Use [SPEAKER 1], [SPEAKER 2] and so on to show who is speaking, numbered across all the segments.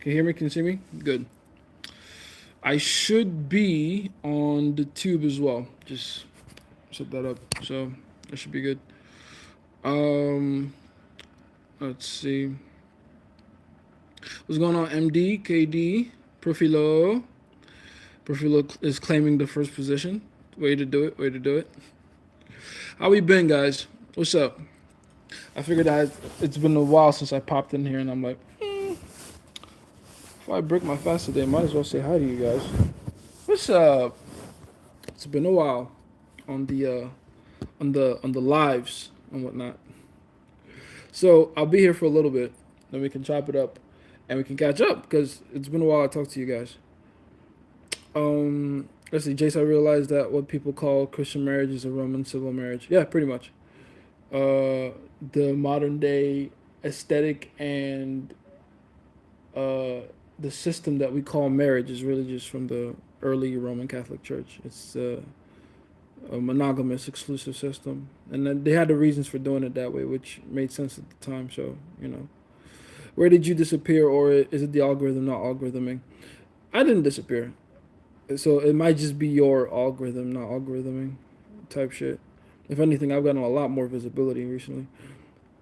[SPEAKER 1] Can you hear me? Can you see me? Good. I should be on the tube as well. Just set that up. So that should be good. Um, let's see. What's going on? MD, KD, Profilo. Profilo is claiming the first position. Way to do it. Way to do it. How we been, guys? What's up? I figured it's been a while since I popped in here, and I'm like, if I break my fast today, might as well say hi to you guys. What's up? It's been a while on the lives and whatnot. So I'll be here for a little bit, then we can chop it up, and we can catch up because it's been a while I talked to you guys. Let's see, Jace. I realized that what people call Christian marriage is a Roman civil marriage. Yeah, pretty much. The modern day aesthetic and the system that we call marriage is really just from the early Roman Catholic Church. It's a monogamous exclusive system, and then they had the reasons for doing it that way, which made sense at the time. So where did you disappear, or is it the algorithm not algorithming? I didn't disappear, so it might just be your algorithm not algorithming type shit. If anything, I've gotten a lot more visibility recently.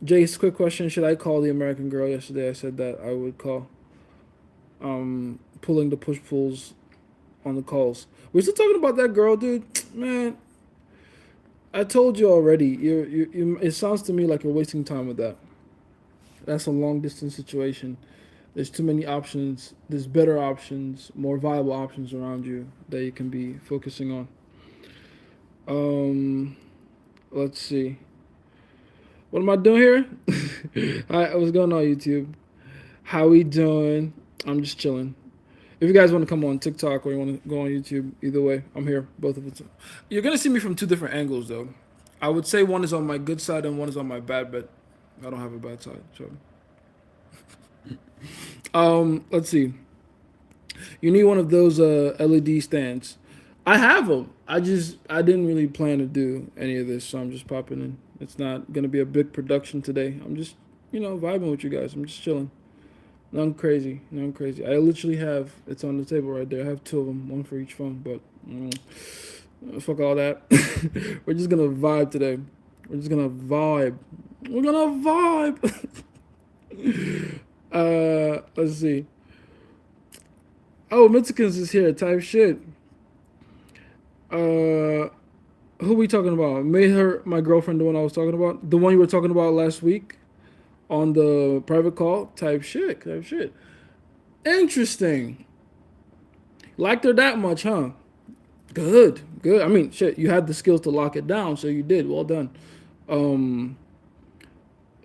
[SPEAKER 1] Jace, quick question: should I call the American Girl? Yesterday, I said that I would call. Pulling the push pulls on the calls. We're still talking about that girl, dude. Man, I told you already. It sounds to me like you're wasting time with that. That's a long distance situation. There's too many options. There's better options, more viable options around you that you can be focusing on. Um, let's see. What am I doing here? Hi, what's going on, YouTube? How we doing? I'm just chilling. If you guys want to come on TikTok or you want to go on YouTube, either way, I'm here. Both of it. You're gonna see me from two different angles, though. I would say one is on my good side and one is on my bad, but I don't have a bad side. So, let's see. You need one of those LED stands. I have them. I didn't really plan to do any of this, so I'm just popping in. It's not gonna be a big production today. I'm just vibing with you guys. I'm just chilling. Nothing crazy. Nothing crazy. I literally have it's on the table right there. I have two of them, one for each phone. But fuck all that. We're just gonna vibe today. We're just gonna vibe. We're gonna vibe. Let's see. Oh, Mexicans is here. Type shit. Who we talking about? Made her my girlfriend. The one I was talking about. The one you were talking about last week on the private call. Type shit. Type shit. Interesting. Liked her that much, huh? Good, good. I mean, shit, you had the skills to lock it down, so you did. Well done. Um,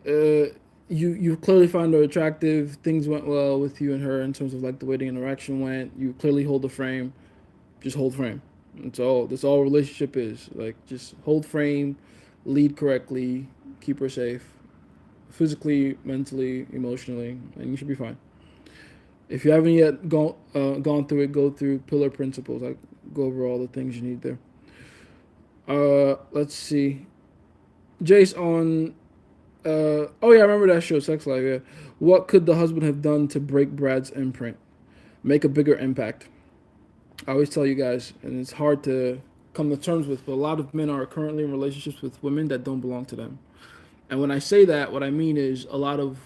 [SPEAKER 1] you clearly found her attractive. Things went well with you and her in terms of like the way the interaction went. You clearly hold the frame. Just hold frame. That's all. That's all relationship is. Like just hold frame, lead correctly, keep her safe, physically, mentally, emotionally, and you should be fine. If you haven't yet gone through it, go through pillar principles. I go over all the things you need there. Let's see. Jace on. Oh yeah, I remember that show, Sex Life. Yeah. What could the husband have done to break Brad's imprint, make a bigger impact? I always tell you guys, and it's hard to come to terms with, but a lot of men are currently in relationships with women that don't belong to them. And when I say that, what I mean is a lot of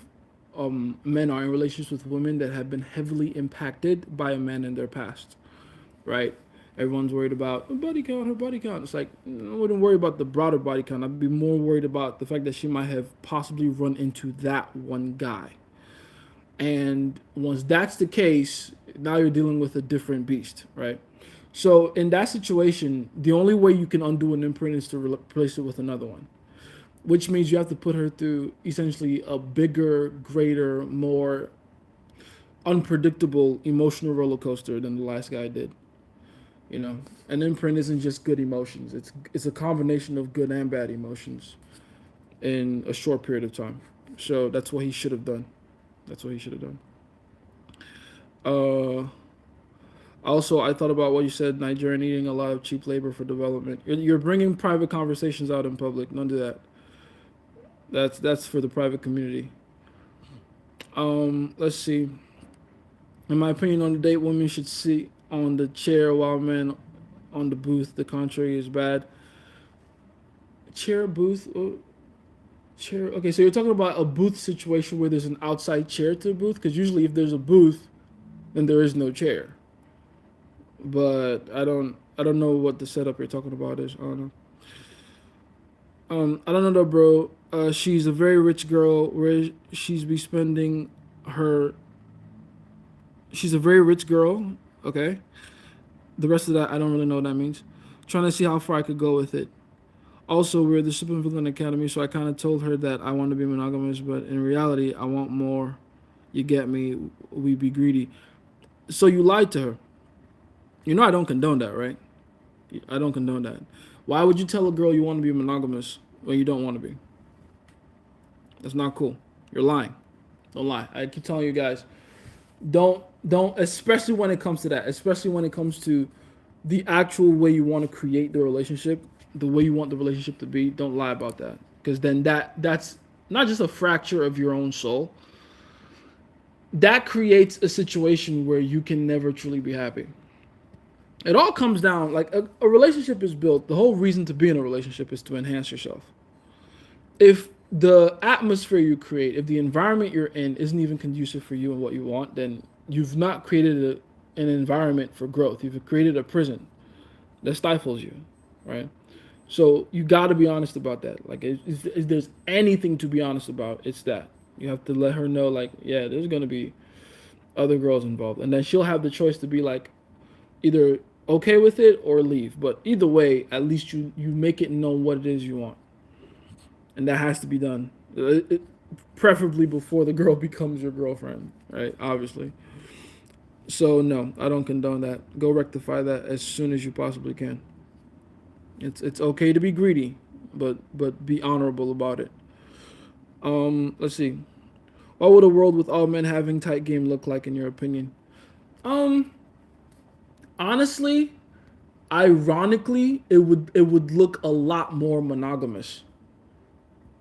[SPEAKER 1] men are in relationships with women that have been heavily impacted by a man in their past, right? Everyone's worried about her body count, her body count. It's like, I wouldn't worry about the broader body count. I'd be more worried about the fact that she might have possibly run into that one guy. And once that's the case, now you're dealing with a different beast, right? So in that situation, the only way you can undo an imprint is to replace it with another one, which means you have to put her through essentially a bigger, greater, more unpredictable emotional roller coaster than the last guy did. An imprint isn't just good emotions. It's a combination of good and bad emotions in a short period of time. So that's what he should have done. That's what he should have done. Also, I thought about what you said. Nigeria needing a lot of cheap labor for development. You're bringing private conversations out in public. None of that. That's for the private community. Let's see. In my opinion, on the date, women should sit on the chair while men on the booth. The contrary is bad. Chair booth. Chair. Okay, so you're talking about a booth situation where there's an outside chair to the booth, because usually if there's a booth, then there is no chair. But I don't know what the setup you're talking about is. I don't know. I don't know though, bro. She's a very rich girl. Where she's be spending her. She's a very rich girl. Okay. The rest of that, I don't really know what that means. Trying to see how far I could go with it. Also, we're the Super Villain Academy, so I kind of told her that I want to be monogamous, but in reality, I want more. You get me? We be greedy. So you lied to her. You know I don't condone that, right? I don't condone that. Why would you tell a girl you want to be monogamous when you don't want to be? That's not cool. You're lying. Don't lie. I keep telling you guys, don't, especially when it comes to that, especially when it comes to the actual way you want to create the relationship, the way you want the relationship to be. Don't lie about that, because then that's not just a fracture of your own soul. That creates a situation where you can never truly be happy. It all comes down like a relationship is built. The whole reason to be in a relationship is to enhance yourself. If the atmosphere you create, if the environment you're in isn't even conducive for you and what you want, then you've not created an environment for growth. You've created a prison that stifles you, right? So you got to be honest about that. Like, if there's anything to be honest about, it's that. You have to let her know, like, yeah, there's gonna be other girls involved, and then she'll have the choice to be like, either okay with it or leave. But either way, at least you make it known what it is you want, and that has to be done. Preferably before the girl becomes your girlfriend, right? Obviously. So no, I don't condone that. Go rectify that as soon as you possibly can. It's okay to be greedy, but be honorable about it. Let's see. What would a world with all men having tight game look like in your opinion? Um, Honestly, ironically, it would look a lot more monogamous.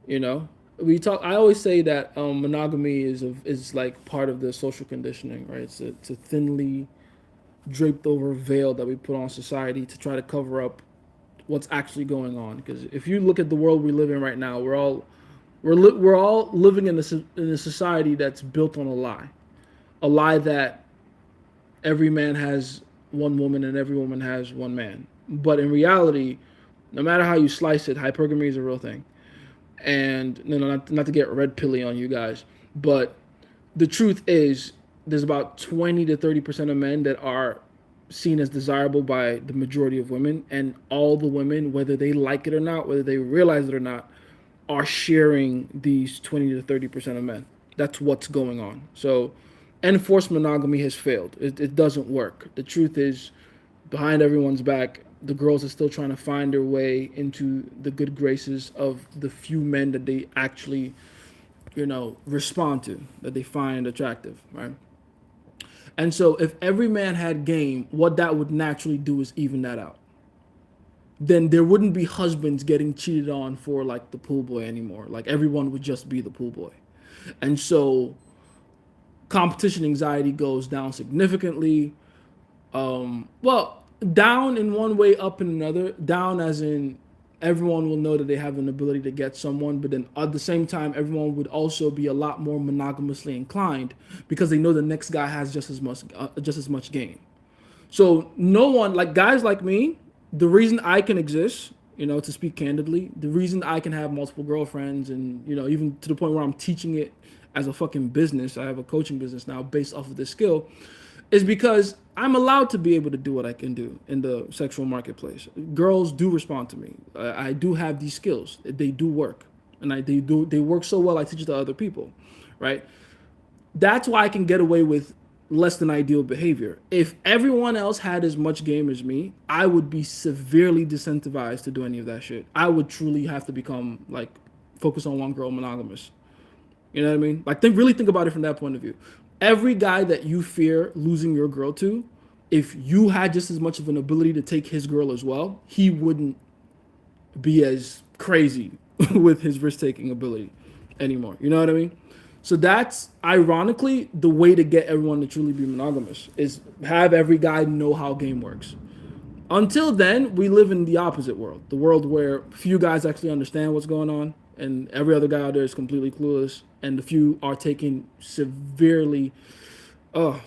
[SPEAKER 1] You know, we talk. I always say that monogamy is like part of the social conditioning, right? It's a thinly draped over veil that we put on society to try to cover up what's actually going on. Because if you look at the world we live in right now, we're all living in a society that's built on a lie that every man has one woman and every woman has one man. But in reality, no matter how you slice it, hypergamy is a real thing. And not to get red pilly on you guys, but the truth is there's about 20 to 30% of men that are seen as desirable by the majority of women, and all the women, whether they like it or not, whether they realize it or not, are sharing these 20 to 30% of men. That's what's going on. So enforced monogamy has failed. It doesn't work. The truth is, behind everyone's back, the girls are still trying to find their way into the good graces of the few men that they actually, respond to, that they find attractive, right? And so if every man had game, what that would naturally do is even that out. Then there wouldn't be husbands getting cheated on for like the pool boy anymore. Like everyone would just be the pool boy. And so competition anxiety goes down significantly. Well, down in one way, up in another. Down as in everyone will know that they have an ability to get someone, but then at the same time, everyone would also be a lot more monogamously inclined because they know the next guy has just as much game. So no one, like guys like me, the reason I can exist, to speak candidly, the reason I can have multiple girlfriends and even to the point where I'm teaching it as a fucking business. I have a coaching business now based off of this skill, is because I'm allowed to be able to do what I can do in the sexual marketplace. Girls do respond to me. I do have these skills. They do work, and they work so well. I teach it to other people, right? That's why I can get away with less than ideal behavior. If everyone else had as much game as me, I would be severely disincentivized to do any of that shit. I would truly have to become like focus on one girl monogamous. You know what I mean? Like think about it from that point of view. Every guy that you fear losing your girl to, if you had just as much of an ability to take his girl as well, he wouldn't be as crazy with his risk taking ability anymore. You know what I mean? So that's ironically the way to get everyone to truly be monogamous is have every guy know how game works. Until then, we live in the opposite world, the world where few guys actually understand what's going on, and every other guy out there is completely clueless, and the few are taking severely,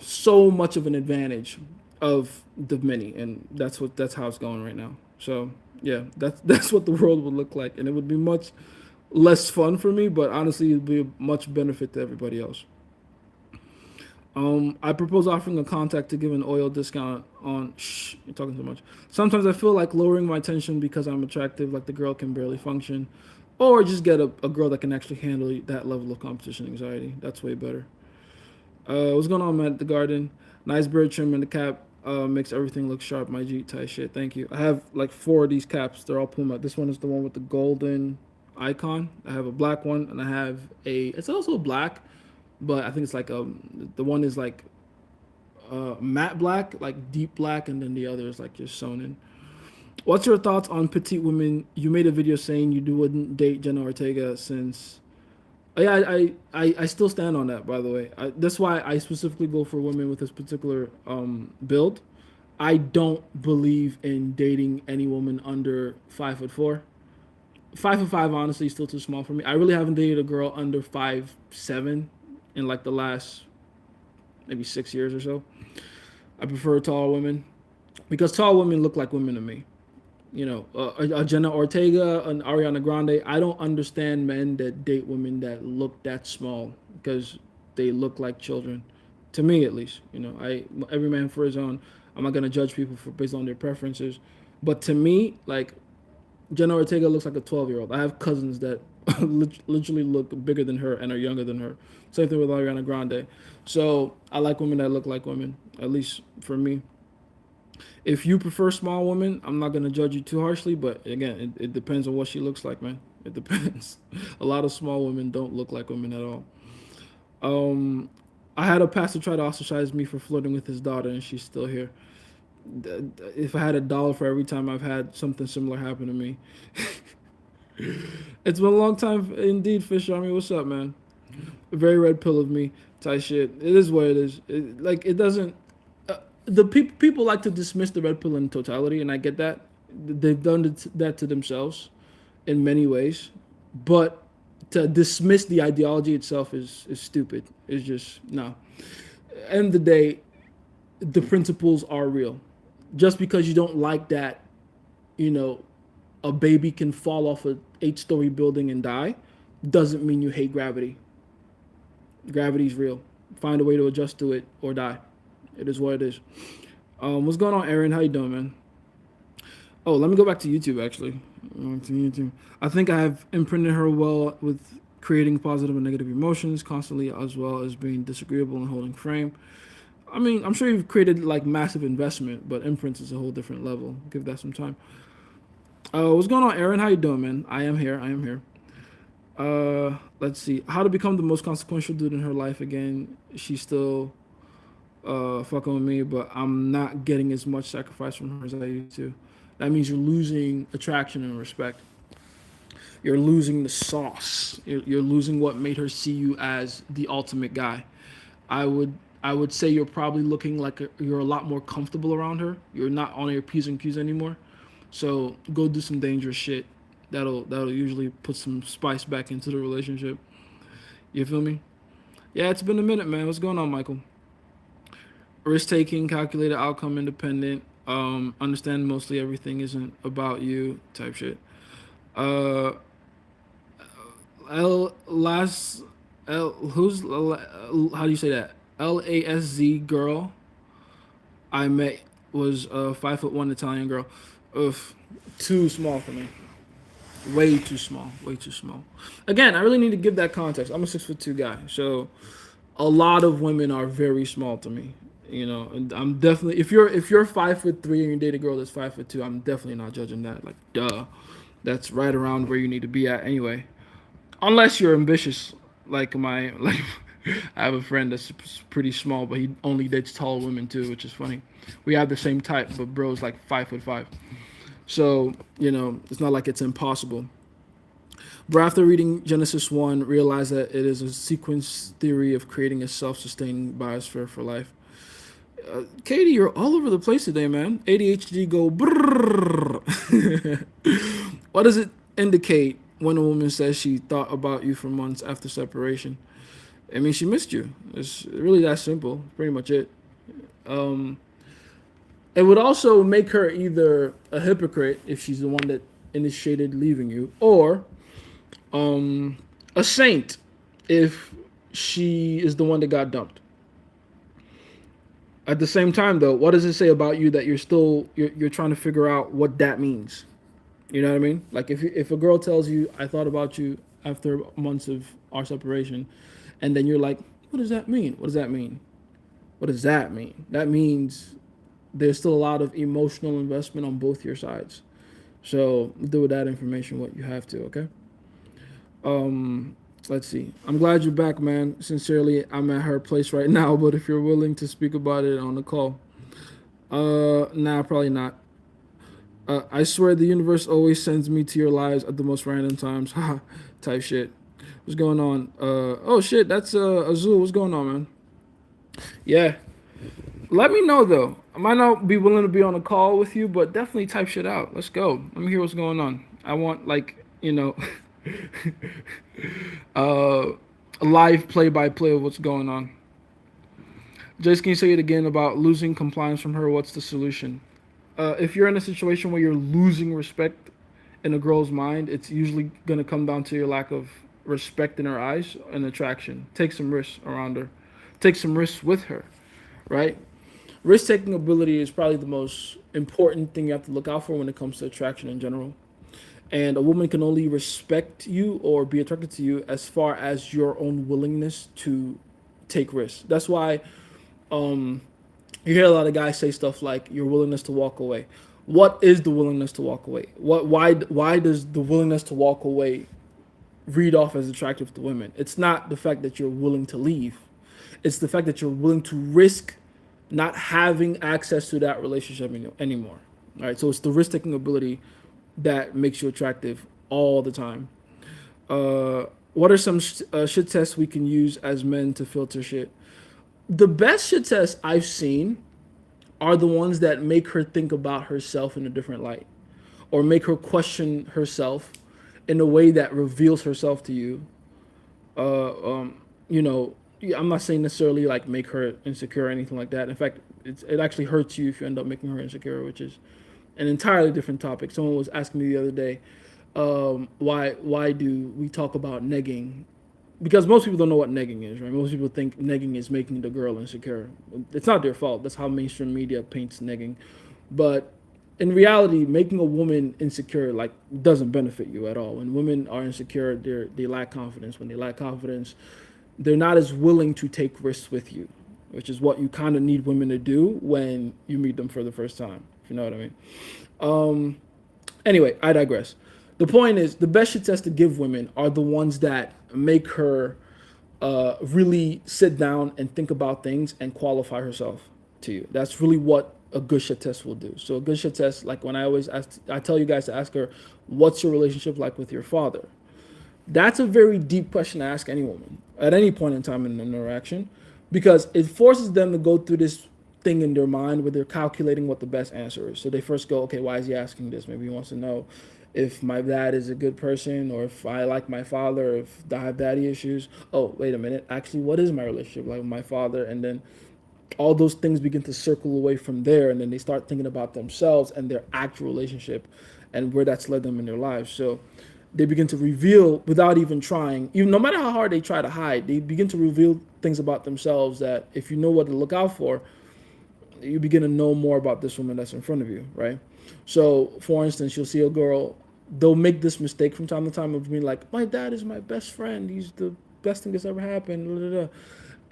[SPEAKER 1] so much of an advantage of the many, and that's how it's going right now. So yeah, that's what the world would look like, and it would be much less fun for me, but honestly, it'd be a much benefit to everybody else. I propose offering a contact to give an oil discount on. Shh, you're talking too much. Sometimes I feel like lowering my tension because I'm attractive, like the girl can barely function, or just get a girl that can actually handle that level of competition anxiety. That's way better. What's going on, man? At the garden, nice bird trim and the cap makes everything look sharp. My G tight shit. Thank you. I have like four of these caps. They're all Puma. This one is the one with the golden icon. I have a black one, and I have a. It's also black, but I think it's like the one is like matte black, like deep black, and then the other is like just sewn in. What's your thoughts on petite women? You made a video saying wouldn't date Jenna Ortega since. Oh, yeah, I still stand on that. By the way, that's why I specifically go for women with this particular build. I don't believe in dating any woman under 5'4". 5'5", honestly, is still too small for me. I really haven't dated a girl under 5'7" in like the last maybe 6 years or so. I prefer tall women because tall women look like women to me. You know, a Jenna Ortega, an Ariana Grande. I don't understand men that date women that look that small because they look like children. To me, at least, you know, every man for his own. I'm not gonna judge people for based on their preferences, but to me, like Jenna Ortega looks like a 12-year-old. I have cousins that literally look bigger than her and are younger than her. Same thing with Ariana Grande. So I like women that look like women, at least for me. If you prefer small women, I'm not gonna judge you too harshly, but again, it depends on what she looks like, man. It depends. A lot of small women don't look like women at all. Um, I had a pastor try to ostracize me for flirting with his daughter, and she's still here. If I had $1 for every time I've had something similar happen to me, it's been a long time indeed. Fish Army, what's up, man? A very red pill of me type shit. It is what it is. Like it doesn't. The people like to dismiss the red pill in totality, and I get that. They've done that to themselves in many ways, but to dismiss the ideology itself is stupid. It's just no. End of the day, the principles are real. Just because you don't like that, you know, a baby can fall off a 8-story building and die, doesn't mean you hate gravity. Gravity's real. Find a way to adjust to it or die. It is what it is. What's going on, Aaron? How you doing, man? Oh, let me go back to YouTube, actually. To YouTube. I think I have imprinted her well with creating positive and negative emotions constantly, as well as being disagreeable and holding frame. I mean, I'm sure you've created like massive investment, but imprints is a whole different level. Give that some time. What's going on, Aaron? How you doing, man? I am here. I am here. Let's see. How to become the most consequential dude in her life again. She's still fucking with me, but I'm not getting as much sacrifice from her as I used to. That means you're losing attraction and respect. You're losing the sauce. You're losing what made her see you as the ultimate guy. I would I would say you're probably looking like you're a lot more comfortable around her. You're not on your P's and Q's anymore. So go do some dangerous shit. That'll usually put some spice back into the relationship. You feel me? Yeah, it's been a minute, man. What's going on, Michael? Risk taking, calculated outcome, independent. Understand mostly everything isn't about you. Type shit. Uh, L last L who's how do you say that? LASZ girl I met was a 5'1" Italian girl. Ugh, too small for me. Way too small. Way too small. Again, I really need to give that context. I'm a 6'2" guy, so a lot of women are very small to me. You know, and I'm definitely if you're 5'3" and you date a girl that's 5'2", I'm definitely not judging that. Like, duh, that's right around where you need to be at anyway. Unless you're ambitious, like like I have a friend that's pretty small, but he only dates tall women too, which is funny. We have the same type, but bro's like 5'5". So it's not like it's impossible. But after reading Genesis 1, realize that it is a sequence theory of creating a self-sustaining biosphere for life. Katie, you're all over the place today, man. ADHD go brrrr. What does it indicate when a woman says she thought about you for months after separation? I mean, she missed you. It's really that simple. Pretty much it. Um, it would also make her either a hypocrite if she's the one that initiated leaving you, or a saint if she is the one that got dumped. At the same time, though, what does it say about you that you're trying to figure out what that means? You know what I mean? Like if a girl tells you, "I thought about you after months of our separation," and then you're like, "What does that mean? What does that mean? What does that mean?" That means there's still a lot of emotional investment on both your sides. So do with that information what you have to. Okay. Um, let's see. I'm glad you're back, man. Sincerely, I'm at her place right now, but if you're willing to speak about it on the call, nah, probably not. I swear the universe always sends me to your lives at the most random times. Haha, type shit. What's going on? Oh shit, that's Azul. What's going on, man? Yeah. Let me know though. I might not be willing to be on a call with you, but definitely type shit out. Let's go. Let me hear what's going on. I want like uh, a live play by play of what's going on. Jace, can you say it again about losing compliance from her? What's the solution? If you're in a situation where you're losing respect in a girl's mind, it's usually going to come down to your lack of respect in her eyes and attraction. Take some risks around her. Take some risks with her, right? Risk taking ability is probably the most important thing you have to look out for when it comes to attraction in general. And a woman can only respect you or be attracted to you as far as your own willingness to take risks. That's why um, you hear a lot of guys say stuff like your willingness to walk away. What is the willingness to walk away? Why does the willingness to walk away read off as attractive to women? It's not the fact that you're willing to leave. It's the fact that you're willing to risk not having access to that relationship anymore. All right, so it's the risk taking ability that makes you attractive all the time. What are some shit tests we can use as men to filter shit? The best shit tests I've seen are the ones that make her think about herself in a different light, or make her question herself in a way that reveals herself to you. You know, I'm not saying necessarily like make her insecure or anything like that. In fact, it actually hurts you if you end up making her insecure, which is an entirely different topic. Someone was asking me the other day, why do we talk about negging? Because most people don't know what negging is, right? Most people think negging is making the girl insecure. It's not their fault. That's how mainstream media paints negging. But in reality, making a woman insecure like doesn't benefit you at all. When women are insecure, they lack confidence. When they lack confidence, they're not as willing to take risks with you, which is what you kind of need women to do when you meet them for the first time. If you know what I mean. Anyway, I digress. The point is, the best shit tests to give women are the ones that make her really sit down and think about things and qualify herself to you. That's really what a good shit test will do. So a good shit test, like when I always ask, I tell you guys to ask her, what's your relationship like with your father? That's a very deep question to ask any woman at any point in time in an interaction, because it forces them to go through this thing in their mind where they're calculating what the best answer is. So they first go, okay, why is he asking this? Maybe he wants to know if my dad is a good person, or if I like my father, or if I have daddy issues. Oh, wait a minute. Actually, what is my relationship like with my father? And then all those things begin to circle away from there, and then they start thinking about themselves and their actual relationship and where that's led them in their lives. So they begin to reveal without even trying, even no matter how hard they try to hide, they begin to reveal things about themselves that if you know what to look out for, you begin to know more about this woman that's in front of you, right? So, for instance, you'll see a girl, they'll make this mistake from time to time of being like, my dad is my best friend. He's the best thing that's ever happened. Blah, blah, blah.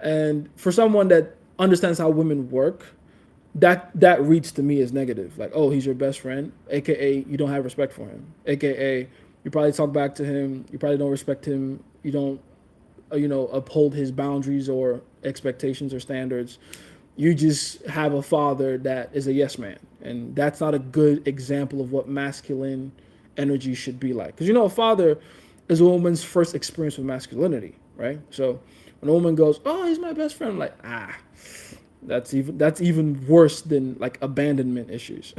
[SPEAKER 1] And for someone that understands how women work, that reads to me as negative. Like, oh, he's your best friend, aka you don't have respect for him, aka you probably talk back to him, you probably don't respect him, you don't, uphold his boundaries or expectations or standards. You just have a father that is a yes man, and that's not a good example of what masculine energy should be like. Because a father is a woman's first experience with masculinity, right? So when a woman goes, "Oh, he's my best friend," I'm like, that's even worse than like abandonment issues.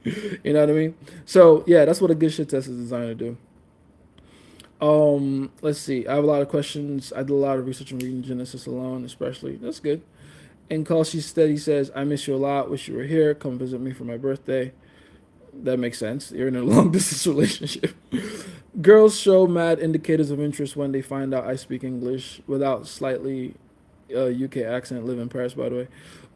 [SPEAKER 1] You know what I mean? So yeah, that's what a good shit test is designed to do. Let's see. I have a lot of questions. I did a lot of research on reading Genesis alone, especially. That's good. And Call She Steady says, "I miss you a lot. Wish you were here. Come visit me for my birthday." That makes sense. You're in a long distance relationship. Girls show mad indicators of interest when they find out I speak English without slightly UK accent. Live in Paris, by the way.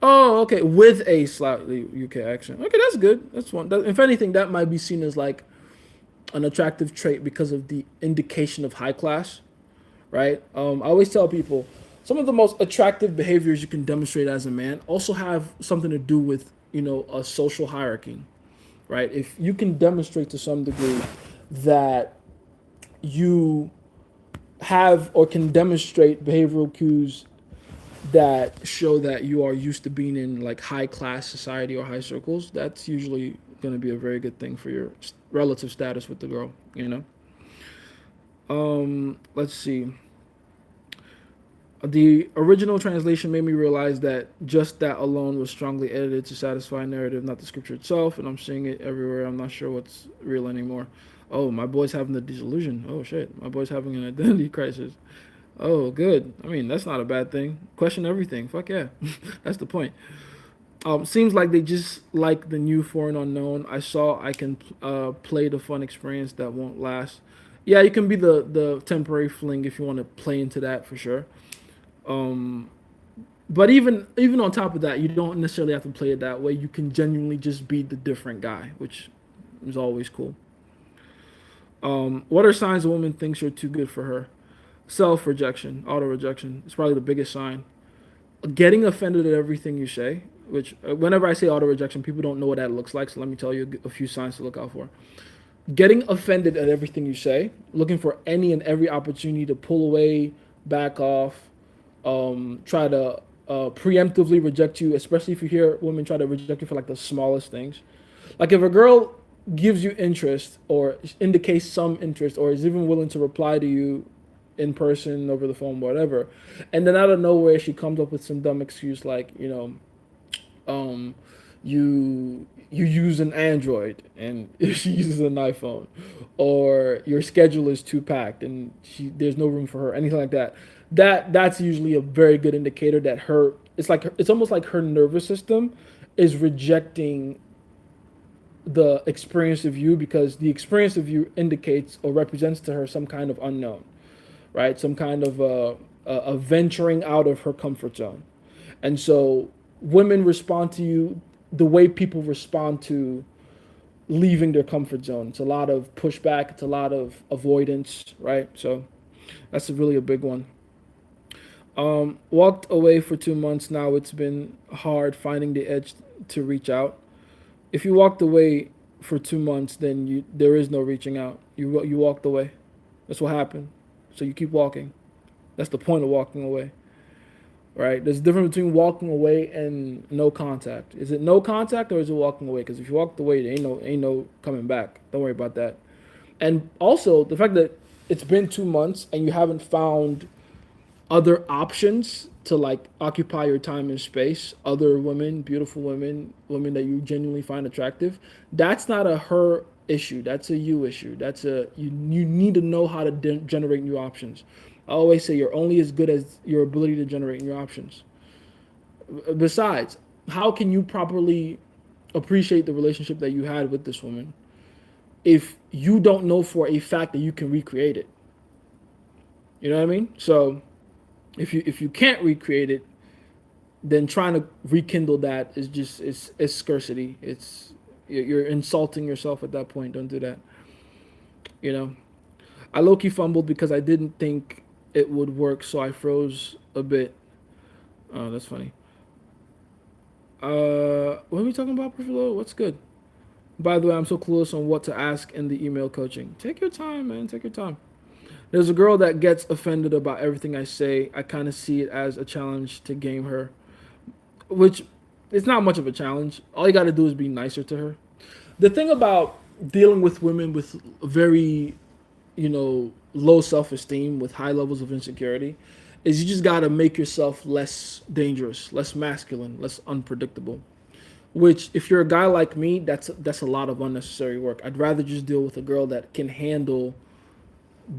[SPEAKER 1] Oh, okay. With a slightly UK accent. Okay, that's good. That's one. If anything, that might be seen as like an attractive trait because of the indication of high class, right? I always tell people some of the most attractive behaviors you can demonstrate as a man also have something to do with a social hierarchy, right? If you can demonstrate to some degree that you have or can demonstrate behavioral cues that show that you are used to being in like high class society or high circles, that's usually going to be a very good thing for your relative status with the girl. Let's see. The original translation made me realize that just that alone was strongly edited to satisfy narrative, not the scripture itself, and I'm seeing it everywhere. I'm not sure what's real anymore. Oh, my boy's having the disillusion. Oh shit, my boy's having an identity crisis. Oh, good. I mean, that's not a bad thing. Question everything. Fuck yeah. That's the point. Seems like they just like the new foreign unknown. I saw I can play the fun experience that won't last. Yeah, you can be the temporary fling if you want to play into that for sure. Um, but even on top of that, you don't necessarily have to play it that way. You can genuinely just be the different guy, which is always cool. What are signs a woman thinks you're too good for her? Self rejection, auto rejection. It's probably the biggest sign. Getting offended at everything you say, which whenever I say auto rejection, people don't know what that looks like. So let me tell you a few signs to look out for. Getting offended at everything you say, looking for any and every opportunity to pull away, back off, try to preemptively reject you, especially if you hear women try to reject you for like the smallest things. Like if a girl gives you interest or indicates some interest or is even willing to reply to you in person, over the phone, whatever, and then out of nowhere she comes up with some dumb excuse like, um, you use an Android and she uses an iPhone, or your schedule is too packed and there's no room for her, anything like that. That's usually a very good indicator that it's almost like her nervous system is rejecting the experience of you because the experience of you indicates or represents to her some kind of unknown, right? Some kind of a venturing out of her comfort zone. And so women respond to you the way people respond to leaving their comfort zone. It's a lot of pushback, it's a lot of avoidance, right? So that's really a big one. Walked away for 2 months now. It's been hard finding the edge to reach out. If you walked away for 2 months, then there is no reaching out. You walked away. That's what happened. So you keep walking. That's the point of walking away, right? There's a difference between walking away and no contact. Is it no contact or is it walking away? Because if you walked away, there ain't no coming back. Don't worry about that. And also the fact that it's been 2 months and you haven't found other options to like occupy your time and space, other women, beautiful women, women that you genuinely find attractive, that's not a her issue. That's a you issue. That's a you need to know how to generate new options. I always say you're only as good as your ability to generate new options. Besides, how can you properly appreciate the relationship that you had with this woman if you don't know for a fact that you can recreate it? You know what I mean? So if you can't recreate it, then trying to rekindle that is just it's scarcity. You're insulting yourself at that point. Don't do that. You know, I low key fumbled because I didn't think it would work, so I froze a bit. Oh, that's funny. What are we talking about, Profilo? What's good? By the way, I'm so clueless on what to ask in the email coaching. Take your time, man. Take your time. There's a girl that gets offended about everything I say. I kind of see it as a challenge to game her, which it's not much of a challenge. All you got to do is be nicer to her. The thing about dealing with women with very, you know, low self-esteem with high levels of insecurity is you just got to make yourself less dangerous, less masculine, less unpredictable. Which, if you're a guy like me, that's a lot of unnecessary work. I'd rather just deal with a girl that can handle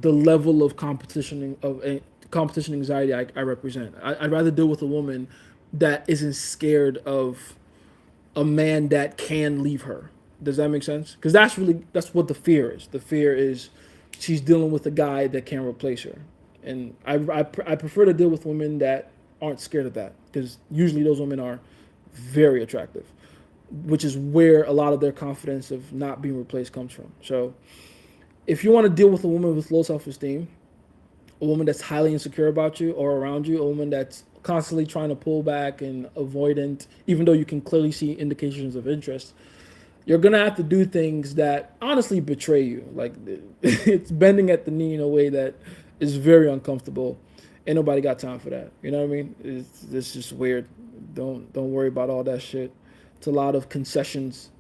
[SPEAKER 1] the level of competition anxiety I represent. I'd rather deal with a woman that isn't scared of a man that can leave her. Does that make sense? Because that's what the fear is. The fear is she's dealing with a guy that can't replace her, and I prefer to deal with women that aren't scared of that because usually those women are very attractive, which is where a lot of their confidence of not being replaced comes from. So if you want to deal with a woman with low self-esteem, a woman that's highly insecure about you or around you, a woman that's constantly trying to pull back and avoidant, even though you can clearly see indications of interest, you're gonna have to do things that honestly betray you. Like it's bending at the knee in a way that is very uncomfortable. Ain't nobody got time for that. You know what I mean? It's just weird. Don't worry about all that shit. It's a lot of concessions.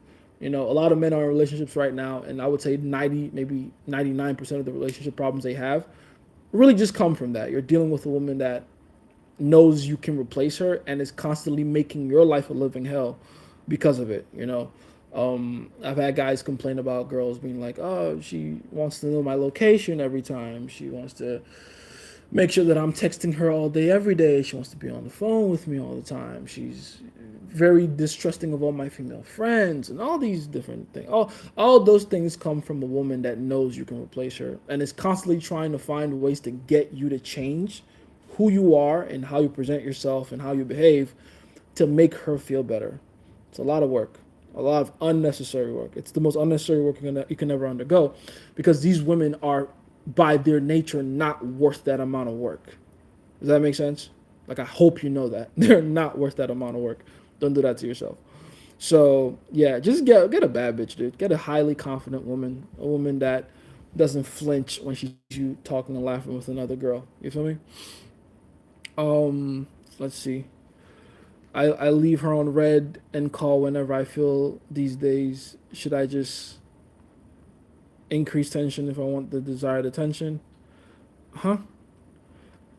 [SPEAKER 1] You know, a lot of men are in relationships right now, and I would say 90, maybe 99% of the relationship problems they have really just come from that. You're dealing with a woman that knows you can replace her and is constantly making your life a living hell because of it. You know, I've had guys complain about girls being like, "Oh, she wants to know my location every time. She wants to make sure that I'm texting her all day, every day. She wants to be on the phone with me all the time. She's very distrusting of all my female friends and all these different things. All those things come from a woman that knows you can replace her and is constantly trying to find ways to get you to change who you are and how you present yourself and how you behave to make her feel better. It's a lot of work, a lot of unnecessary work. It's the most unnecessary work you can ever undergo because these women are, by their nature, not worth that amount of work. Does that make sense? Like, I hope you know that. They're not worth that amount of work. Don't do that to yourself. So, yeah, just get a bad bitch, dude. Get a highly confident woman, a woman that doesn't flinch when she's you talking and laughing with another girl. You feel me? Let's see. I leave her on red and call whenever I feel these days. Should I just increase tension if I want the desired attention? Huh?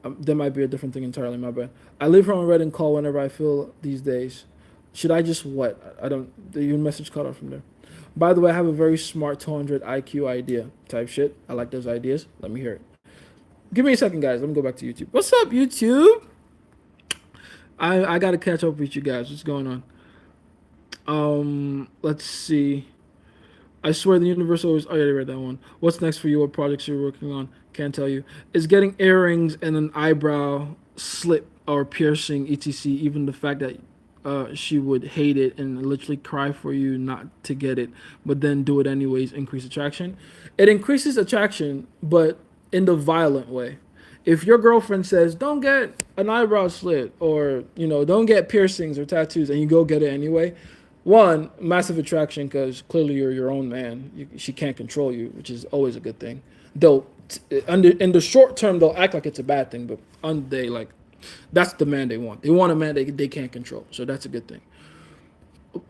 [SPEAKER 1] That might be a different thing entirely. My bad. I leave her on red and call whenever I feel these days. Should I just what? I don't. Your message cut off from there. By the way, I have a very smart 200 IQ idea type shit. I like those ideas. Let me hear it. Give me a second, guys. Let me go back to YouTube. What's up, YouTube? I gotta catch up with you guys. What's going on? Let's see. I swear the universe always. Oh yeah, I read that one. What's next for you? What projects you're working on? Can't tell you. Is getting earrings and an eyebrow slip or piercing, etc. Even the fact that she would hate it and literally cry for you not to get it, but then do it anyways. Increase attraction. It increases attraction, but in the violent way. If your girlfriend says, "Don't get an eyebrow slit," or "Don't get piercings or tattoos," and you go get it anyway, one, massive attraction because clearly you're your own man. She can't control you, which is always a good thing. Though, in the short term, they'll act like it's a bad thing, but they like that's the man they want. They want a man they can't control, so that's a good thing.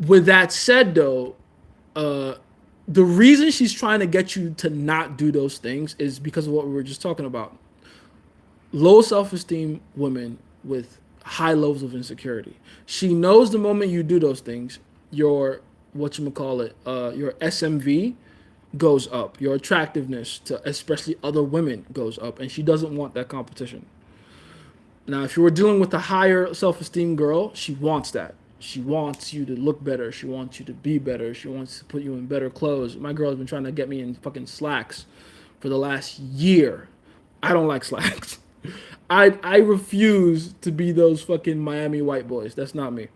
[SPEAKER 1] With that said, though, the reason she's trying to get you to not do those things is because of what we were just talking about. Low self-esteem women with high levels of insecurity. She knows the moment you do those things, your your SMV goes up, your attractiveness to especially other women goes up, and she doesn't want that competition. Now, if you were dealing with a higher self-esteem girl, she wants that. She wants you to look better. She wants you to be better. She wants to put you in better clothes. My girl has been trying to get me in fucking slacks for the last year. I don't like slacks. I refuse to be those fucking Miami white boys. That's not me.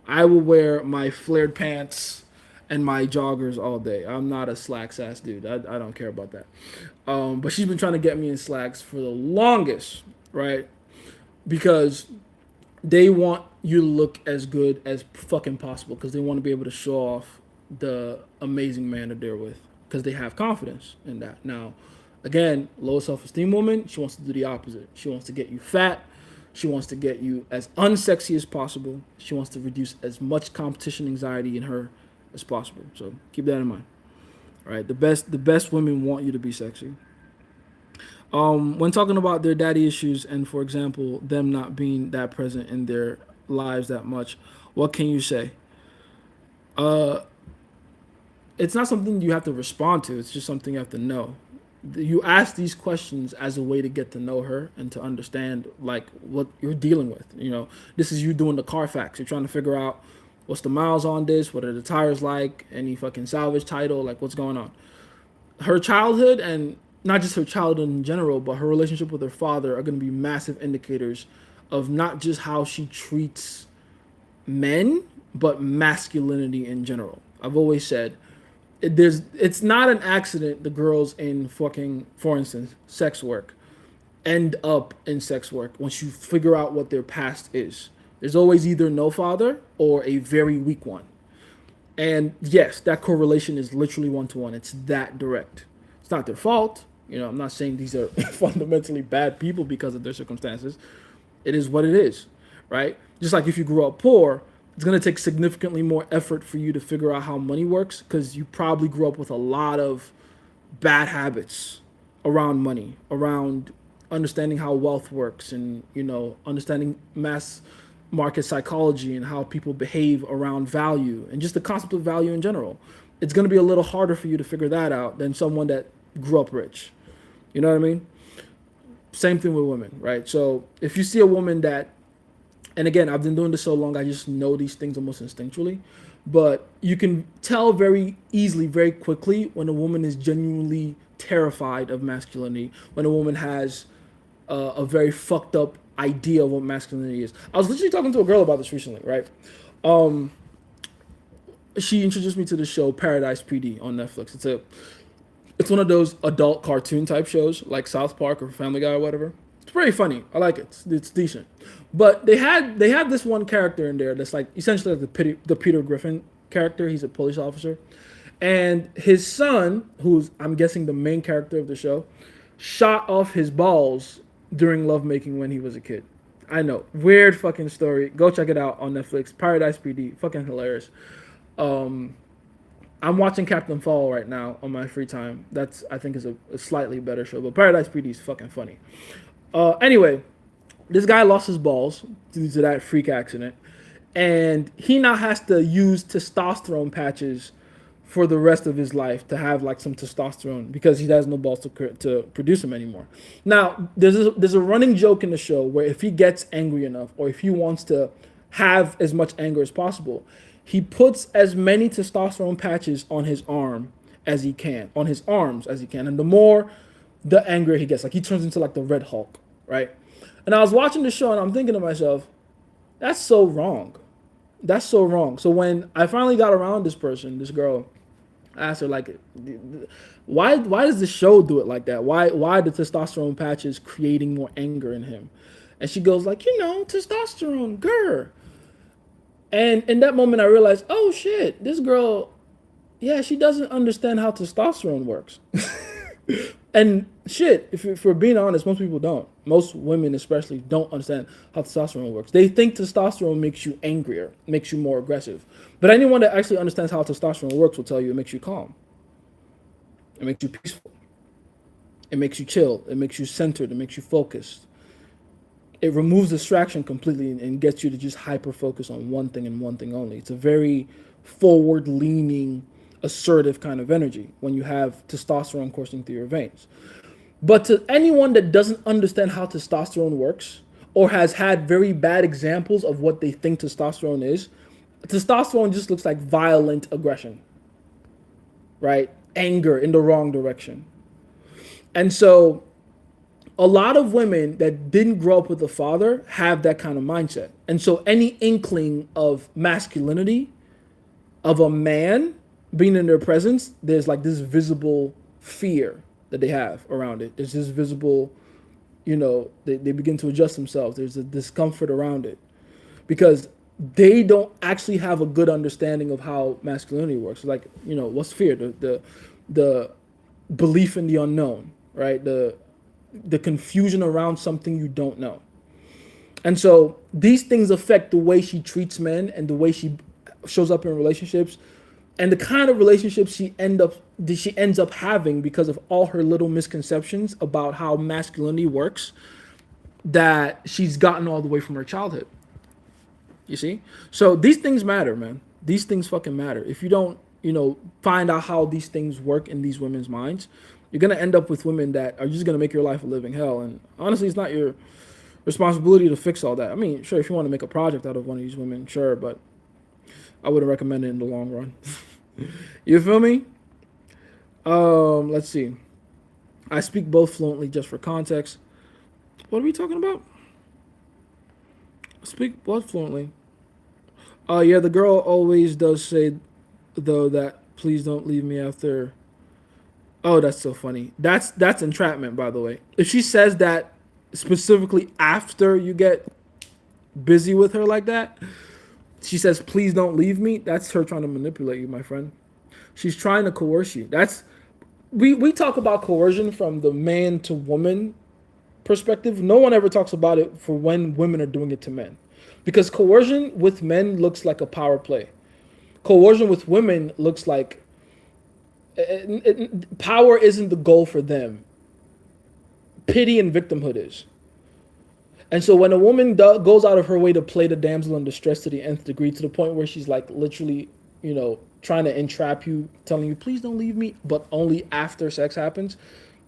[SPEAKER 1] I will wear my flared pants and my joggers all day. I'm not a slacks ass dude. I don't care about that. But she's been trying to get me in slacks for the longest, right? Because they want you to look as good as fucking possible because they want to be able to show off the amazing man that they're with because they have confidence in that. Now, again, low self-esteem woman, she wants to do the opposite. She wants to get you fat. She wants to get you as unsexy as possible. She wants to reduce as much competition anxiety in her as possible. So keep that in mind. All right, the best women want you to be sexy. When talking about their daddy issues and, for example, them not being that present in their lives that much, what can you say? Uh, it's not something you have to respond to. It's just something you have to know. You ask these questions as a way to get to know her and to understand like what you're dealing with. You know, this is you doing the Carfax. You're trying to figure out what's the miles on this, what are the tires like, any fucking salvage title, like what's going on. Her childhood and not just her childhood in general, but her relationship with her father are going to be massive indicators of not just how she treats men, but masculinity in general. I've always said it's not an accident the girls in fucking, for instance, sex work end up in sex work once you figure out what their past is. There's always either no father or a very weak one. And yes, that correlation is literally one to one. It's that direct. It's not their fault. You know, I'm not saying these are fundamentally bad people because of their circumstances. It is what it is, right? Just like if you grew up poor, it's going to take significantly more effort for you to figure out how money works because you probably grew up with a lot of bad habits around money, around understanding how wealth works and, you know, understanding mass market psychology and how people behave around value and just the concept of value in general. It's going to be a little harder for you to figure that out than someone that grew up rich. You know what I mean? Same thing with women, right? So if you see a woman that, and again, I've been doing this so long, I just know these things almost instinctually, but you can tell very easily, very quickly when a woman is genuinely terrified of masculinity, when a woman has a very fucked up idea of what masculinity is. I was literally talking to a girl about this recently, right? Um, she introduced me to the show Paradise PD on Netflix. It's one of those adult cartoon type shows like South Park or Family Guy or whatever. It's pretty funny. I like it. It's decent. But they had this one character in there that's like essentially like the Peter Griffin character. He's a police officer, and his son, who's I'm guessing the main character of the show, shot off his balls during lovemaking when he was a kid. I know, weird fucking story. Go check it out on Netflix. Paradise PD, fucking hilarious. Um, I'm watching Captain Fall right now on my free time. That's I think is a slightly better show, but Paradise PD is fucking funny. Anyway, this guy lost his balls due to that freak accident, and he now has to use testosterone patches for the rest of his life to have like some testosterone because he has no balls to produce them anymore. Now, there's a running joke in the show where if he gets angry enough or if he wants to have as much anger as possible, he puts as many testosterone patches on his arm as he can, on his arms as he can. And the more, the angrier he gets. Like he turns into like the Red Hulk, right? And I was watching the show and I'm thinking to myself, that's so wrong. That's so wrong. So when I finally got around this person, this girl, I asked her like, why does the show do it like that? Why the testosterone patches creating more anger in him? And she goes like, testosterone, grr. And in that moment, I realized, oh shit, this girl, yeah, she doesn't understand how testosterone works. And shit, if we're being honest, most people don't. Most women, especially, don't understand how testosterone works. They think testosterone makes you angrier, makes you more aggressive. But anyone that actually understands how testosterone works will tell you it makes you calm. It makes you peaceful. It makes you chill. It makes you centered. It makes you focused. It removes distraction completely and gets you to just hyper focus on one thing and one thing only. It's a very forward leaning, assertive kind of energy when you have testosterone coursing through your veins. But to anyone that doesn't understand how testosterone works or has had very bad examples of what they think testosterone is, testosterone just looks like violent aggression, right? Anger in the wrong direction. And so a lot of women that didn't grow up with a father have that kind of mindset. And so any inkling of masculinity, of a man being in their presence, there's like this visible fear that they have around it. There's this visible, they begin to adjust themselves. There's a discomfort around it because they don't actually have a good understanding of how masculinity works. Like, what's fear? The belief in the unknown, right? The confusion around something you don't know. And so these things affect the way she treats men and the way she shows up in relationships and the kind of relationship she ends up having because of all her little misconceptions about how masculinity works that she's gotten all the way from her childhood. You see? So these things matter, man. These things fucking matter. If you don't, find out how these things work in these women's minds, you're gonna end up with women that are just gonna make your life a living hell. And honestly, it's not your responsibility to fix all that. I mean, sure, if you want to make a project out of one of these women, sure, but I wouldn't recommend it in the long run. You feel me? Let's see. I speak both fluently just for context. What are we talking about? Speak both fluently. Yeah, the girl always does say, though, that please don't leave me after. Oh, that's so funny. That's entrapment, by the way. If she says that specifically after you get busy with her like that, she says, please don't leave me. That's her trying to manipulate you, my friend. She's trying to coerce you. We talk about coercion from the man to woman perspective. No one ever talks about it for when women are doing it to men. Because coercion with men looks like a power play. Coercion with women looks like power isn't the goal for them. Pity and victimhood is. And so when a woman goes out of her way to play the damsel in distress to the nth degree, to the point where she's like literally, trying to entrap you, telling you, please don't leave me, but only after sex happens,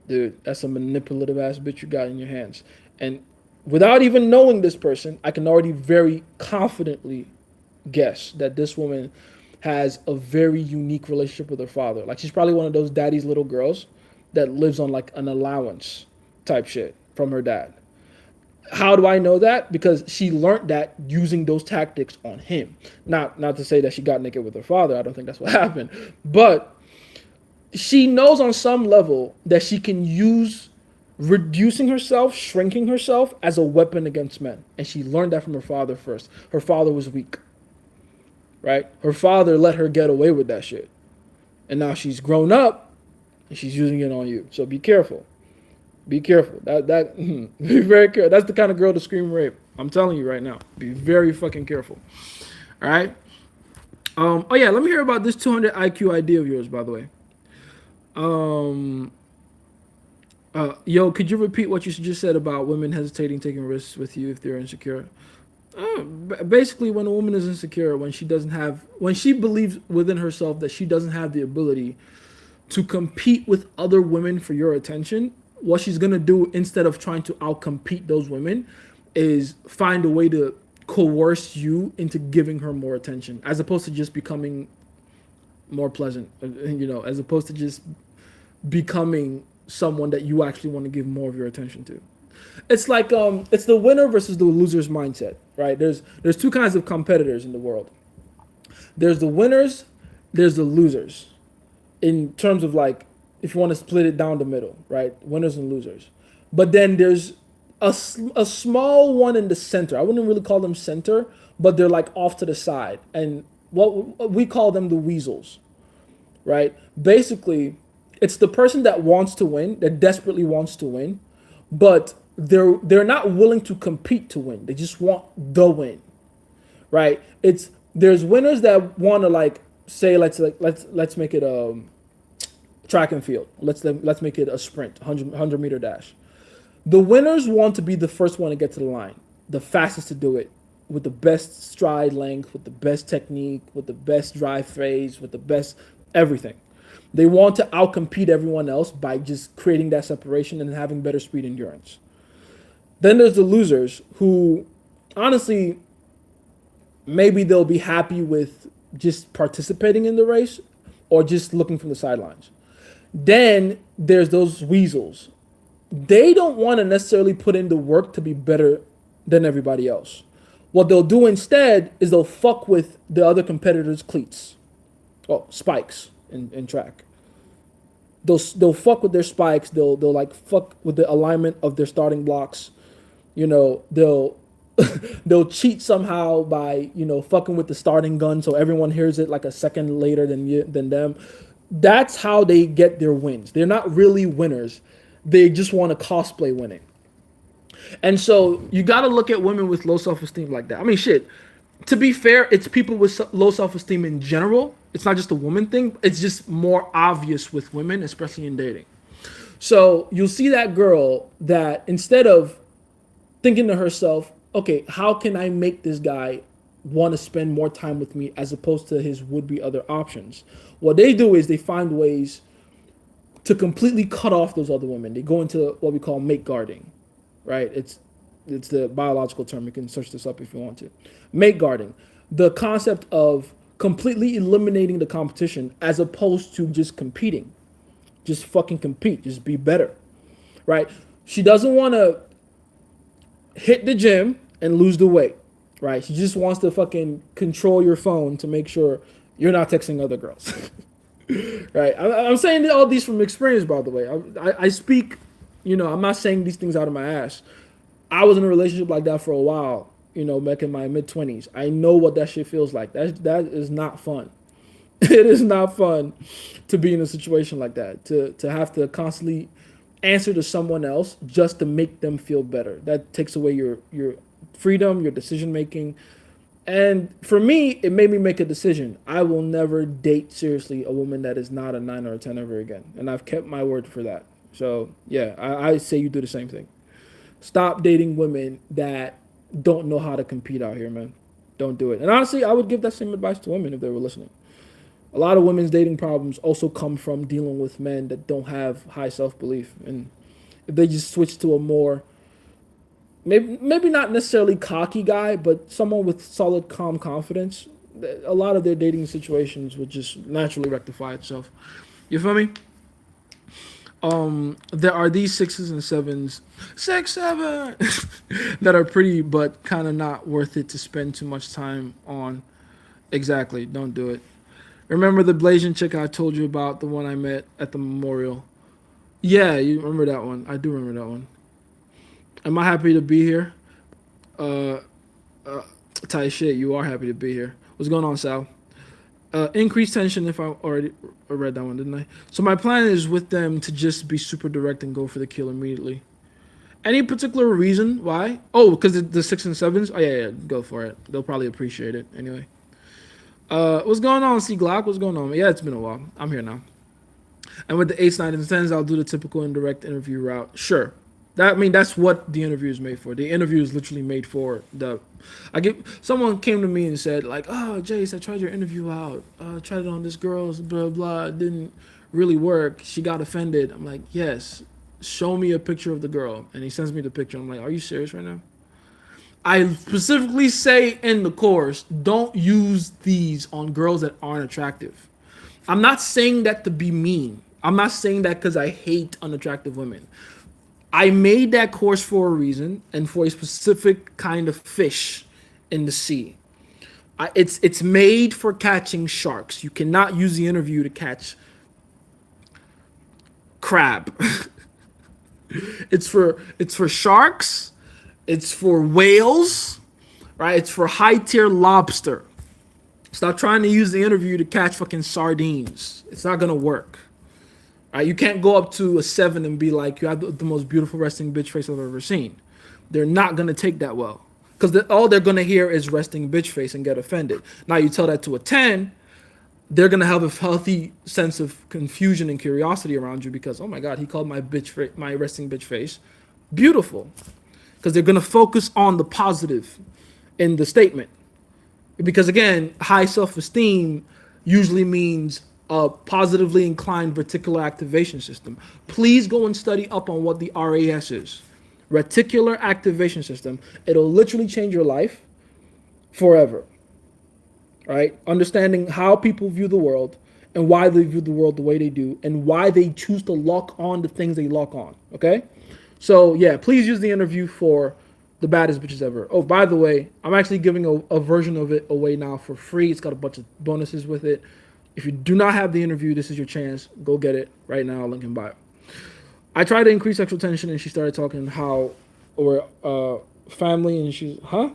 [SPEAKER 1] dude, that's a manipulative ass bitch you got in your hands. And without even knowing this person, I can already very confidently guess that this woman has a very unique relationship with her father. Like she's probably one of those daddy's little girls that lives on like an allowance type shit from her dad. How do I know that? Because she learned that using those tactics on him. Not to say that she got naked with her father. I don't think that's what happened. But she knows on some level that she can use reducing herself, shrinking herself as a weapon against men. And she learned that from her father first. Her father was weak, right? Her father let her get away with that shit. And now she's grown up and she's using it on you. So be careful. Be careful. Be very careful. That's the kind of girl to scream rape. I'm telling you right now. Be very fucking careful. All right. Oh yeah, let me hear about this 200 IQ idea of yours, by the way. Yo, could you repeat what you just said about women hesitating taking risks with you if they're insecure? Basically, when a woman is insecure, when she believes within herself that she doesn't have the ability to compete with other women for your attention, what she's gonna do instead of trying to outcompete those women is find a way to coerce you into giving her more attention, as opposed to just becoming more pleasant, as opposed to just becoming someone that you actually want to give more of your attention to. It's like it's the winner versus the loser's mindset, right? There's two kinds of competitors in the world. There's the winners, there's the losers. In terms of like, if you want to split it down the middle, right? Winners and losers. But then there's a small one in the center. I wouldn't really call them center, but they're like off to the side. And what we call them the weasels, right? Basically, it's the person that wants to win, that desperately wants to win, but they're not willing to compete to win. They just want the win, right? There's winners that want to like say let's make it track and field. Let's make it a sprint, 100 meter dash. The winners want to be the first one to get to the line, the fastest to do it, with the best stride length, with the best technique, with the best drive phase, with the best everything. They want to outcompete everyone else by just creating that separation and having better speed endurance. Then there's the losers who, honestly, maybe they'll be happy with just participating in the race or just looking from the sidelines. Then there's those weasels. They don't want to necessarily put in the work to be better than everybody else. What they'll do instead is they'll fuck with the other competitors' cleats. Oh, spikes in track. They'll fuck with their spikes. They'll like fuck with the alignment of their starting blocks. They'll they'll cheat somehow by fucking with the starting gun so everyone hears it like a second later than them. That's how they get their wins. They're not really winners. They just want to cosplay winning. And so you got to look at women with low self-esteem like that. I mean, shit. To be fair, it's people with low self-esteem in general. It's not just a woman thing. It's just more obvious with women, especially in dating. So you'll see that girl that instead of thinking to herself, okay, how can I make this guy want to spend more time with me as opposed to his would be other options? What they do is they find ways to completely cut off those other women. They go into what we call mate guarding, right? It's the biological term. You can search this up if you want to. Mate guarding, the concept of completely eliminating the competition as opposed to just competing. Just fucking compete. Just be better, right? She doesn't want to hit the gym and lose the weight, right? She just wants to fucking control your phone to make sure you're not texting other girls. Right? I'm saying all these from experience, by the way. I speak, I'm not saying these things out of my ass. I was in a relationship like that for a while, back in my mid 20s. I know what that shit feels like. That is not fun. It is not fun to be in a situation like that. To have to constantly answer to someone else just to make them feel better. That takes away your freedom, your decision making. And for me, it made me make a decision. I will never date seriously a woman that is not a 9 or a 10 ever again. And I've kept my word for that. So, yeah, I say you do the same thing. Stop dating women that don't know how to compete out here, man. Don't do it. And honestly, I would give that same advice to women if they were listening. A lot of women's dating problems also come from dealing with men that don't have high self-belief. And if they just switch to a more maybe not necessarily cocky guy, but someone with solid, calm confidence, a lot of their dating situations would just naturally rectify itself. You feel me? There are these sixes and sevens, 6, 7, that are pretty, but kind of not worth it to spend too much time on. Exactly, don't do it. Remember the Blasian chick I told you about, the one I met at the memorial? Yeah, you remember that one. I do remember that one. Am I happy to be here? Uh, tight shit. You are happy to be here. What's going on, Sal? Increased tension. If I already read that one, didn't I? So my plan is with them to just be super direct and go for the kill immediately. Any particular reason why? Oh, because the 6 and 7s. Oh yeah, go for it. They'll probably appreciate it anyway. What's going on, C Glock? What's going on? Yeah, it's been a while. I'm here now. And with the 8s, 9s, and 10s, I'll do the typical indirect interview route. Sure. That's what the interview is made for. The interview is literally made for the. Someone came to me and said like, "Oh, Jace, I tried your interview out. Tried it on this girl's blah blah. It didn't really work. She got offended." I'm like, "Yes, show me a picture of the girl." And he sends me the picture. I'm like, "Are you serious right now?" I specifically say in the course, don't use these on girls that aren't attractive. I'm not saying that to be mean. I'm not saying that because I hate unattractive women. I made that course for a reason and for a specific kind of fish in the sea. It's made for catching sharks. You cannot use the interview to catch crab. It's for sharks. It's for whales, right? It's for high tier lobster. Stop trying to use the interview to catch fucking sardines. It's not gonna work. You can't go up to a 7 and be like, you have the most beautiful resting bitch face I've ever seen. They're not going to take that well. Because all they're going to hear is resting bitch face and get offended. Now, you tell that to a 10, they're going to have a healthy sense of confusion and curiosity around you because, oh my God, he called my resting bitch face beautiful. Because they're going to focus on the positive in the statement. Because again, high self-esteem usually means a positively inclined reticular activation system. Please go and study up on what the RAS is. Reticular activation system. It'll literally change your life forever. Right? Understanding how people view the world and why they view the world the way they do and why they choose to lock on the things they lock on. Okay? So yeah, please use the interview for the baddest bitches ever. Oh, by the way, I'm actually giving a version of it away now for free. It's got a bunch of bonuses with it. If you do not have the interview, this is your chance. Go get it right now. Link in bio. I tried to increase sexual tension, and she started talking how we're family, and she's, huh?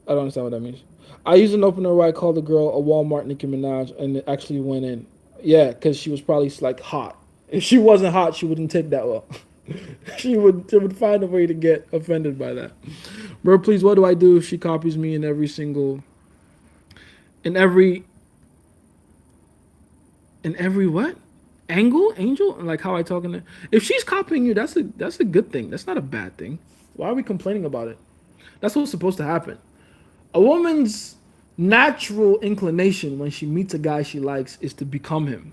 [SPEAKER 1] I don't understand what that means. I used an opener where I called the girl a Walmart Nicki Minaj, and it actually went in. Yeah, because she was probably like hot. If she wasn't hot, she wouldn't take that well. she would find a way to get offended by that. Bro, please, what do I do if she copies me in every In every what? Angle, angel, like how I talking to. If she's copying you, that's a good thing. That's not a bad thing. Why are we complaining about it? That's what's supposed to happen. A woman's natural inclination when she meets a guy she likes is to become him.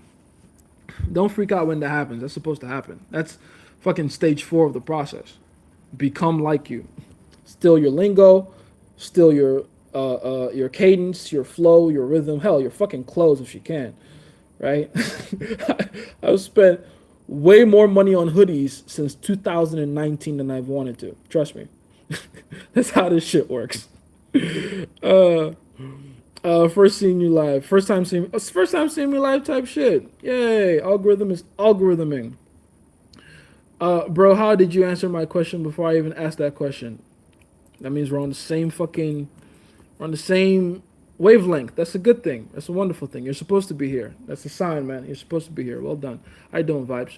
[SPEAKER 1] Don't freak out when that happens. That's supposed to happen. That's fucking stage 4 of the process. Become like you. Still your lingo, still your cadence, your flow, your rhythm, hell, your fucking clothes if she can, right? I've spent way more money on hoodies since 2019 than I've wanted to. Trust me. That's how this shit works. Uh, first seeing you live, first time seeing me live type shit. Yay! Algorithm is algorithming. Bro, how did you answer my question before I even asked that question? That means we're on the same wavelength. That's a good thing. That's a wonderful thing. You're supposed to be here. That's a sign, man. You're supposed to be here. Well done. How you doing, vibes?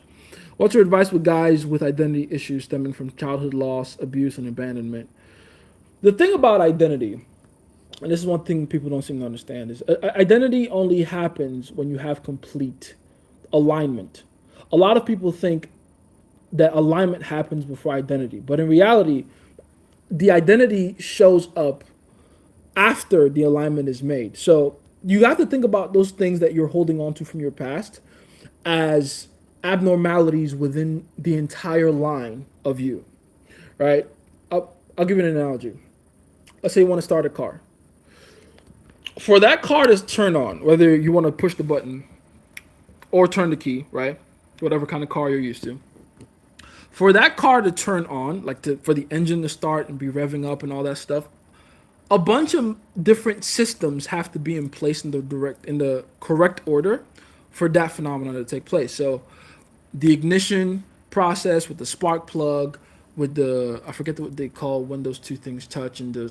[SPEAKER 1] What's your advice with guys with identity issues stemming from childhood loss, abuse, and abandonment? The thing about identity, and this is one thing people don't seem to understand, is identity only happens when you have complete alignment. A lot of people think that alignment happens before identity, but in reality, the identity shows up after the alignment is made. So you have to think about those things that you're holding on to from your past as abnormalities within the entire line of you, right? I'll give you an analogy. Let's say you want to start a car. For that car to turn on, whether you want to push the button or turn the key, right? Whatever kind of car you're used to. For that car to turn on, for the engine to start and be revving up and all that stuff, a bunch of different systems have to be in place in the correct order for that phenomenon to take place. So the ignition process with the spark plug, with the I forget what they call when those two things touch and the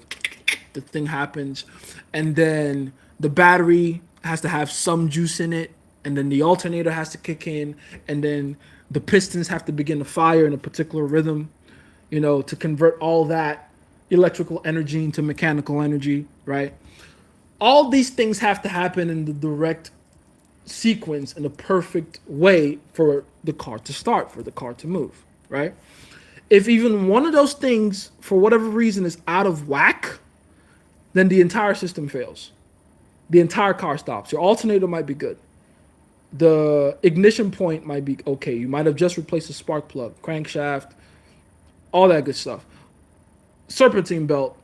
[SPEAKER 1] thing happens, and then the battery has to have some juice in it, and then the alternator has to kick in, and then the pistons have to begin to fire in a particular rhythm, to convert all that electrical energy into mechanical energy, right? All these things have to happen in the direct sequence in the perfect way for the car to start, for the car to move, right? If even one of those things, for whatever reason, is out of whack, then the entire system fails. The entire car stops. Your alternator might be good. The ignition point might be okay. You might have just replaced the spark plug, crankshaft, all that good stuff. Serpentine belt,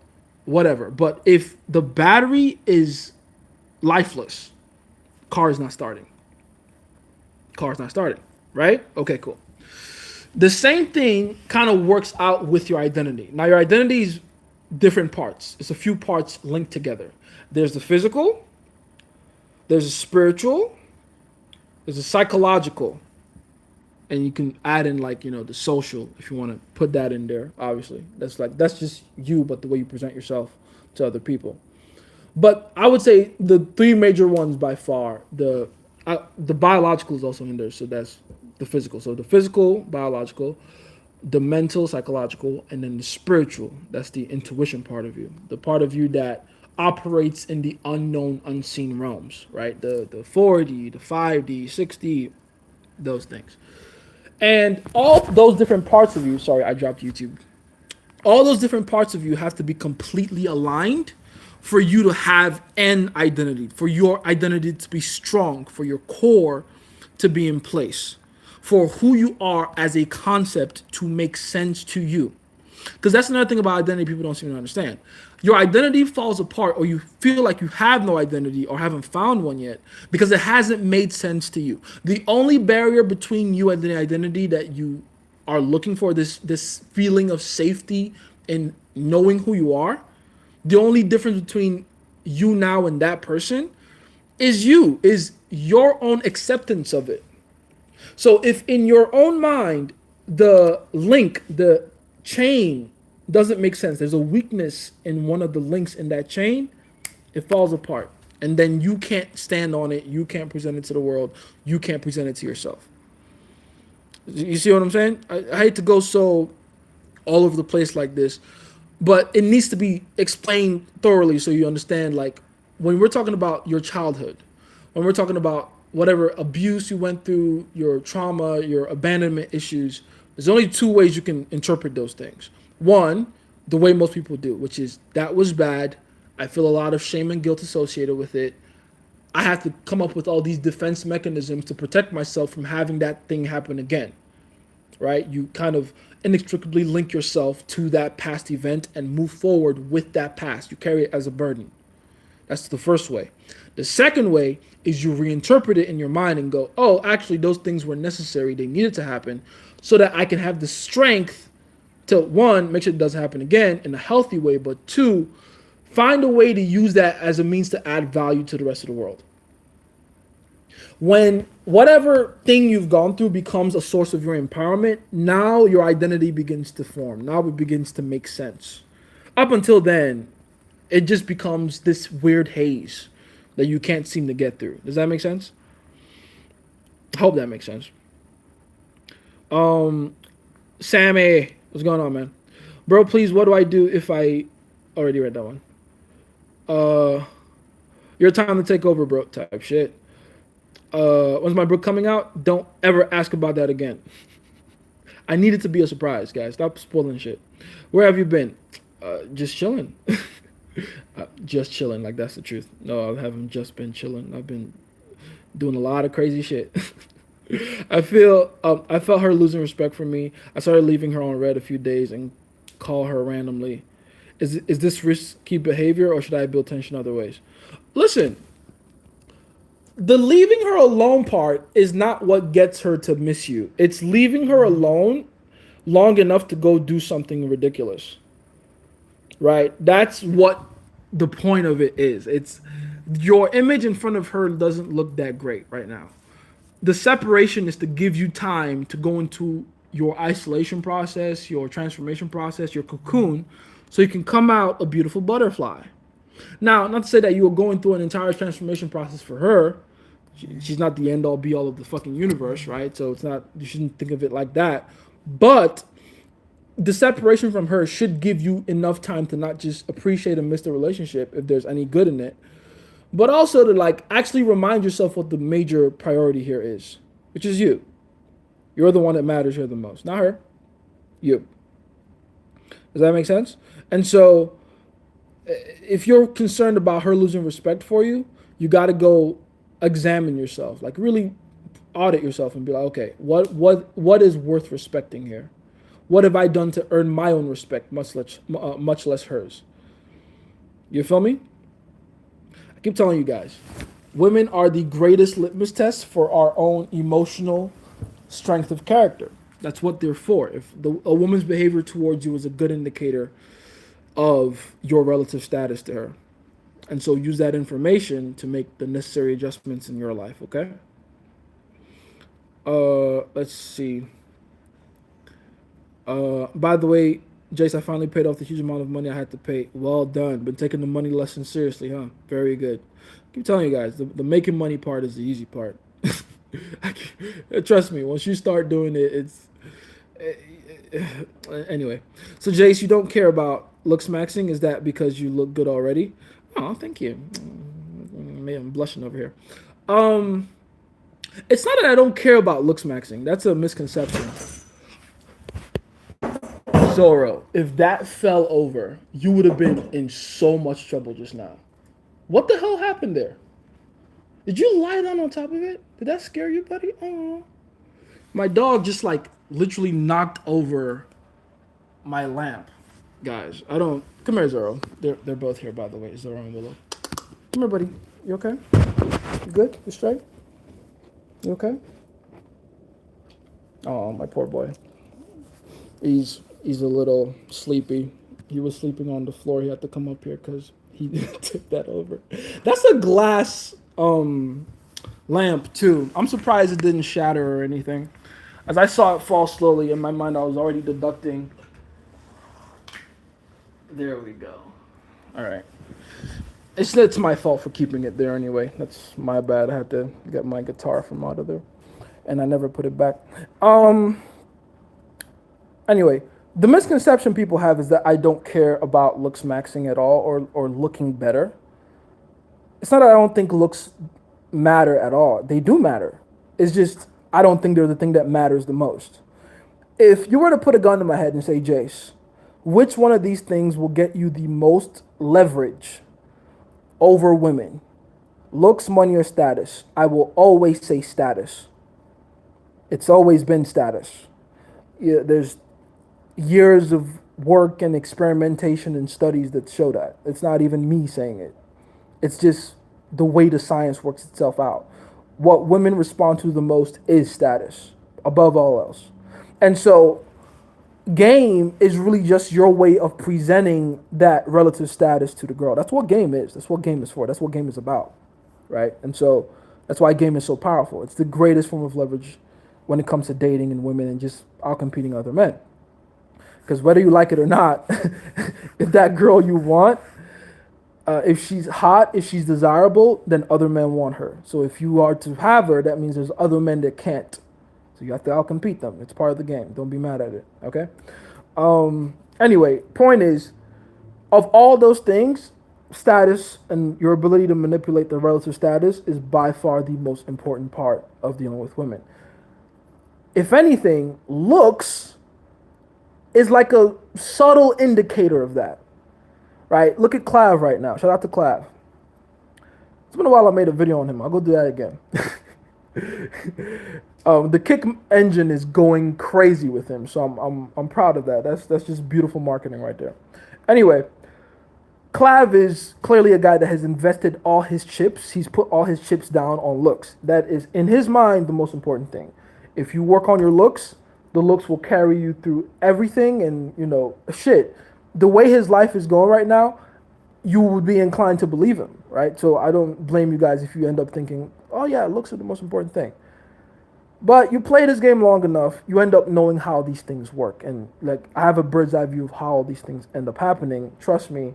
[SPEAKER 1] whatever. But if the battery is lifeless, car is not starting. Car's not starting, right? Okay, cool. The same thing kind of works out with your identity. Now, your identity is different parts. It's a few parts linked together. There's the physical, there's a spiritual, there's a psychological, and you can add in the social if you want to put that in there. Obviously, that's just you, but the way you present yourself to other people. But I would say the three major ones by far, the biological is also in there, so that's the physical. So the physical, biological, the mental, psychological, and then the spiritual. That's the intuition part of you, the part of you that operates in the unknown, unseen realms, right? The 4D, the 5D, 6D, those things. And all those different parts of you, sorry, I dropped YouTube. All those different parts of you have to be completely aligned for you to have an identity, for your identity to be strong, for your core to be in place, for who you are as a concept to make sense to you. Because that's another thing about identity people don't seem to understand. Your identity falls apart, or you feel like you have no identity or haven't found one yet because it hasn't made sense to you. The only barrier between you and the identity that you are looking for, this feeling of safety in knowing who you are, the only difference between you now and that person is your own acceptance of it. So if in your own mind the link, the chain doesn't make sense, there's a weakness in one of the links in that chain, it falls apart. And then you can't stand on it, you can't present it to the world, you can't present it to yourself. You see what I'm saying? I hate to go so all over the place like this, but it needs to be explained thoroughly so you understand, when we're talking about your childhood, when we're talking about whatever abuse you went through, your trauma, your abandonment issues, there's only two ways you can interpret those things. One, the way most people do, which is that was bad. I feel a lot of shame and guilt associated with it. I have to come up with all these defense mechanisms to protect myself from having that thing happen again. Right? You kind of inextricably link yourself to that past event and move forward with that past. You carry it as a burden. That's the first way. The second way is you reinterpret it in your mind and go, oh, actually, those things were necessary. They needed to happen so that I can have the strength to, one, make sure it doesn't happen again in a healthy way, but two, find a way to use that as a means to add value to the rest of the world. When whatever thing you've gone through becomes a source of your empowerment, now your identity begins to form. Now it begins to make sense. Up until then, it just becomes this weird haze that you can't seem to get through. Does that make sense? I hope that makes sense. Sammy, what's going on, man? Bro, please, what do I do if I already read that one? Your time to take over, bro, type shit. When's my book coming out? Don't ever ask about that again. I need it to be a surprise, guys. Stop spoiling shit. Where have you been? Just chilling. Just chilling, like that's the truth. No, I haven't just been chilling. I've been doing a lot of crazy shit. I felt her losing respect for me. I started leaving her on red a few days and call her randomly. Is this risky behavior or should I build tension other ways? Listen, the leaving her alone part is not what gets her to miss you. It's leaving her alone long enough to go do something ridiculous. Right? That's what the point of it is. It's your image in front of her doesn't look that great right now. The separation is to give you time to go into your isolation process, your transformation process, your cocoon, so you can come out a beautiful butterfly. Now, not to say that you were going through an entire transformation process for her. She's not the end all be all of the fucking universe, right? So it's not, you shouldn't think of it like that. But the separation from her should give you enough time to not just appreciate and miss the relationship if there's any good in it, but also to like actually remind yourself what the major priority here is, which is you. You're the one that matters here the most, not her. You. Does that make sense? And so if you're concerned about her losing respect for you, you got to go examine yourself, like really audit yourself and be like, okay, what is worth respecting here? What have I done to earn my own respect, much less hers? You feel me? I keep telling you guys, women are the greatest litmus test for our own emotional strength of character. That's what they're for. If a woman's behavior towards you is a good indicator of your relative status to her. And so use that information to make the necessary adjustments in your life, okay? Let's see. By the way, Jace, I finally paid off the huge amount of money I had to pay. Well done. Been taking the money lesson seriously, huh? Very good. I keep telling you guys, the making money part is the easy part. Trust me, once you start doing it, it's... Anyway. So, Jace, you don't care about looks maxing? Is that because you look good already? Oh, thank you. Maybe I'm blushing over here. It's not that I don't care about looks maxing. That's a misconception. Zoro, if that fell over, you would have been in so much trouble just now. What the hell happened there? Did you lie down on top of it? Did that scare you, buddy? Oh, my dog just like literally knocked over my lamp. Guys, I don't... Come here, Zoro. They're both here, by the way. Zoro and Willow. Come here, buddy. You okay? You good? You straight? You okay? Oh, my poor boy. He's a little sleepy. He was sleeping on the floor. He had to come up here because he took that over. That's a glass lamp, too. I'm surprised it didn't shatter or anything. As I saw it fall slowly, in my mind, I was already deducting... There we go. All right. It's my fault for keeping it there anyway. That's my bad. I had to get my guitar from out of there, and I never put it back. Anyway, the misconception people have is that I don't care about looks maxing at all or looking better. It's not that I don't think looks matter at all. They do matter. It's just I don't think they're the thing that matters the most. If you were to put a gun to my head and say, Jace, which one of these things will get you the most leverage over women? Looks, money, or status? I will always say status. It's always been status. Yeah, there's years of work and experimentation and studies that show that. It's not even me saying it. It's just the way the science works itself out. What women respond to the most is status, above all else. And so, game is really just your way of presenting that relative status to the girl. That's what game is. That's what game is for. That's what game is about, right? And so, that's why game is so powerful. It's the greatest form of leverage when it comes to dating and women and just out competing other men. Because whether you like it or not, if that girl you want, if she's hot, if she's desirable, then other men want her. So if you are to have her, that means there's other men that can't. So you have to outcompete them. It's part of the game. Don't be mad at it. Okay. Anyway, point is, of all those things, status and your ability to manipulate the relative status is by far the most important part of dealing with women. If anything, looks is like a subtle indicator of that, right? Look at Clav right now. Shout out to Clav. It's been a while I made a video on him. I'll go do that again. The kick engine is going crazy with him, so I'm proud of that. That's just beautiful marketing right there. Anyway, Clav is clearly a guy that has invested all his chips. He's put all his chips down on looks. That is, in his mind, the most important thing. If you work on your looks, the looks will carry you through everything. And, shit, the way his life is going right now, you would be inclined to believe him, right? So I don't blame you guys if you end up thinking, oh, yeah, looks are the most important thing. But you play this game long enough, you end up knowing how these things work. And, like, I have a bird's eye view of how all these things end up happening. Trust me,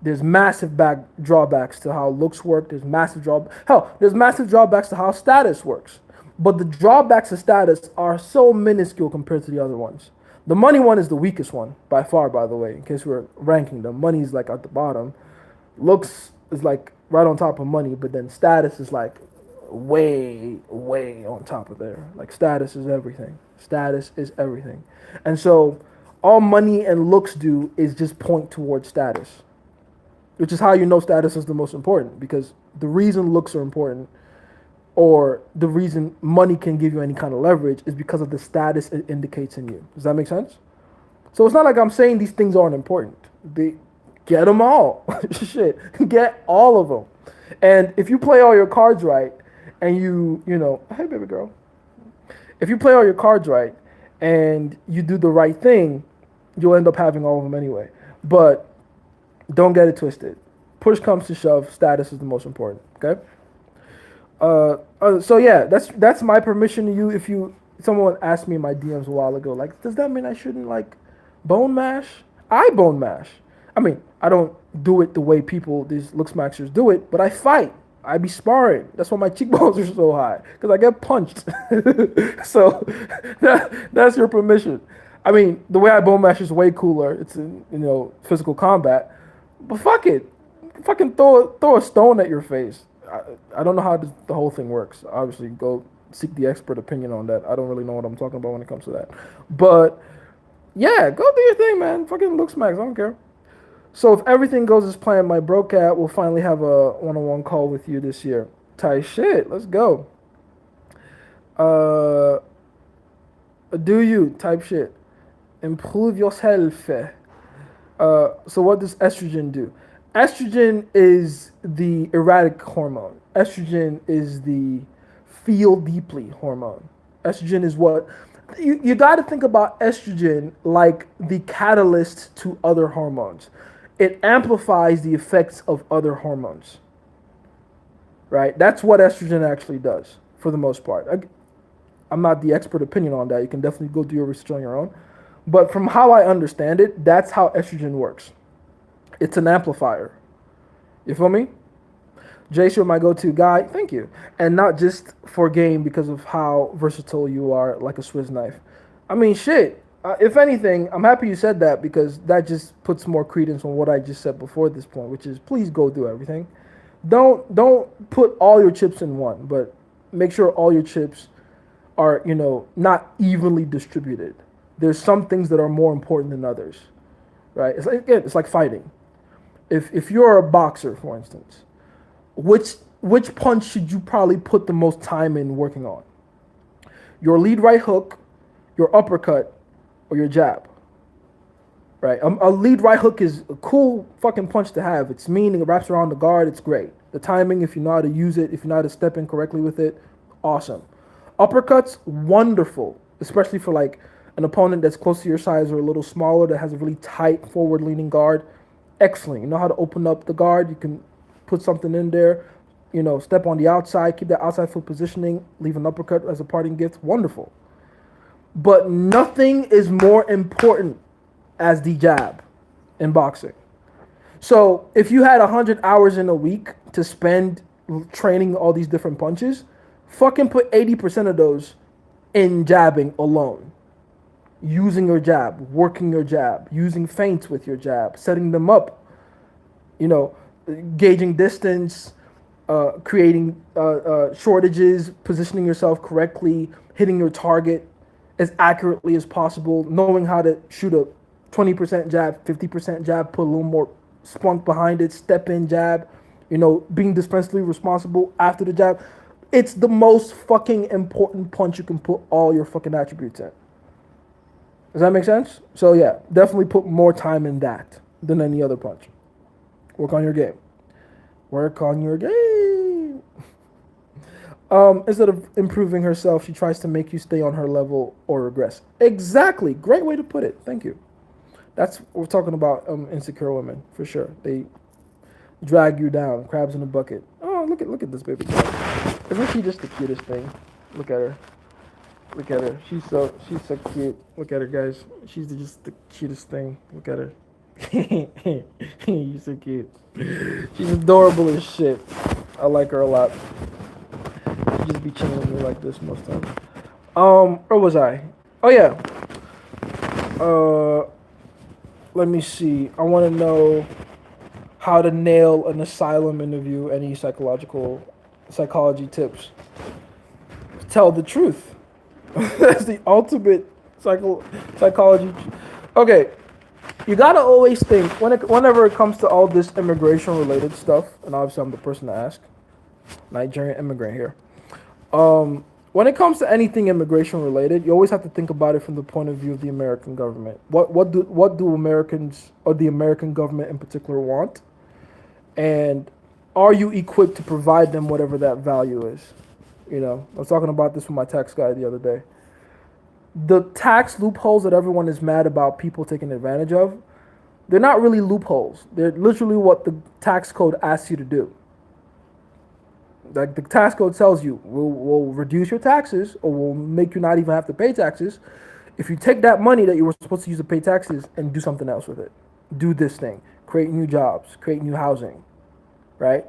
[SPEAKER 1] there's massive drawbacks to how looks work. There's massive drawbacks to how status works. But the drawbacks of status are so minuscule compared to the other ones. The money one is the weakest one, by far, by the way, in case we're ranking them. Money is like at the bottom. Looks is like right on top of money, but then status is like way, way on top of there. Like status is everything. Status is everything. And so all money and looks do is just point towards status, which is how you know status is the most important, because the reason looks are important, or the reason money can give you any kind of leverage, is because of the status it indicates in you. Does that make sense? So it's not like I'm saying these things aren't important. They get them all. Shit, get all of them. And if you play all your cards right, and hey baby girl, if you play all your cards right and you do the right thing, you'll end up having all of them anyway. But don't get it twisted. Push comes to shove, status is the most important. Okay. So yeah, that's my permission to you. If someone asked me in my DMs a while ago, like, does that mean I shouldn't like bone mash? I bone mash. I mean, I don't do it the way these look smashers do it, but I fight. I be sparring. That's why my cheekbones are so high, because I get punched. So that's your permission. I mean, the way I bone mash is way cooler. It's in physical combat, but fuck it, fucking throw a stone at your face. I don't know how the whole thing works. Obviously, go seek the expert opinion on that. I don't really know what I'm talking about when it comes to that. But yeah, go do your thing, man. Fucking look smacks. I don't care. So if everything goes as planned, my bro cat will finally have a one-on-one call with you this year. Tight shit. Let's go. Do you type shit? Improve yourself. So what does estrogen do? Estrogen is the erratic hormone. Estrogen is the feel deeply hormone. Estrogen is what you got to think about. Estrogen like the catalyst to other hormones. It amplifies the effects of other hormones. Right? That's what estrogen actually does for the most part. I'm not the expert opinion on that. You can definitely go do your research on your own. But from how I understand it, that's how estrogen works. It's an amplifier. You feel me? Jace, you're my go-to guy. Thank you. And not just for game because of how versatile you are, like a Swiss knife. I mean, shit. If anything, I'm happy you said that, because that just puts more credence on what I just said before this point, which is please go do everything. Don't put all your chips in one, but make sure all your chips are, not evenly distributed. There's some things that are more important than others, right? It's like, again, it's like fighting. If you're a boxer, for instance, which punch should you probably put the most time in working on? Your lead right hook, your uppercut, or your jab? Right? A lead right hook is a cool fucking punch to have. It's mean, it wraps around the guard, it's great. The timing, if you know how to use it, if you know how to step in correctly with it, awesome. Uppercuts, wonderful, especially for like an opponent that's close to your size or a little smaller that has a really tight forward leaning guard. Excellent. You know how to open up the guard, you can put something in there, step on the outside, keep that outside foot positioning, leave an uppercut as a parting gift. Wonderful. But nothing is more important as the jab in boxing. So if you had 100 hours in a week to spend training all these different punches, fucking put 80% of those in jabbing alone. Using your jab, working your jab, using feints with your jab, setting them up, you know, gauging distance, creating shortages, positioning yourself correctly, hitting your target as accurately as possible, knowing how to shoot a 20% jab, 50% jab, put a little more spunk behind it, step in jab, being defensively responsible after the jab. It's the most fucking important punch you can put all your fucking attributes in. Does that make sense? So yeah, definitely put more time in that than any other punch. Work on your game. Work on your game. Instead of improving herself, she tries to make you stay on her level or regress. Exactly. Great way to put it. Thank you. That's what we're talking about. Insecure women for sure. They drag you down. Crabs in a bucket. Oh, look at this baby girl. Isn't she just the cutest thing? Look at her. Look at her. She's so cute. Look at her, guys. She's just the cutest thing. Look at her. You're so cute. She's adorable as shit. I like her a lot. She just be chilling with me like this most times. Where was I? Oh yeah. Let me see. I want to know how to nail an asylum interview. Any psychology tips? Tell the truth. That's the ultimate psychology. Okay, you gotta always think whenever it comes to all this immigration related stuff, and obviously I'm the person to ask. Nigerian immigrant here. When it comes to anything immigration related, you always have to think about it from the point of view of the American government. What do Americans or the American government in particular want, and are you equipped to provide them whatever that value is? I was talking about this with my tax guy the other day. The tax loopholes that everyone is mad about people taking advantage of, they're not really loopholes. They're literally what the tax code asks you to do. Like the tax code tells you, we'll reduce your taxes or we'll make you not even have to pay taxes if you take that money that you were supposed to use to pay taxes and do something else with it. Do this thing. Create new jobs. Create new housing. Right?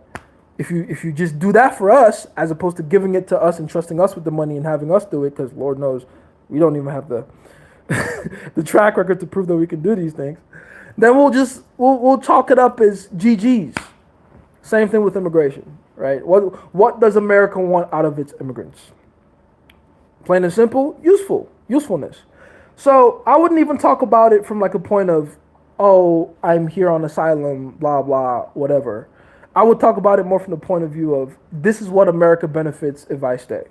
[SPEAKER 1] If you just do that for us, as opposed to giving it to us and trusting us with the money and having us do it, because Lord knows we don't even have the the track record to prove that we can do these things, then we'll chalk it up as GGs. Same thing with immigration, right? What does America want out of its immigrants? Plain and simple, usefulness. So I wouldn't even talk about it from like a point of, oh, I'm here on asylum, blah blah, whatever. I would talk about it more from the point of view of this is what America benefits if I stay.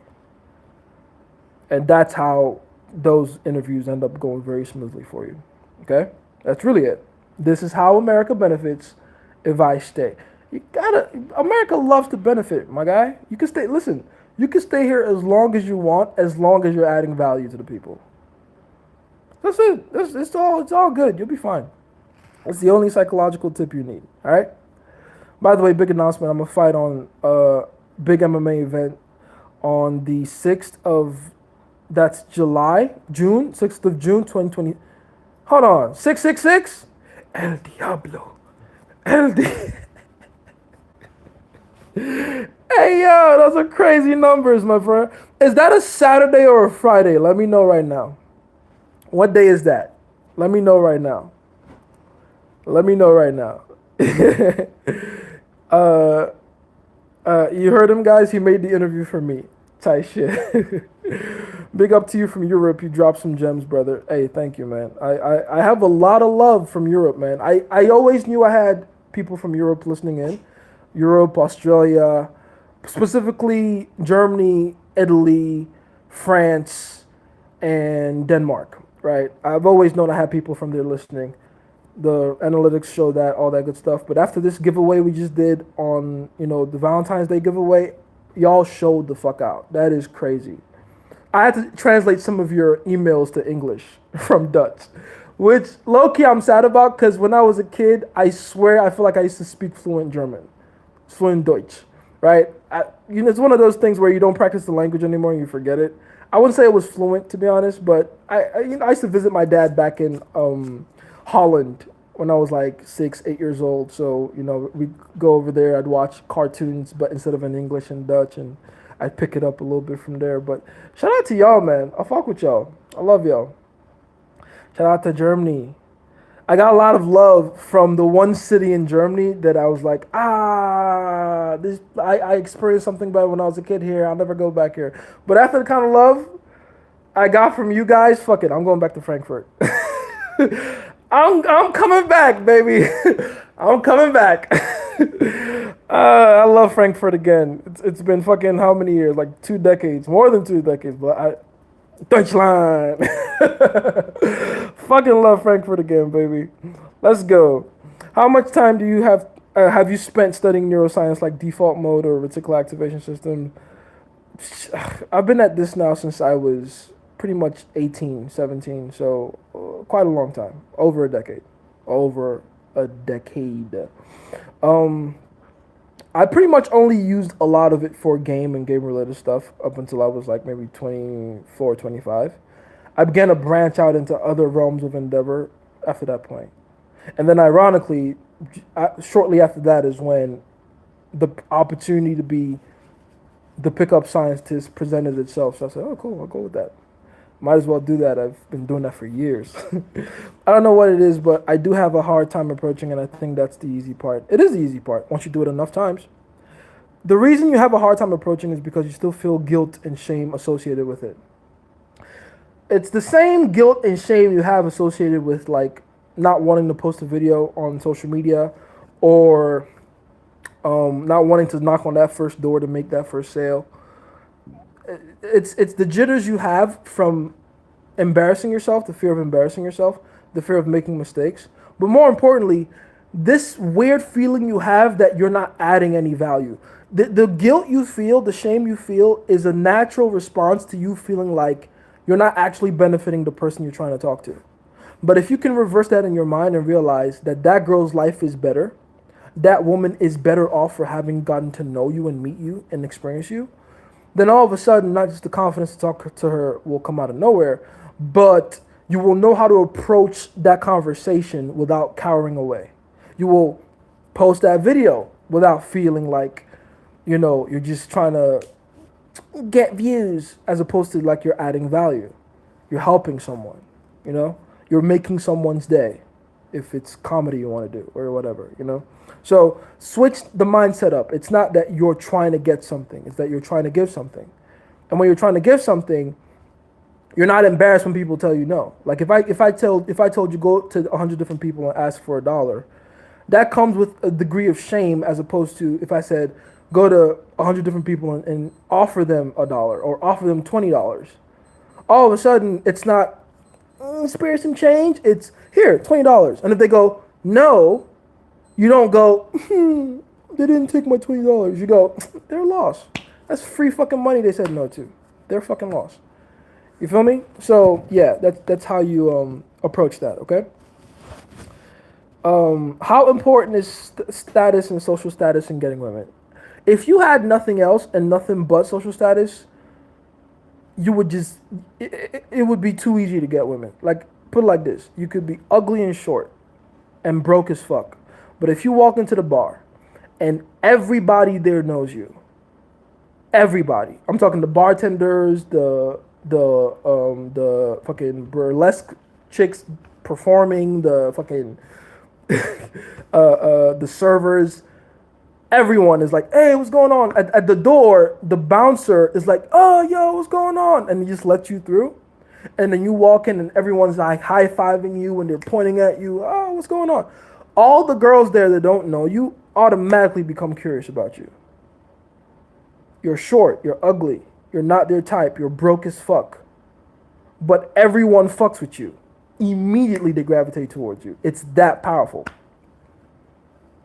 [SPEAKER 1] And that's how those interviews end up going very smoothly for you. Okay? That's really it. This is how America benefits if I stay. America loves to benefit, my guy. You can stay, listen, you can stay here as long as you want, as long as you're adding value to the people. That's it. It's all good. You'll be fine. That's the only psychological tip you need. All right? By the way, big announcement. I'm going to fight on a big MMA event on the 6th of, that's June 6th of June, 2020. Hold on. 666? El Diablo. Hey, yo, those are crazy numbers, my friend. Is that a Saturday or a Friday? Let me know right now. What day is that? Let me know right now.
[SPEAKER 2] You heard him, guys. He made the interview for me. Tight shit. Big up to you from Europe. You dropped some gems, brother. Hey, thank you, man. I have a lot of love from Europe, man. I always knew I had people from Europe listening in. Europe, Australia, specifically Germany, Italy, France, and Denmark, right? I've always known I had people from there listening. The analytics show that, all that good stuff. But after this giveaway we just did on, the Valentine's Day giveaway, y'all showed the fuck out. That is crazy. I had to translate some of your emails to English from Dutch, which low key I'm sad about because when I was a kid, I swear I feel like I used to speak fluent German, fluent Deutsch, right? It's one of those things where you don't practice the language anymore and you forget it. I wouldn't say it was fluent to be honest, but I used to visit my dad back in Holland when I was like 6, 8 years old. So we'd go over there. I'd watch cartoons, but instead of in English and Dutch, and I'd pick it up a little bit from there. But shout out to y'all, man. I fuck with y'all. I love y'all. Shout out to Germany. I got a lot of love from the one city in Germany that I was like, this I experienced something bad when I was a kid here. I'll never go back here. But after the kind of love I got from you guys, fuck it, I'm going back to Frankfurt. I'm coming back, baby. I'm coming back. I love Frankfurt again. It's been fucking how many years? Like 2 decades, more than 2 decades. But Deutschland. Fucking love Frankfurt again, baby. Let's go. How much time do you have you spent studying neuroscience like default mode or reticular activation system? I've been at this now since I was pretty much 18, 17, so quite a long time. Over a decade. Over a decade. Um, I pretty much only used a lot of it for game and game related stuff up until I was like maybe 24, 25. I began to branch out into other realms of endeavor after that point. And then, ironically, shortly after that is when the opportunity to be the pickup scientist presented itself. So I said, oh, cool, I'll go with that. Might as well do that. I've been doing that for years. I don't know what it is, but I do have a hard time approaching, and I think that's the easy part. It is the easy part once you do it enough times. The reason you have a hard time approaching is because you still feel guilt and shame associated with it. It's the same guilt and shame you have associated with like not wanting to post a video on social media or not wanting to knock on that first door to make that first sale. It's the jitters you have from embarrassing yourself, the fear of embarrassing yourself, the fear of making mistakes. But more importantly, this weird feeling you have that you're not adding any value. The guilt you feel, the shame you feel is a natural response to you feeling like you're not actually benefiting the person you're trying to talk to. But if you can reverse that in your mind and realize that that girl's life is better, that woman is better off for having gotten to know you and meet you and experience you, then all of a sudden, not just the confidence to talk to her will come out of nowhere, but you will know how to approach that conversation without cowering away. You will post that video without feeling like, you're just trying to get views as opposed to like you're adding value. You're helping someone, you know? You're making someone's day if it's comedy you want to do or whatever. So switch the mindset up. It's not that you're trying to get something, it's that you're trying to give something. And when you're trying to give something, you're not embarrassed when people tell you no. Like if I told you go to 100 different people and ask for $1, that comes with a degree of shame as opposed to if I said go to 100 different people and offer them $1 or offer them $20. All of a sudden, it's not spare some change. It's here, $20. And if they go no, you don't go, they didn't take my $20. You go, they're lost. That's free fucking money they said no to. They're fucking lost. You feel me? So yeah, that's how you approach that. Okay. How important is status and social status in getting women? If you had nothing else and nothing but social status, you would just it would be too easy to get women. Like put it like this: you could be ugly and short, and broke as fuck, but if you walk into the bar, and everybody there knows you, everybody. I'm talking the bartenders, the fucking burlesque chicks performing, the fucking the servers. Everyone is like, "Hey, what's going on?" At the door, the bouncer is like, "Oh, yo, what's going on?" And he just lets you through. And then you walk in, and everyone's like high fiving you, and they're pointing at you. "Oh, what's going on?" All the girls there that don't know you automatically become curious about you. You're short, you're ugly, you're not their type, you're broke as fuck. But everyone fucks with you. Immediately they gravitate towards you. It's that powerful.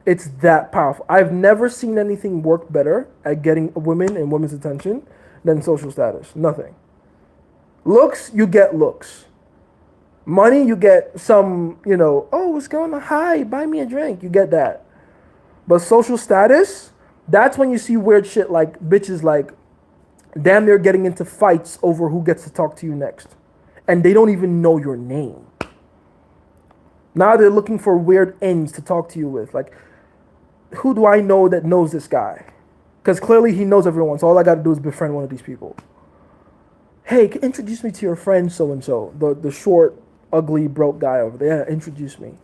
[SPEAKER 2] It's that powerful. I've never seen anything work better at getting women and women's attention than social status. Nothing. Looks, you get looks. Money, you get some, oh, what's going on? Hi, buy me a drink. You get that. But social status, that's when you see weird shit like bitches like damn near getting into fights over who gets to talk to you next. And they don't even know your name. Now they're looking for weird ends to talk to you with. Like, who do I know that knows this guy? Because clearly he knows everyone, so all I got to do is befriend one of these people. Hey, introduce me to your friend so-and-so, the short, ugly, broke guy over there. Yeah, introduce me.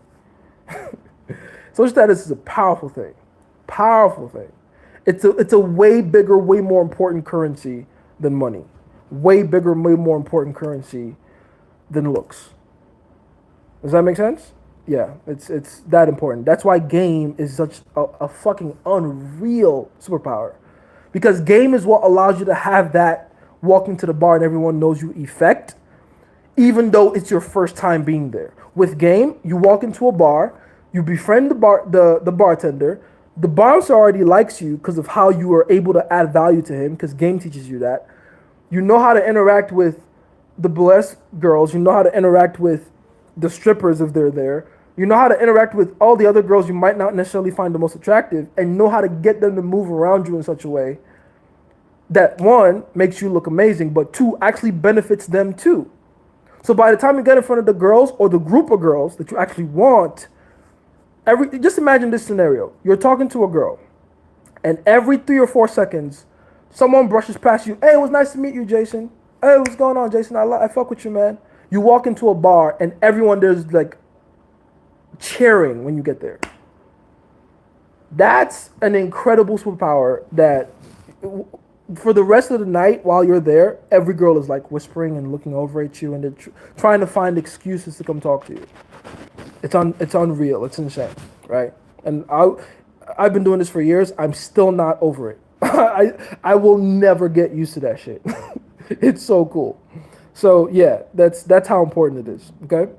[SPEAKER 2] Social status is a powerful thing. Powerful thing. It's a way bigger, way more important currency than money. Way bigger, way more important currency than looks. Does that make sense? Yeah, it's that important. That's why game is such a fucking unreal superpower. Because game is what allows you to have that walk into the bar and everyone knows you effect, even though it's your first time being there. With game, you walk into a bar, you befriend the bartender, the bouncer already likes you because of how you are able to add value to him, because game teaches you that. You know how to interact with the burlesque girls, you know how to interact with the strippers if they're there. You know how to interact with all the other girls you might not necessarily find the most attractive, and know how to get them to move around you in such a way that one, makes you look amazing, but two, actually benefits them too. So by the time you get in front of the girls or the group of girls that you actually want, just imagine this scenario. You're talking to a girl, and every 3 or 4 seconds, someone brushes past you. Hey, it was nice to meet you, Jason. Hey, what's going on, Jason? I fuck with you, man. You walk into a bar, and everyone there's like cheering when you get there. That's an incredible superpower that for the rest of the night while you're there, every girl is like whispering and looking over at you, and they're trying to find excuses to come talk to you. It's unreal. It's insane, right? And I've been doing this for years. I'm still not over it. I will never get used to that shit. It's so cool. So yeah, that's how important it is. Okay.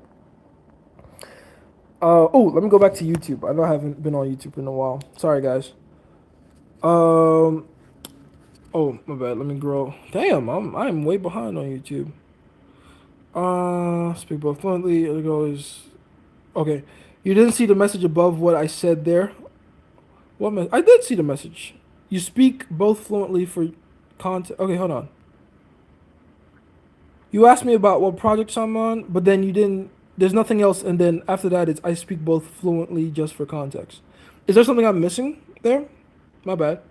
[SPEAKER 2] Let me go back to YouTube. I know I haven't been on YouTube in a while. Sorry, guys. Oh, my bad. Let me grow. Damn, I'm way behind on YouTube. Speak both fluently. It goes. Okay, you didn't see the message above what I said there. What I did see the message. You speak both fluently for content. Okay, hold on. You asked me about what projects I'm on, but then you didn't. There's nothing else, and then after that, it's I speak both fluently just for context. Is there something I'm missing there? My bad.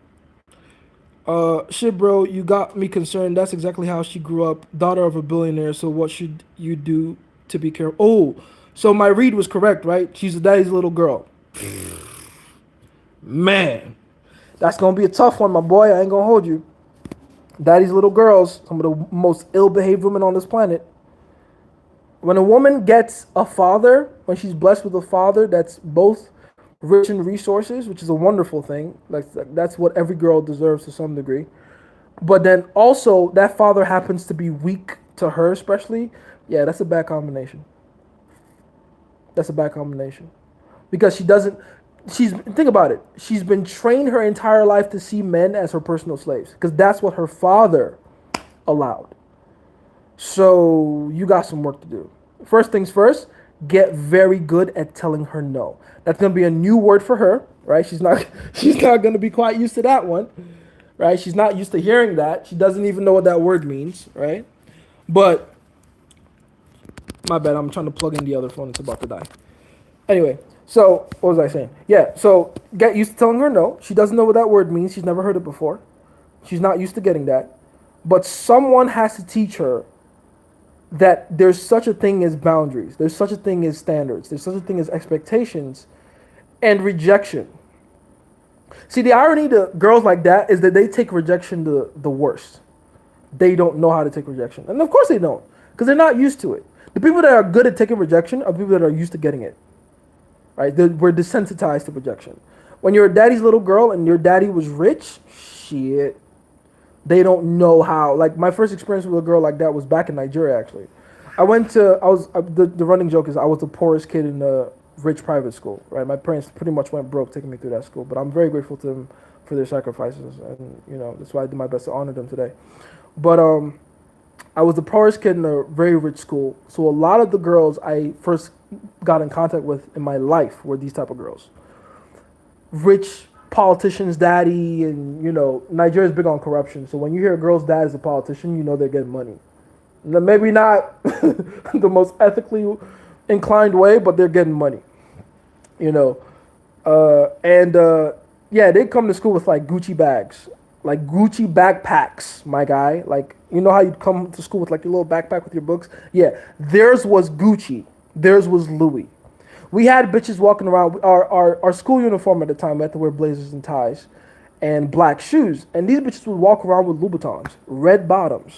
[SPEAKER 2] Shit, bro, you got me concerned. That's exactly how she grew up, daughter of a billionaire. So what should you do to be careful? Oh, so my read was correct, right? She's a daddy's little girl. Man, that's gonna be a tough one, my boy. I ain't gonna hold you. Daddy's little girls, some of the most ill-behaved women on this planet. When a woman gets a father, when she's blessed with a father that's both rich in resources, which is a wonderful thing. That's what every girl deserves to some degree. But then also that father happens to be weak to her, especially. Yeah, that's a bad combination. That's a bad combination because think about it. She's been trained her entire life to see men as her personal slaves because that's what her father allowed. So you got some work to do. First things first, get very good at telling her no. That's gonna be a new word for her, right? She's not gonna be quite used to that one, right? She's not used to hearing that. She doesn't even know what that word means, right? But my bad, I'm trying to plug in the other phone. It's about to die. Anyway, so what was I saying? Yeah, so get used to telling her no. She doesn't know what that word means. She's never heard it before. She's not used to getting that. But someone has to teach her that there's such a thing as boundaries. There's such a thing as standards. There's such a thing as expectations and rejection. See, the irony to girls like that is that they take rejection the worst. They don't know how to take rejection. And of course they don't, because they're not used to it. The people that are good at taking rejection are people that are used to getting it. Right? We're desensitized to rejection. When you're a daddy's little girl and your daddy was rich, shit, they don't know how. Like my first experience with a girl like that was back in Nigeria. Actually, the running joke is I was the poorest kid in a rich private school. Right, my parents pretty much went broke taking me through that school, but I'm very grateful to them for their sacrifices, and that's why I do my best to honor them today. But I was the poorest kid in a very rich school, so a lot of the girls I first got in contact with in my life were these type of girls. Rich politician's daddy, and Nigeria's big on corruption. So when you hear a girl's dad is a politician, you know they're getting money. Maybe not the most ethically inclined way, but they're getting money. Yeah, they come to school with like Gucci bags, like Gucci backpacks, my guy. Like how you'd come to school with like your little backpack with your books. Yeah, theirs was Gucci, theirs was Louis. We had bitches walking around. Our school uniform at the time, we had to wear blazers and ties and black shoes. And these bitches would walk around with Louboutins, red bottoms.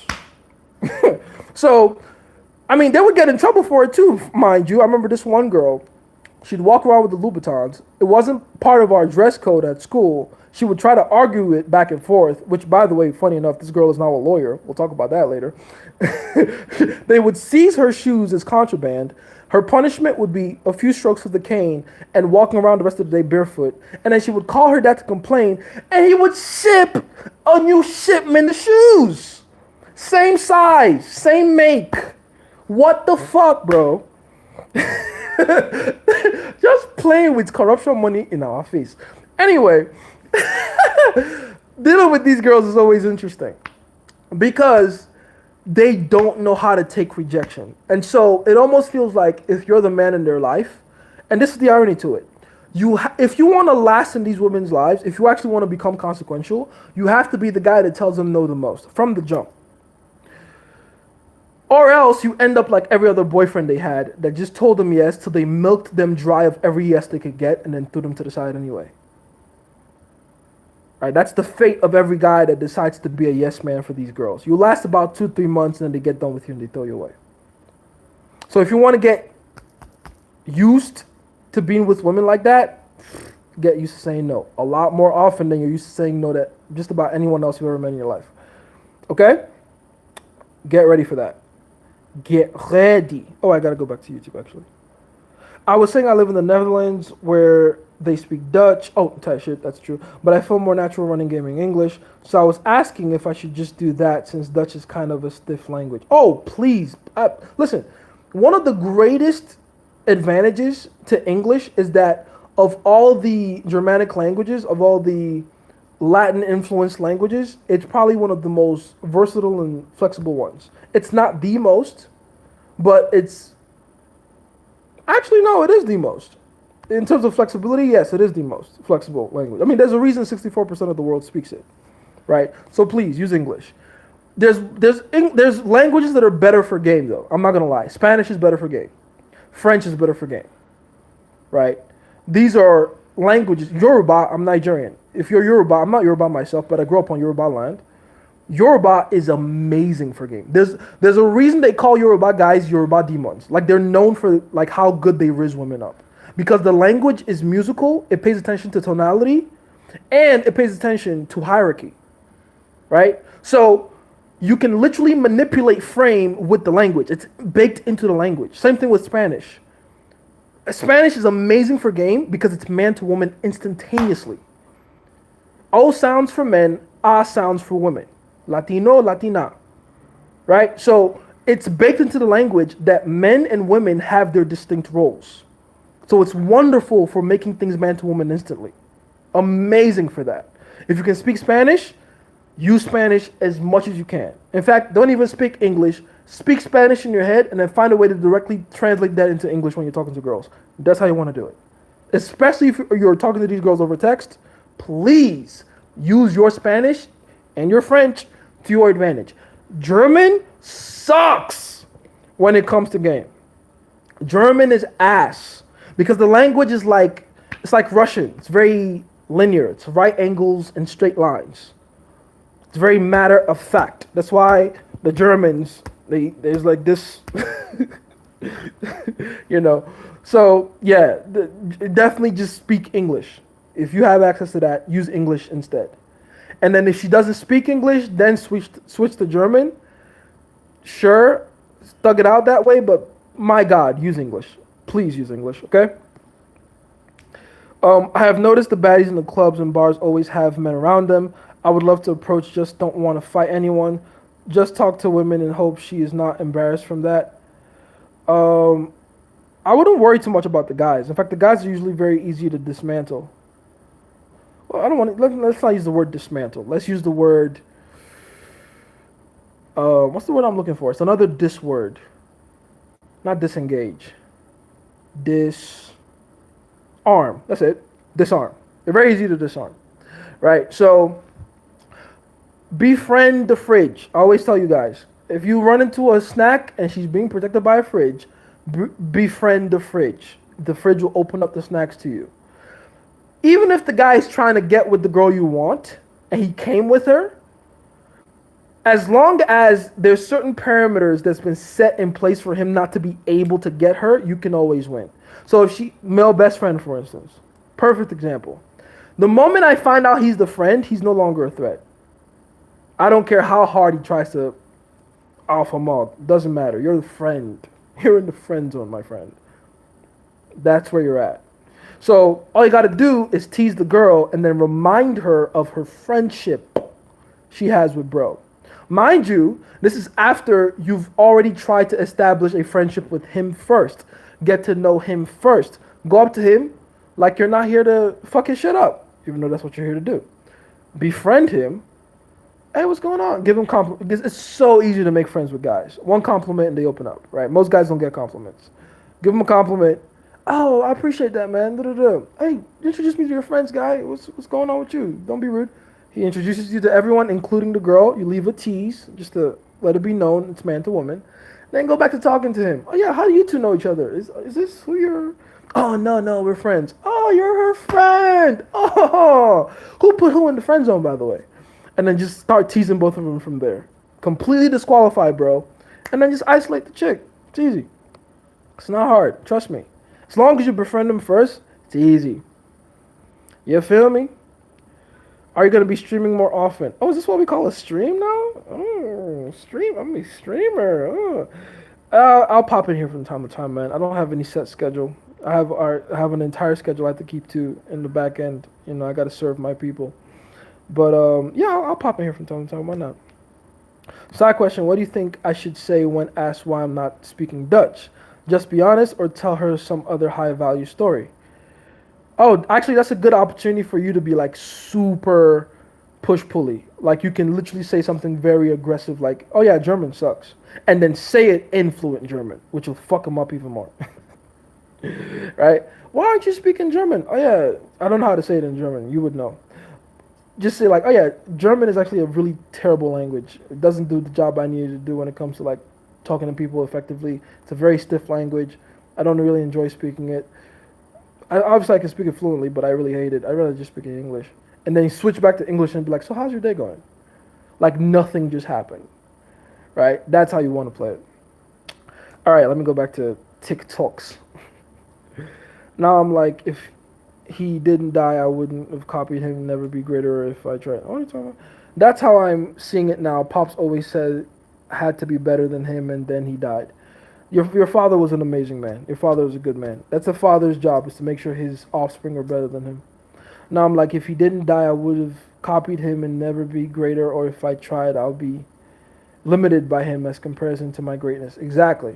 [SPEAKER 2] So, I mean, they would get in trouble for it too, mind you. I remember this one girl, she'd walk around with the Louboutins. It wasn't part of our dress code at school. She would try to argue it back and forth, which, by the way, funny enough, this girl is now a lawyer. We'll talk about that later. They would seize her shoes as contraband. Her punishment would be a few strokes with the cane and walking around the rest of the day barefoot. And then she would call her dad to complain, and he would ship a new shipment of shoes. Same size, same make. What the fuck, bro? Just playing with corruption money in our face. Anyway, dealing with these girls is always interesting because they don't know how to take rejection. And so it almost feels like if you're the man in their life, and this is the irony to it, if you want to last in these women's lives, if you actually want to become consequential, you have to be the guy that tells them no the most from the jump. Or else you end up like every other boyfriend they had that just told them yes till they milked them dry of every yes they could get and then threw them to the side anyway. Right, that's the fate of every guy that decides to be a yes man for these girls. You last about 2-3 months and then they get done with you and they throw you away. So if you want to get used to being with women like that, get used to saying no. A lot more often than you're used to saying no to just about anyone else you've ever met in your life. Okay? Get ready for that. Get ready. Oh, I gotta go back to YouTube actually. I was saying I live in the Netherlands where they speak Dutch. Oh, tight shit, that's true. But I feel more natural running gaming English. So I was asking if I should just do that since Dutch is kind of a stiff language. Oh, please. Listen, one of the greatest advantages to English is that of all the Germanic languages, of all the Latin influenced languages, it's probably one of the most versatile and flexible ones. It's not the most, but it's actually, no, it is the most. In terms of flexibility, yes, it is the most flexible language. I mean, there's a reason 64% of the world speaks it, right? So please use English. There's languages that are better for game though. I'm not gonna lie. Spanish is better for game. French is better for game, right? These are languages. Yoruba, I'm Nigerian. If you're Yoruba, I'm not Yoruba myself, but I grew up on Yoruba land. Yoruba is amazing for game. There's a reason they call Yoruba guys Yoruba demons. Like they're known for like how good they riz women up. Because the language is musical, it pays attention to tonality, and it pays attention to hierarchy. Right? So you can literally manipulate frame with the language. It's baked into the language. Same thing with Spanish. Spanish is amazing for game because it's man to woman instantaneously. O sounds for men, A sounds for women. Latino, Latina. Right? So it's baked into the language that men and women have their distinct roles. So it's wonderful for making things man to woman instantly. Amazing for that. If you can speak Spanish, use Spanish as much as you can. In fact, don't even speak English. Speak Spanish in your head and then find a way to directly translate that into English when you're talking to girls. That's how you want to do it. Especially if you're talking to these girls over text, please use your Spanish and your French to your advantage. German sucks when it comes to game. German is ass because the language is like, it's like Russian. It's very linear. It's right angles and straight lines. It's very matter of fact. That's why the Germans, there's like this, you know. So yeah, definitely just speak English. If you have access to that, use English instead. And then if she doesn't speak English, then switch to German. Sure, thug it out that way, but my God, use English. Please use English, okay? I have noticed the baddies in the clubs and bars always have men around them. I would love to approach, just don't want to fight anyone. Just talk to women and hope she is not embarrassed from that. I wouldn't worry too much about the guys. In fact, the guys are usually very easy to dismantle. Well, I don't want to, let's not use the word dismantle. Let's use the word, what's the word I'm looking for? It's another dis word. Not disengage. Disarm. That's it. Disarm. They're very easy to disarm. Right? So, befriend the fridge. I always tell you guys, if you run into a snack and she's being protected by a fridge, befriend the fridge. The fridge will open up the snacks to you. Even if the guy is trying to get with the girl you want and he came with her, as long as there's certain parameters that's been set in place for him not to be able to get her, you can always win. So if male best friend, for instance, perfect example. The moment I find out he's the friend, he's no longer a threat. I don't care how hard he tries to alpha male. Doesn't matter. You're the friend. You're in the friend zone, my friend. That's where you're at. So all you got to do is tease the girl and then remind her of her friendship she has with bro. Mind you, this is after you've already tried to establish a friendship with him first. Get to know him first. Go up to him like you're not here to fuck his shit up, even though that's what you're here to do. Befriend him. Hey, what's going on? Give him compliments. It's so easy to make friends with guys. One compliment and they open up, right? Most guys don't get compliments. Give him a compliment. Oh, I appreciate that, man. Da-da-da. Hey, introduce me to your friends, guy. What's going on with you? Don't be rude. He introduces you to everyone, including the girl. You leave a tease just to let it be known it's man to woman. Then go back to talking to him. Oh, yeah, how do you two know each other? Is this who you're... Oh, no, we're friends. Oh, you're her friend. Oh, who put who in the friend zone, by the way? And then just start teasing both of them from there. Completely disqualified, bro. And then just isolate the chick. It's easy. It's not hard. Trust me. As long as you befriend them first, it's easy. You feel me? Are you going to be streaming more often? Oh, is this what we call a stream now? Oh, stream. I'm a streamer. Oh. I'll pop in here from time to time, man. I don't have any set schedule. I have an entire schedule I have to keep to in the back end. You know, I got to serve my people. But, yeah, I'll pop in here from time to time. Why not? Side question. What do you think I should say when asked why I'm not speaking Dutch? Just be honest or tell her some other high-value story? Oh, actually, that's a good opportunity for you to be, like, super push-pulley. Like, you can literally say something very aggressive like, oh, yeah, German sucks. And then say it in fluent German, which will fuck them up even more. Right? Why aren't you speaking German? Oh, yeah, I don't know how to say it in German. You would know. Just say, like, oh, yeah, German is actually a really terrible language. It doesn't do the job I need it to do when it comes to, like, talking to people effectively. It's a very stiff language. I don't really enjoy speaking it. Obviously, I can speak it fluently, but I really hate it. I'd rather just speak in English. And then you switch back to English and be like, so how's your day going? Like nothing just happened, right? That's how you want to play it. All right, let me go back to TikToks. Now I'm like, if he didn't die, I wouldn't have copied him, never be greater if I tried. What are you talking about? That's how I'm seeing it now. Pops always said had to be better than him, and then he died. Your father was an amazing man. Your father was a good man. That's a father's job, is to make sure his offspring are better than him. Now I'm like, if he didn't die, I would have copied him and never be greater, or if I tried, I'll be limited by him as comparison to my greatness. Exactly.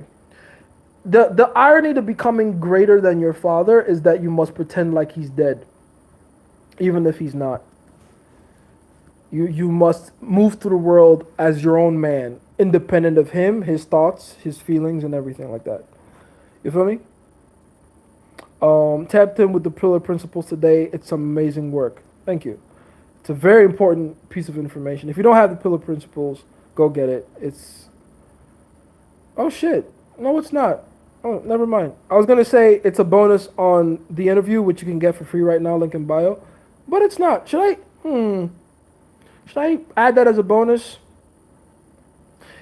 [SPEAKER 2] The irony to becoming greater than your father is that you must pretend like he's dead, even if he's not. You must move through the world as your own man, independent of him, his thoughts, his feelings, and everything like that. You feel me? Tapped in with the Pillar Principles today. It's some amazing work. Thank you. It's a very important piece of information. If you don't have the Pillar Principles, go get it. It's... Oh, shit. No, it's not. Oh, never mind. I was going to say it's a bonus on the interview, which you can get for free right now, link in bio. But it's not. Should I add that as a bonus?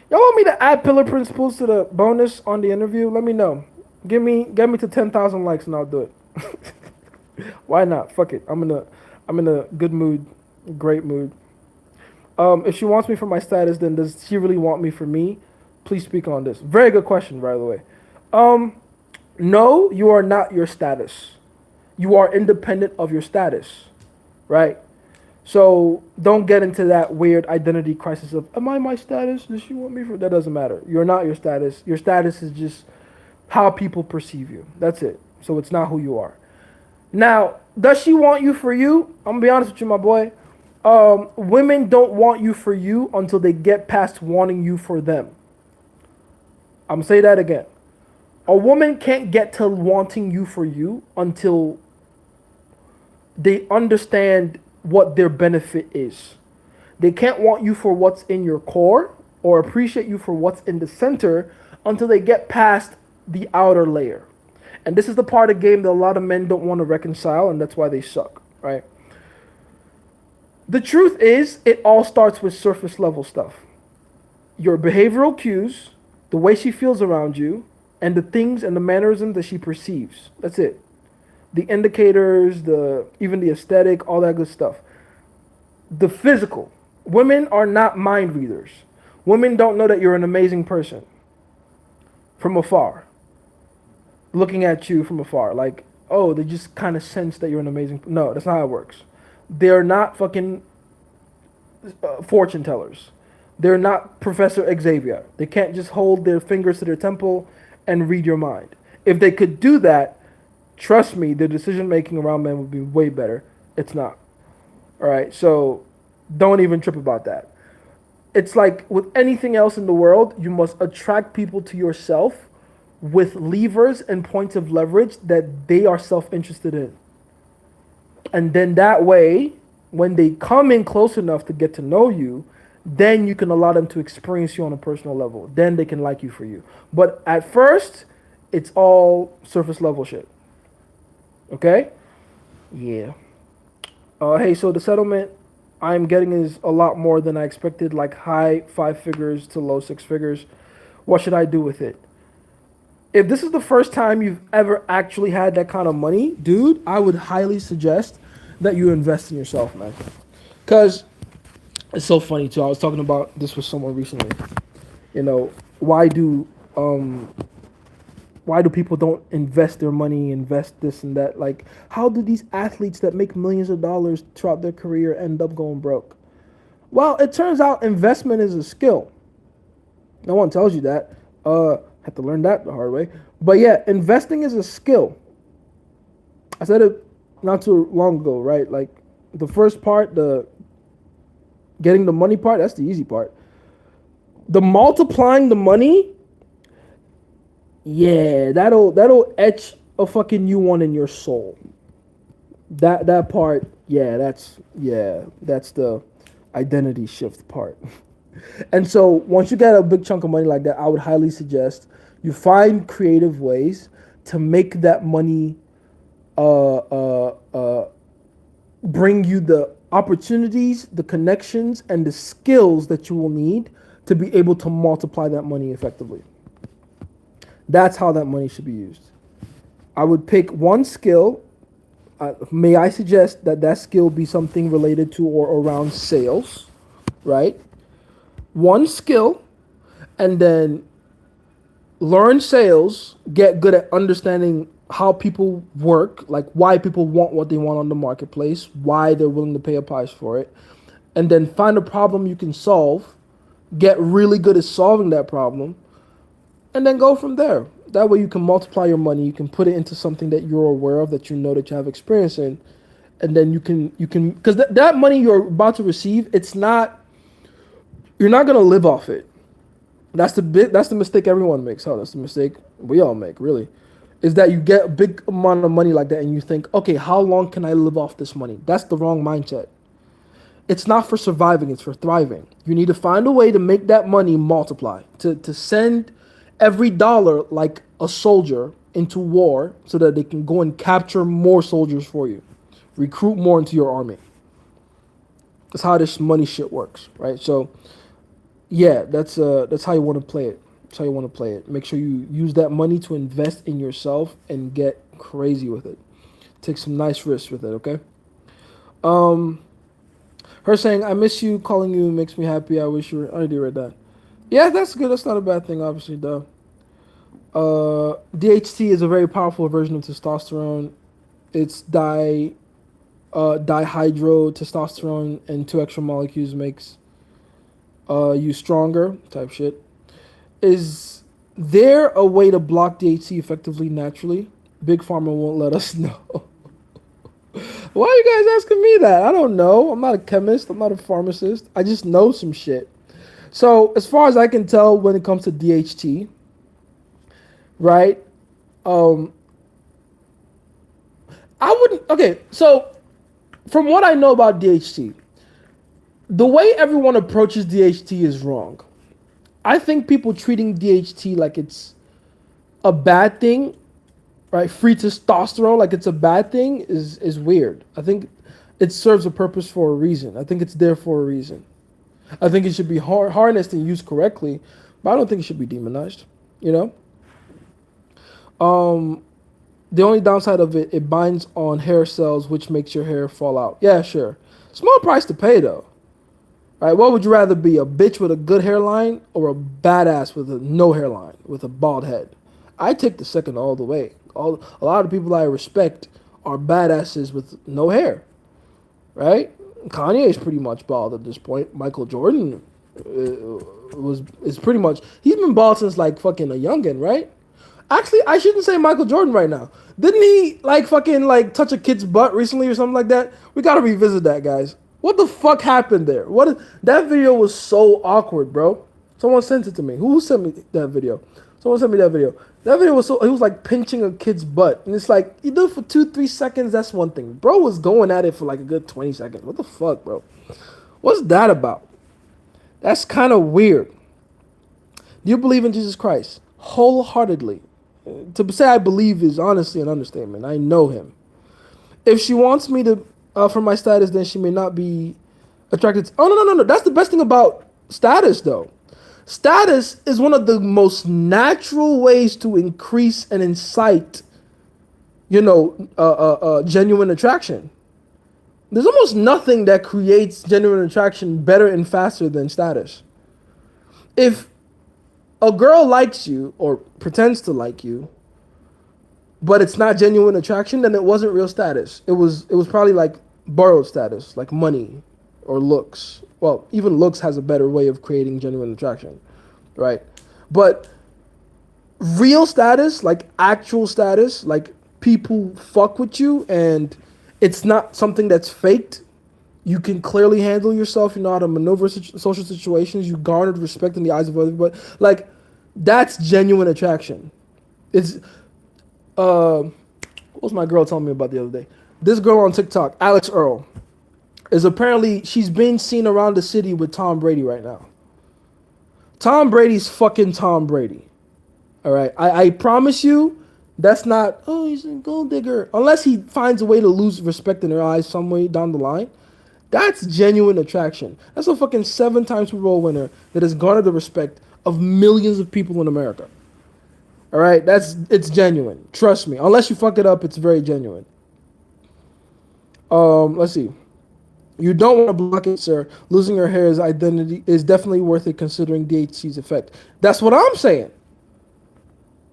[SPEAKER 2] Y'all want me to add pillar principles to the bonus on the interview? Let me know. Get me to 10,000 likes and I'll do it. Why not? Fuck it. I'm in a good mood, great mood. If she wants me for my status, then does she really want me for me? Please speak on this. Very good question, by the way. Um, no, you are not your status. You are independent of your status, right? So don't get into that weird identity crisis of, am I my status? Does she want me for? That doesn't matter. You're not your status. Your status is just how people perceive you. That's it. So it's not who you are. Now, does she want you for you? I'm gonna be honest with you, my boy. Women don't want you for you until they get past wanting you for them. I'm gonna say that again. A woman can't get to wanting you for you until they understand what their benefit is. They can't want you for what's in your core or appreciate you for what's in the center until they get past the outer layer. And this is the part of the game that a lot of men don't want to reconcile, and that's why they suck, right? The truth is, it all starts with surface level stuff. Your behavioral cues, the way she feels around you, and the things and the mannerisms that she perceives. That's it. The indicators, even the aesthetic, all that good stuff. The physical. Women are not mind readers. Women don't know that you're an amazing person from afar. Looking at you from afar. Like, oh, they just kind of sense that you're an amazing... No, that's not how it works. They're not fucking fortune tellers. They're not Professor Xavier. They can't just hold their fingers to their temple and read your mind. If they could do that, trust me, the decision making around men would be way better. It's not. All right, so don't even trip about that. It's like with anything else in the world, you must attract people to yourself with levers and points of leverage that they are self-interested in. And then that way, when they come in close enough to get to know you, then you can allow them to experience you on a personal level. Then they can like you for you. But at first, it's all surface level shit. Okay? Yeah. Hey, so the settlement I'm getting is a lot more than I expected, like high 5 figures to low 6 figures. What should I do with it? If this is the first time you've ever actually had that kind of money, dude, I would highly suggest that you invest in yourself, man. Because it's so funny, too. I was talking about this with someone recently. You know, why do people don't invest their money, invest this and that? Like, how do these athletes that make millions of dollars throughout their career end up going broke? Well, it turns out investment is a skill. No one tells you that. Had to learn that the hard way. But yeah, investing is a skill. I said it not too long ago, right? Like the first part, the getting the money part, that's the easy part. The multiplying the money, yeah, that'll etch a fucking new one in your soul. That part, that's the identity shift part. And so once you get a big chunk of money like that, I would highly suggest you find creative ways to make that money bring you the opportunities, the connections, and the skills that you will need to be able to multiply that money effectively. That's how that money should be used. I would pick one skill. May I suggest that skill be something related to or around sales, right? One skill, and then learn sales, get good at understanding how people work, like why people want what they want on the marketplace, why they're willing to pay a price for it, and then find a problem you can solve, get really good at solving that problem, and then go from there. That way you can multiply your money, you can put it into something that you're aware of, that you know that you have experience in, and then you can because that money you're about to receive, you're not gonna live off it. That's the mistake everyone makes. Oh, that's the mistake we all make, really. Is that you get a big amount of money like that and you think, okay, how long can I live off this money? That's the wrong mindset. It's not for surviving, it's for thriving. You need to find a way to make that money multiply, to send every dollar like a soldier into war so that they can go and capture more soldiers for you, Recruit more into your army. That's how this money shit works, right? So yeah, that's how you want to play it. That's how you want to play it. Make sure you use that money to invest in yourself and get crazy with it. Take some nice risks with it, okay? Um, her saying, "I miss you. Calling you makes me happy. I wish you were." I already read that. Yeah, that's good. That's not a bad thing, obviously, though. DHT is a very powerful version of testosterone. It's dihydrotestosterone, and two extra molecules makes you stronger. Type shit. Is there a way to block DHT effectively naturally? Big Pharma won't let us know. Why are you guys asking me that? I don't know. I'm not a chemist. I'm not a pharmacist. I just know some shit. So, as far as I can tell, when it comes to DHT, right? Um, I wouldn't. Okay, so from what I know about DHT, the way everyone approaches DHT is wrong. I think people treating DHT like it's a bad thing, right? Free testosterone like it's a bad thing is weird. I think it serves a purpose for a reason. I think it's there for a reason. I think it should be harnessed and used correctly, but I don't think it should be demonized. You know, the only downside of it, it binds on hair cells, which makes your hair fall out. Yeah, sure. Small price to pay though. All right, what would you rather be, a bitch with a good hairline or a badass with a no hairline, with a bald head? I take the second all the way. A lot of people I respect are badasses with no hair, right? Kanye is pretty much bald at this point. Michael Jordan is pretty much, he's been bald since like fucking a youngin, right? Actually, I shouldn't say Michael Jordan right now. Didn't he like fucking like touch a kid's butt recently or something like that? We gotta revisit that, guys. What the fuck happened there? That video was so awkward, bro. Someone sent it to me. Who sent me that video? Someone sent me that video. That video was so, he was like pinching a kid's butt, and it's like you do it for 2-3 seconds. That's one thing. Bro was going at it for like a good 20 seconds. What the fuck, bro? What's that about? That's kind of weird. Do you believe in Jesus Christ wholeheartedly? To say I believe is honestly an understatement. I know him. If she wants me to, for my status, then she may not be attracted to. Oh, no. That's the best thing about status, though. Status is one of the most natural ways to increase and incite, genuine attraction. There's almost nothing that creates genuine attraction better and faster than status. If a girl likes you or pretends to like you, but it's not genuine attraction, then it wasn't real status. It was probably like borrowed status, like money or looks. Well, even looks has a better way of creating genuine attraction, right? But real status, like actual status, like people fuck with you and it's not something that's faked. You can clearly handle yourself. You know how to maneuver social situations. You garnered respect in the eyes of everybody. Like, that's genuine attraction. It's what was my girl telling me about the other day? This girl on TikTok, Alex Earl, is apparently, she's being seen around the city with Tom Brady right now. Tom Brady's fucking Tom Brady. All right, I promise you, that's not, oh, he's a gold digger. Unless he finds a way to lose respect in her eyes some way down the line. That's genuine attraction. That's a fucking 7-time Super Bowl winner that has garnered the respect of millions of people in America. All right, it's genuine. Trust me. Unless you fuck it up, it's very genuine. Let's see. You don't want to block it, sir. Losing your hair's identity is definitely worth it considering DHC's effect. That's what I'm saying.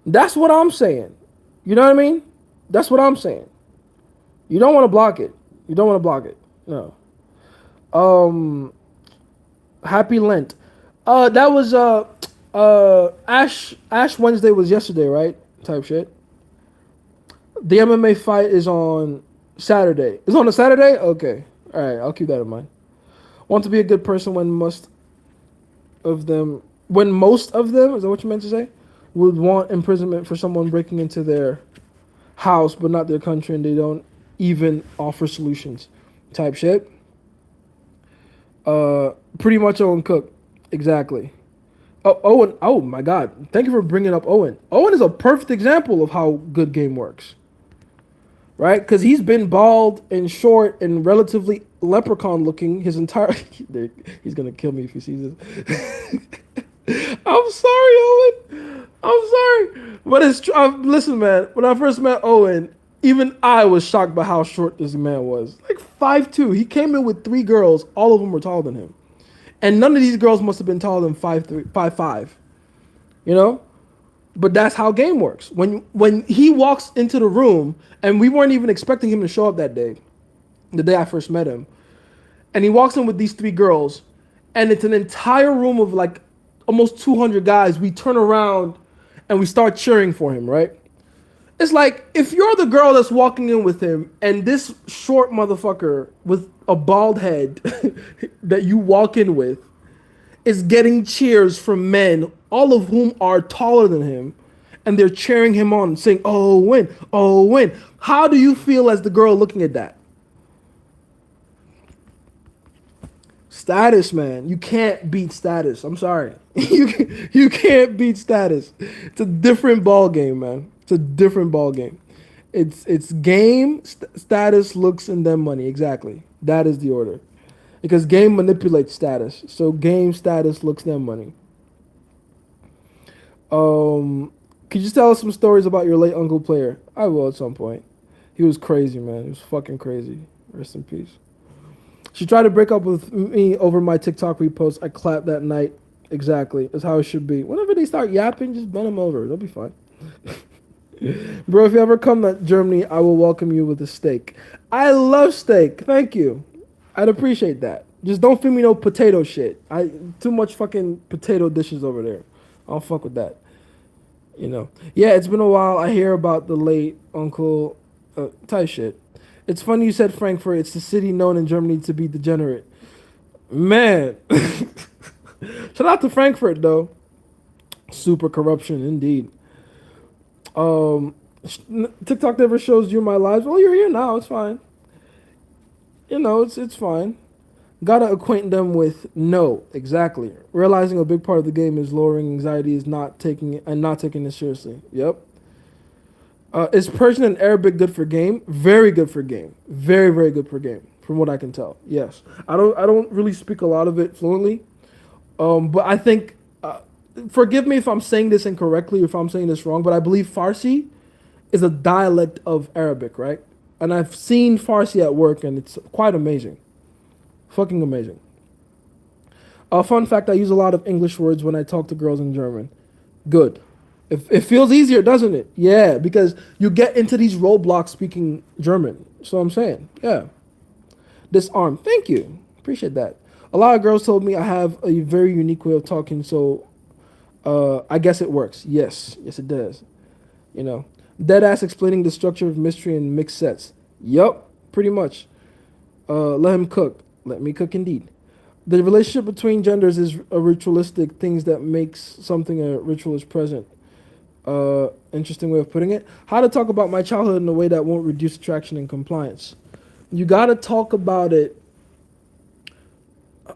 [SPEAKER 2] That's what I'm saying. You know what I mean? That's what I'm saying. You don't want to block it. You don't want to block it. No. Happy Lent. That was Ash Wednesday was yesterday, right? Type shit. The MMA fight is on Saturday. It's on a Saturday? Okay. All right, I'll keep that in mind. Want to be a good person when most of them, is that what you meant to say? Would want imprisonment for someone breaking into their house but not their country, and they don't even offer solutions. Type shit. Pretty much Owen Cook. Exactly. Oh, Owen. Oh my God. Thank you for bringing up Owen. Owen is a perfect example of how good game works. right? Because he's been bald and short and relatively leprechaun looking his entire. He's gonna kill me if he sees this. I'm sorry, Owen. I'm sorry, but it's true. Listen, man. When I first met Owen, even I was shocked by how short this man was. Like 5'2". He came in with three girls. All of them were taller than him, and none of these girls must have been taller than 5'3", 5'5". You know, but that's how game works. When he walks into the room, and we weren't even expecting him to show up that day, the day I first met him, and he walks in with these three girls, and it's an entire room of like almost 200 guys. We turn around and we start cheering for him, right? It's like if you're the girl that's walking in with him, and this short motherfucker with a bald head that you walk in with is getting cheers from men, all of whom are taller than him, and they're cheering him on, saying, "Oh, win, oh, win." How do you feel as the girl looking at that? Status, man. You can't beat status. I'm sorry. You can't beat status. It's a different ball game, man. It's a different ball game. It's game, status, looks, and then money. Exactly. That is the order. Because game manipulates status. So game, status, looks, then money. Could you tell us some stories about your late uncle player? I will at some point. He was crazy, man. He was fucking crazy. Rest in peace. She tried to break up with me over my TikTok repost. I clapped that night. Exactly. That's how it should be. Whenever they start yapping, just bend them over. They'll be fine. Bro, if you ever come to Germany, I will welcome you with a steak. I love steak. Thank you. I'd appreciate that. Just don't feed me no potato shit. Too much fucking potato dishes over there. I don't fuck with that. You know. Yeah, it's been a while. I hear about the late uncle type shit. It's funny you said Frankfurt. It's the city known in Germany to be degenerate. Man. Shout out to Frankfurt, though. Super corruption, indeed. TikTok never shows you my lives. Well, you're here now. It's fine. You know, it's fine. Gotta acquaint them with no, exactly. Realizing a big part of the game is lowering anxiety is not taking it seriously. Yep. Is Persian and Arabic good for game? Very good for game. Very, very good for game, from what I can tell. Yes. I don't really speak a lot of it fluently. But I think forgive me if I'm saying this incorrectly, if I'm saying this wrong, but I believe Farsi is a dialect of Arabic, right? And I've seen Farsi at work, and it's quite amazing. Fucking amazing. Fun fact, I use a lot of English words when I talk to girls in German. Good. It feels easier, doesn't it? Yeah, because you get into these roadblocks speaking German. So I'm saying, yeah. Disarm. Thank you. Appreciate that. A lot of girls told me I have a very unique way of talking, so I guess it works. Yes. Yes, it does. You know. Deadass explaining the structure of mystery in mixed sets. Yup, pretty much. Let him cook. Let me cook indeed. The relationship between genders is a ritualistic things that makes something a ritual is present. Interesting way of putting it. How to talk about my childhood in a way that won't reduce attraction and compliance. You gotta talk about it.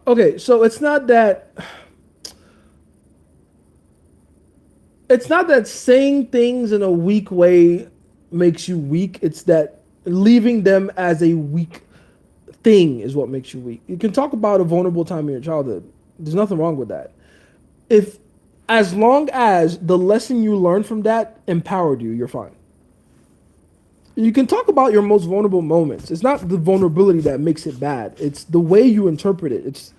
[SPEAKER 2] Okay, so it's not that saying things in a weak way makes you weak. It's that leaving them as a weak thing is what makes you weak. You can talk about a vulnerable time in your childhood. There's nothing wrong with that. As long as the lesson you learned from that empowered you, you're fine. You can talk about your most vulnerable moments. It's not the vulnerability that makes it bad. It's the way you interpret it.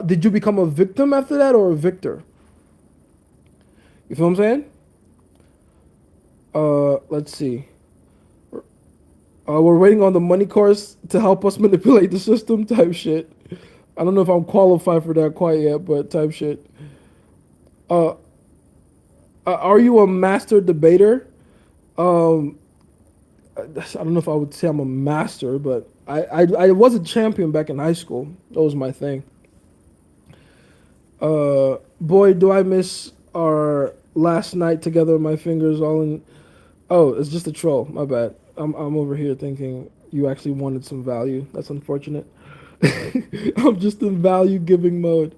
[SPEAKER 2] Did you become a victim after that or a victor? You feel what I'm saying? Let's see. We're waiting on the money course to help us manipulate the system type shit. I don't know if I'm qualified for that quite yet, but type shit. Are you a master debater? I don't know if I would say I'm a master, but I was a champion back in high school. That was my thing. Boy, do I miss our last night together with my fingers all in. Oh, it's just a troll. My bad. I'm over here thinking you actually wanted some value. That's unfortunate. I'm just in value giving mode.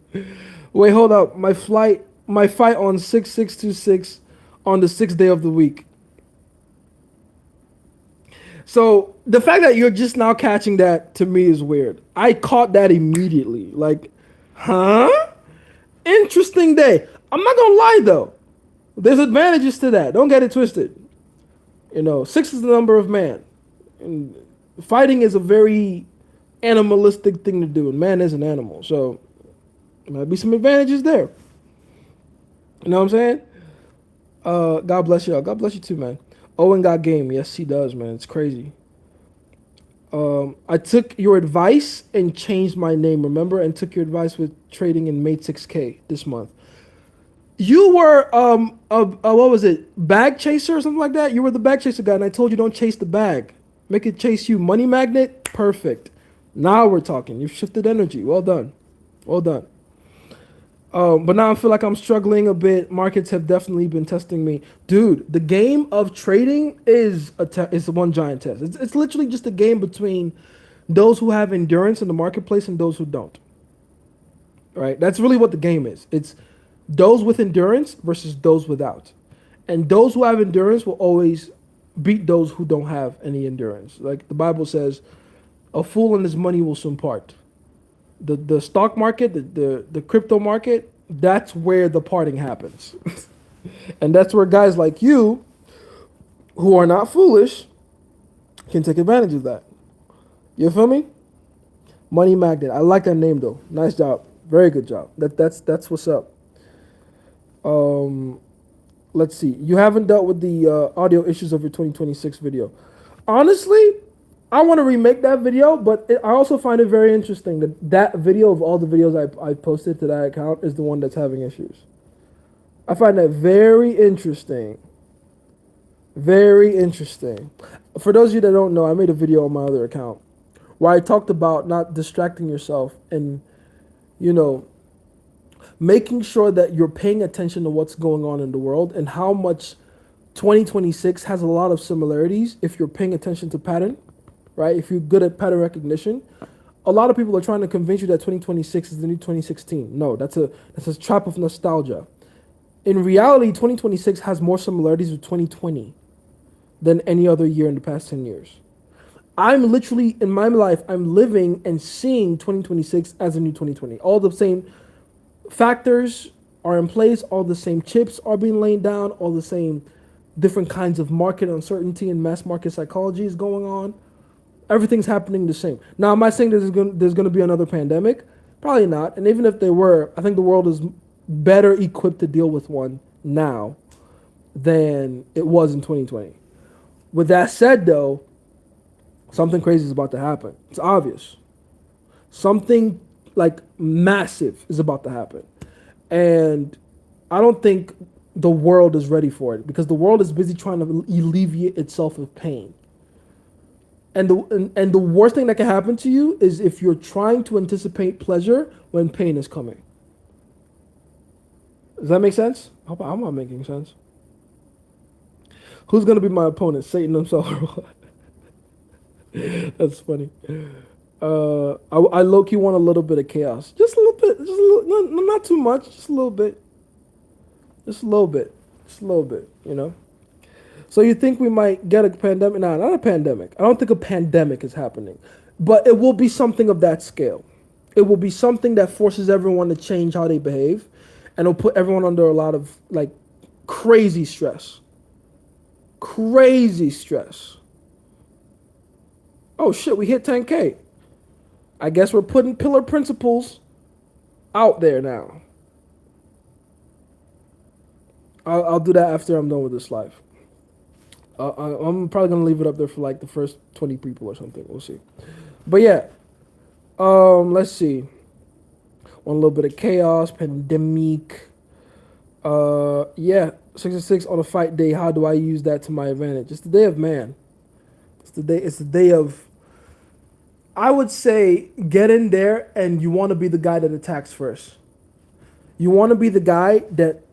[SPEAKER 2] Wait, hold up. My fight on 6626 on the 6th day of the week. So the fact that you're just now catching that to me is weird. I caught that immediately. Like, huh? Interesting day. I'm not gonna lie though. There's advantages to that. Don't get it twisted. You know, six is the number of man. And fighting is a very animalistic thing to do, and man is an animal. So there might be some advantages there. You know what I'm saying? God bless y'all. God bless you too, man. Owen got game. Yes, he does, man. It's crazy. I took your advice and changed my name, remember? And took your advice with trading and made 6K this month. You were what was it? Bag chaser or something like that? You were the bag chaser guy, and I told you don't chase the bag. Make it chase you. Money magnet? Perfect. Now we're talking. You've shifted energy. Well done. Well done. But now I feel like I'm struggling a bit. Markets have definitely been testing me, dude. The game of trading is one giant test. It's literally just a game between those who have endurance in the marketplace and those who don't. Right? That's really what the game is. It's those with endurance versus those without, and those who have endurance will always beat those who don't have any endurance. Like the Bible says, "A fool and his money will soon part." The stock market, the crypto market, that's where the parting happens. And that's where guys like you, who are not foolish, can take advantage of that. You feel me? Money magnet. I like that name though. Nice job. Very good job. That's what's up. Um, let's see. You haven't dealt with the audio issues of your 2026 video. Honestly, I want to remake that video, but I also find it very interesting that that video of all the videos I posted to that account is the one that's having issues. I find that very interesting. Very interesting. For those of you that don't know, I made a video on my other account where I talked about not distracting yourself and, you know, making sure that you're paying attention to what's going on in the world and how much 2026 has a lot of similarities if you're paying attention to pattern, right? If you're good at pattern recognition. A lot of people are trying to convince you that 2026 is the new 2016. No, that's a trap of nostalgia. In reality, 2026 has more similarities with 2020 than any other year in the past 10 years. I'm literally, in my life, I'm living and seeing 2026 as a new 2020. All the same factors are in place, all the same chips are being laid down, all the same different kinds of market uncertainty and mass market psychology is going on. Everything's happening the same. Now, am I saying there's going to be another pandemic? Probably not. And even if there were, I think the world is better equipped to deal with one now than it was in 2020. With that said, though, something crazy is about to happen. It's obvious. Something like massive is about to happen. And I don't think the world is ready for it because the world is busy trying to alleviate itself of pain. And the worst thing that can happen to you is if you're trying to anticipate pleasure when pain is coming. Does that make sense? I'm not making sense. Who's gonna be my opponent? Satan himself or what? That's funny. I low-key want a little bit of chaos. Just a little bit. Just a little, not too much. Just a little bit. Just a little bit. Just a little bit, you know? So you think we might get a pandemic? No, not a pandemic. I don't think a pandemic is happening. But it will be something of that scale. It will be something that forces everyone to change how they behave. And it'll put everyone under a lot of, like, crazy stress. Crazy stress. Oh, shit, we hit 10K. I guess we're putting pillar principles out there now. I'll do that after I'm done with this live. I'm probably gonna leave it up there for like the first 20 people or something. We'll see. But yeah, let's see. Want a little bit of chaos, pandemic. Yeah, 66 on a fight day. How do I use that to my advantage? It's the day of man. It's the day of. I would say get in there and you want to be the guy that attacks first. You want to be the guy that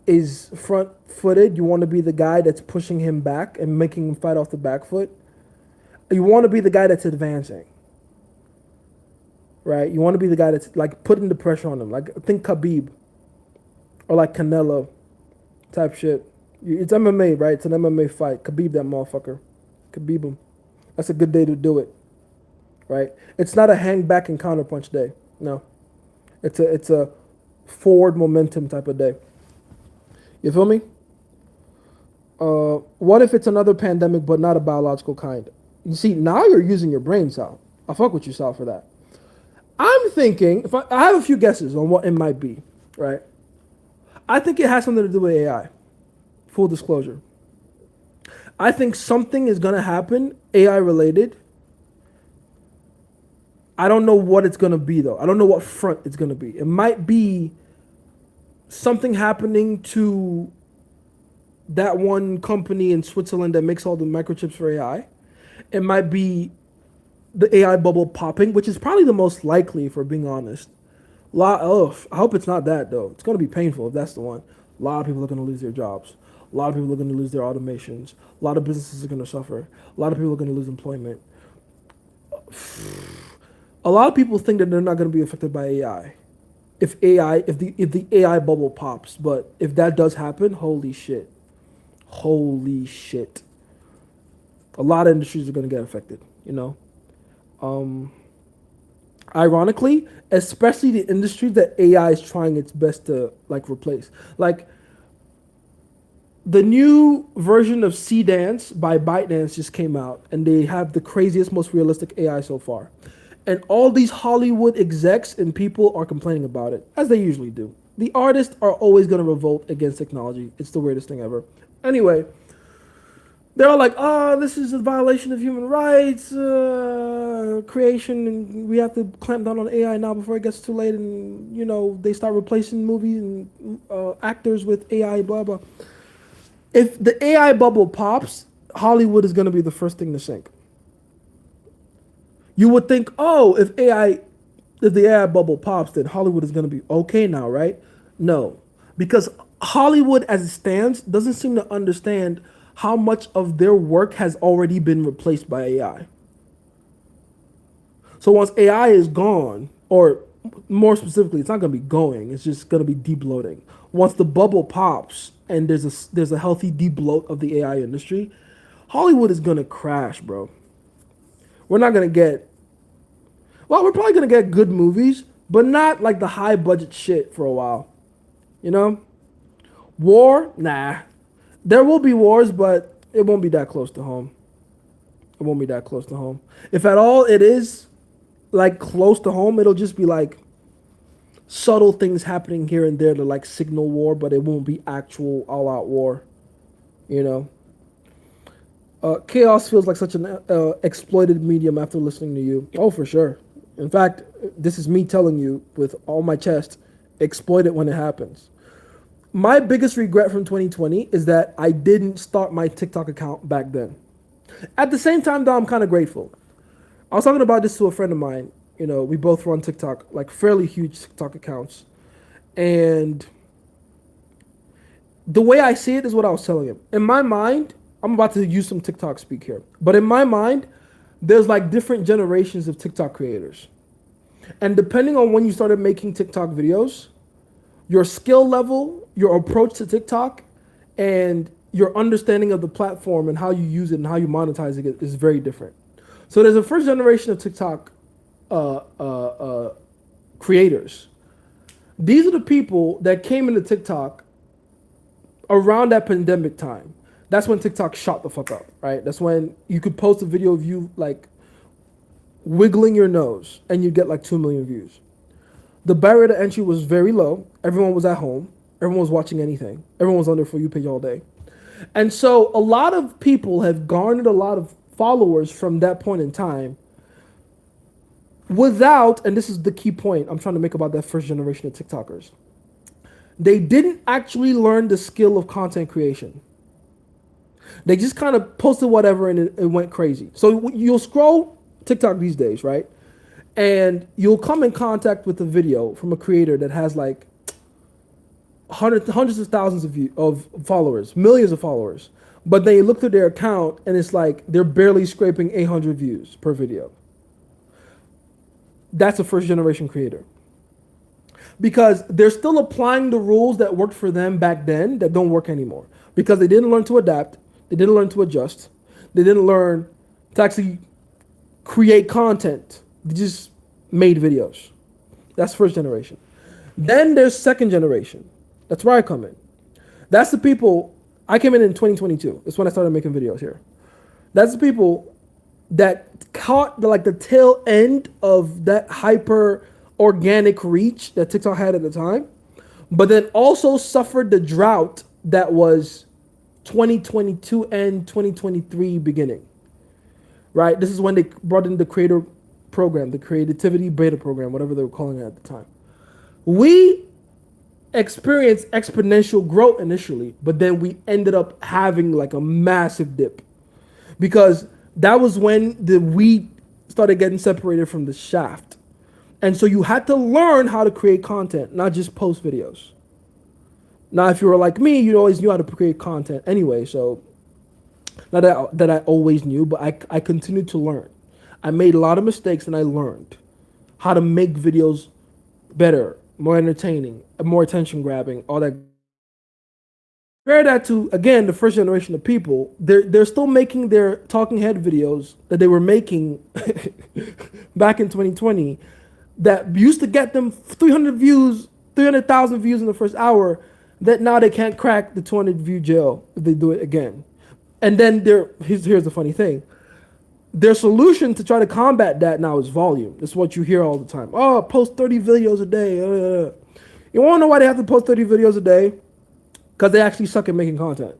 [SPEAKER 2] is front-footed. You want to be the guy that's pushing him back and making him fight off the back foot. You want to be the guy that's advancing. Right? You want to be the guy that's like putting the pressure on him. Like think Khabib or like Canelo type shit. It's MMA, right? It's an MMA fight. Khabib that motherfucker. Khabib him. That's a good day to do it, right? It's not a hang back and counterpunch day. No, it's a forward momentum type of day. You feel me? What if it's another pandemic but not a biological kind? You see, now you're using your brain, Sal. I fuck with you, Sal, for that. I'm thinking, if I have a few guesses on what it might be, right? I think it has something to do with AI. Full disclosure. I think something is gonna happen AI related. I don't know what it's gonna be though. I don't know what front it's gonna be. It might be something happening to that one company in Switzerland that makes all the microchips for AI. It might be the AI bubble popping, which is probably the most likely, if we're being honest. I hope it's not that though. It's gonna be painful if that's the one. A lot of people are gonna lose their jobs. A lot of people are gonna lose their automations. A lot of businesses are gonna suffer. A lot of people are gonna lose employment. A lot of people think that they're not gonna be affected by AI. If the AI bubble pops, but if that does happen, holy shit. Holy shit. A lot of industries are gonna get affected, you know? Um Ironically, especially the industry that AI is trying its best to like replace. Like the new version of C Dance by ByteDance just came out, and they have the craziest, most realistic AI so far. And all these Hollywood execs and people are complaining about it, as they usually do. The artists are always going to revolt against technology. It's the weirdest thing ever. Anyway, they're all like, oh, this is a violation of human rights, creation, and we have to clamp down on AI now before it gets too late. And, you know, they start replacing movies and actors with AI, blah, blah. If the AI bubble pops, Hollywood is going to be the first thing to sink. You would think, oh, if the AI bubble pops, then Hollywood is going to be okay now, right? No, because Hollywood as it stands doesn't seem to understand how much of their work has already been replaced by AI. So once AI is gone, or more specifically, it's not going to be going, it's just going to be debloating. Once the bubble pops and there's a healthy debloat of the AI industry, Hollywood is going to crash, bro. We're not going to get, well, we're probably going to get good movies, but not like the high budget shit for a while. You know? War? Nah. There will be wars, but it won't be that close to home. It won't be that close to home. If at all it is like close to home, it'll just be like subtle things happening here and there to like signal war, but it won't be actual all out war. You know? Chaos feels like such an exploited medium after listening to you. Oh, for sure. In fact, this is me telling you with all my chest, exploit it when it happens. My biggest regret from 2020 is that I didn't start my TikTok account back then. At the same time, though, I'm kind of grateful. I was talking about this to a friend of mine. You know, we both run TikTok, like fairly huge TikTok accounts. And the way I see it is what I was telling him. In my mind, I'm about to use some TikTok speak here. But in my mind, there's like different generations of TikTok creators. And depending on when you started making TikTok videos, your skill level, your approach to TikTok, and your understanding of the platform and how you use it and how you monetize it is very different. So there's a first generation of TikTok creators. These are the people that came into TikTok around that pandemic time. That's when TikTok shot the fuck up, right? That's when you could post a video of you like wiggling your nose and you get like 2 million views. The barrier to entry was very low. Everyone was at home. Everyone was watching anything. Everyone was on their For You page all day. And so a lot of people have garnered a lot of followers from that point in time without, and this is the key point I'm trying to make about that first generation of TikTokers, they didn't actually learn the skill of content creation. They just kind of posted whatever and it went crazy. So you'll scroll TikTok these days, right? And you'll come in contact with a video from a creator that has like hundreds of thousands of followers, millions of followers. But then you look through their account and it's like they're barely scraping 800 views per video. That's a first generation creator. Because they're still applying the rules that worked for them back then that don't work anymore. Because they didn't learn to adapt. They didn't learn to adjust. They didn't learn to actually create content. They just made videos. That's first generation. Then there's second generation. That's where I come in. That's the people. I came in 2022. That's when I started making videos here. That's the people that caught the tail end of that hyper organic reach that TikTok had at the time, but then also suffered the drought that was 2022 and 2023 beginning. Right? This is when they brought in the creator program, the creativity beta program, whatever they were calling it at the time. We experienced exponential growth initially, but then we ended up having like a massive dip because that was when the wheat started getting separated from the shaft. And so you had to learn how to create content, not just post videos. Now, if you were like me, you always knew how to create content anyway. So not that I always knew, but I continued to learn. I made a lot of mistakes and I learned how to make videos better, more entertaining, more attention grabbing, all that. Compare that to, again, the first generation of people. They're still making their talking head videos that they were making back in 2020 that used to get them 300,000 views in the first hour, that now they can't crack the 200 view jail if they do it again. And then here's the funny thing. Their solution to try to combat that now is volume. That's what you hear all the time. Oh, post 30 videos a day. You want to know why they have to post 30 videos a day? Because they actually suck at making content.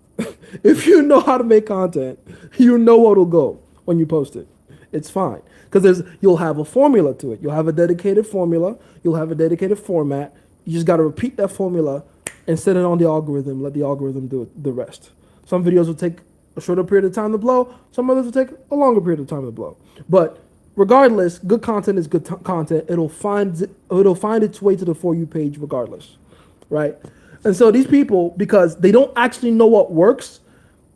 [SPEAKER 2] If you know how to make content, you know what will go when you post it. It's fine. Because you'll have a formula to it. You'll have a dedicated formula. You'll have a dedicated format. You just got to repeat that formula and set it on the algorithm. Let the algorithm do the rest. Some videos will take a shorter period of time to blow. Some others will take a longer period of time to blow. But regardless, good content is good content. It'll find its way to the For You page regardless, right? And so these people, because they don't actually know what works,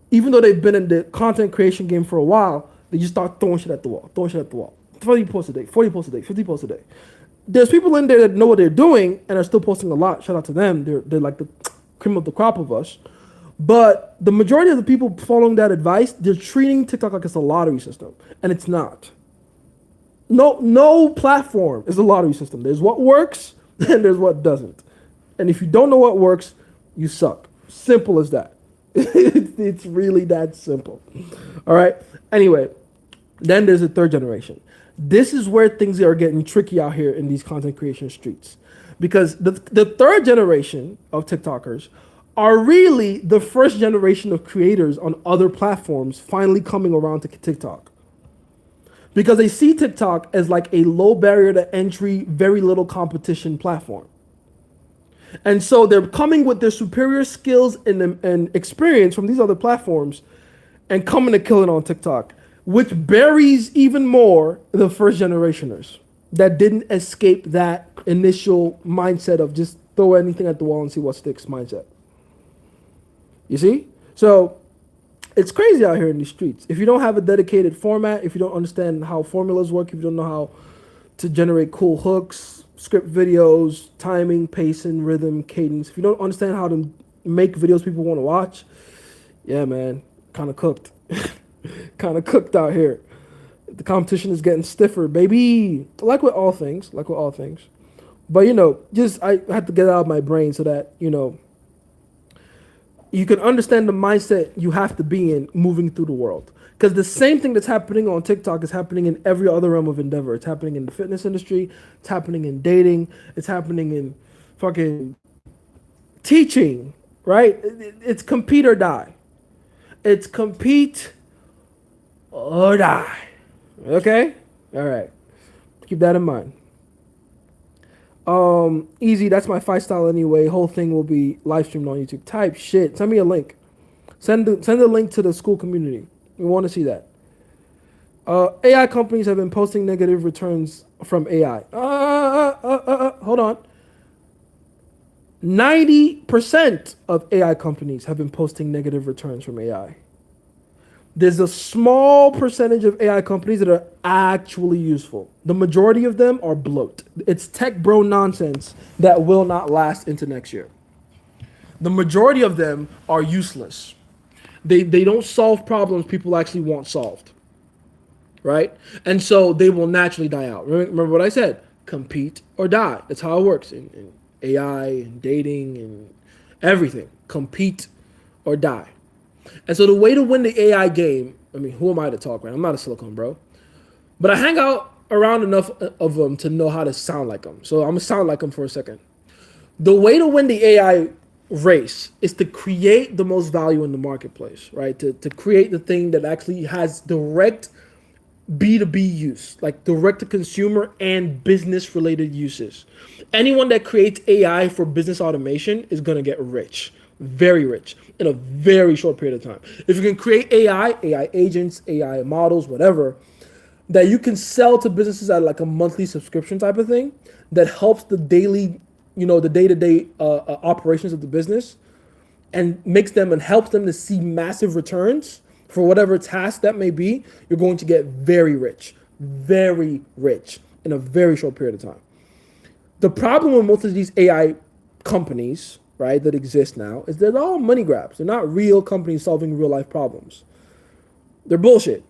[SPEAKER 2] even though they've been in the content creation game for a while, they just start throwing shit at the wall, 30 posts a day, 40 posts a day, 50 posts a day. There's people in there that know what they're doing and are still posting a lot. Shout out to them. They're like the cream of the crop of us. But the majority of the people following that advice, they're treating TikTok like it's a lottery system, and it's not. No platform is a lottery system. There's what works and there's what doesn't. And if you don't know what works, you suck. Simple as that. It's really that simple. All right. Anyway, then there's the third generation. This is where things are getting tricky out here in these content creation streets, because the third generation of TikTokers are really the first generation of creators on other platforms finally coming around to TikTok, because they see TikTok as like a low barrier to entry, very little competition platform. And so they're coming with their superior skills and experience from these other platforms and coming to kill it on TikTok, which buries even more the first generationers that didn't escape that initial mindset of just throw anything at the wall and see what sticks mindset. You see? So it's crazy out here in these streets. If you don't have a dedicated format, if you don't understand how formulas work, if you don't know how to generate cool hooks, script videos, timing, pacing, rhythm, cadence, if you don't understand how to make videos people want to watch, yeah, man, kind of cooked. Kind of cooked out here. The competition is getting stiffer, baby. Like with all things. But, just I had to get it out of my brain so that, you can understand the mindset you have to be in moving through the world. Because the same thing that's happening on TikTok is happening in every other realm of endeavor. It's happening in the fitness industry. It's happening in dating. It's happening in fucking teaching, right? It's compete or die. It's compete or die. Okay? All right. Keep that in mind. Easy. That's my fight style anyway. Whole thing will be live streamed on YouTube. Type shit. Send me a link. Send a link to the school community. We want to see that. AI companies have been posting negative returns from AI. Hold on. 90% of AI companies have been posting negative returns from AI. There's a small percentage of AI companies that are actually useful. The majority of them are bloat. It's tech bro nonsense that will not last into next year. The majority of them are useless. They don't solve problems people actually want solved.
[SPEAKER 1] right? And so they will naturally die out. Remember what I said: compete or die. That's how it works in AI and dating and everything. Compete or die. And so the way to win the AI game, I mean, who am I to talk, right? I'm not a silicone bro, but I hang out around enough of them to know how to sound like them. So I'm gonna sound like them for a second. The way to win the AI race is to create the most value in the marketplace, right? To create the thing that actually has direct B2B use, like direct to consumer and business related uses. Anyone that creates AI for business automation is going to get rich, very rich, in a very short period of time. If you can create AI agents, AI models, whatever, that you can sell to businesses at like a monthly subscription type of thing that helps the daily, the day to day operations of the business and makes them and helps them to see massive returns for whatever task that may be, you're going to get very rich in a very short period of time. The problem with most of these AI companies, right, that exist now is they're all money grabs. They're not real companies solving real life problems. They're bullshit.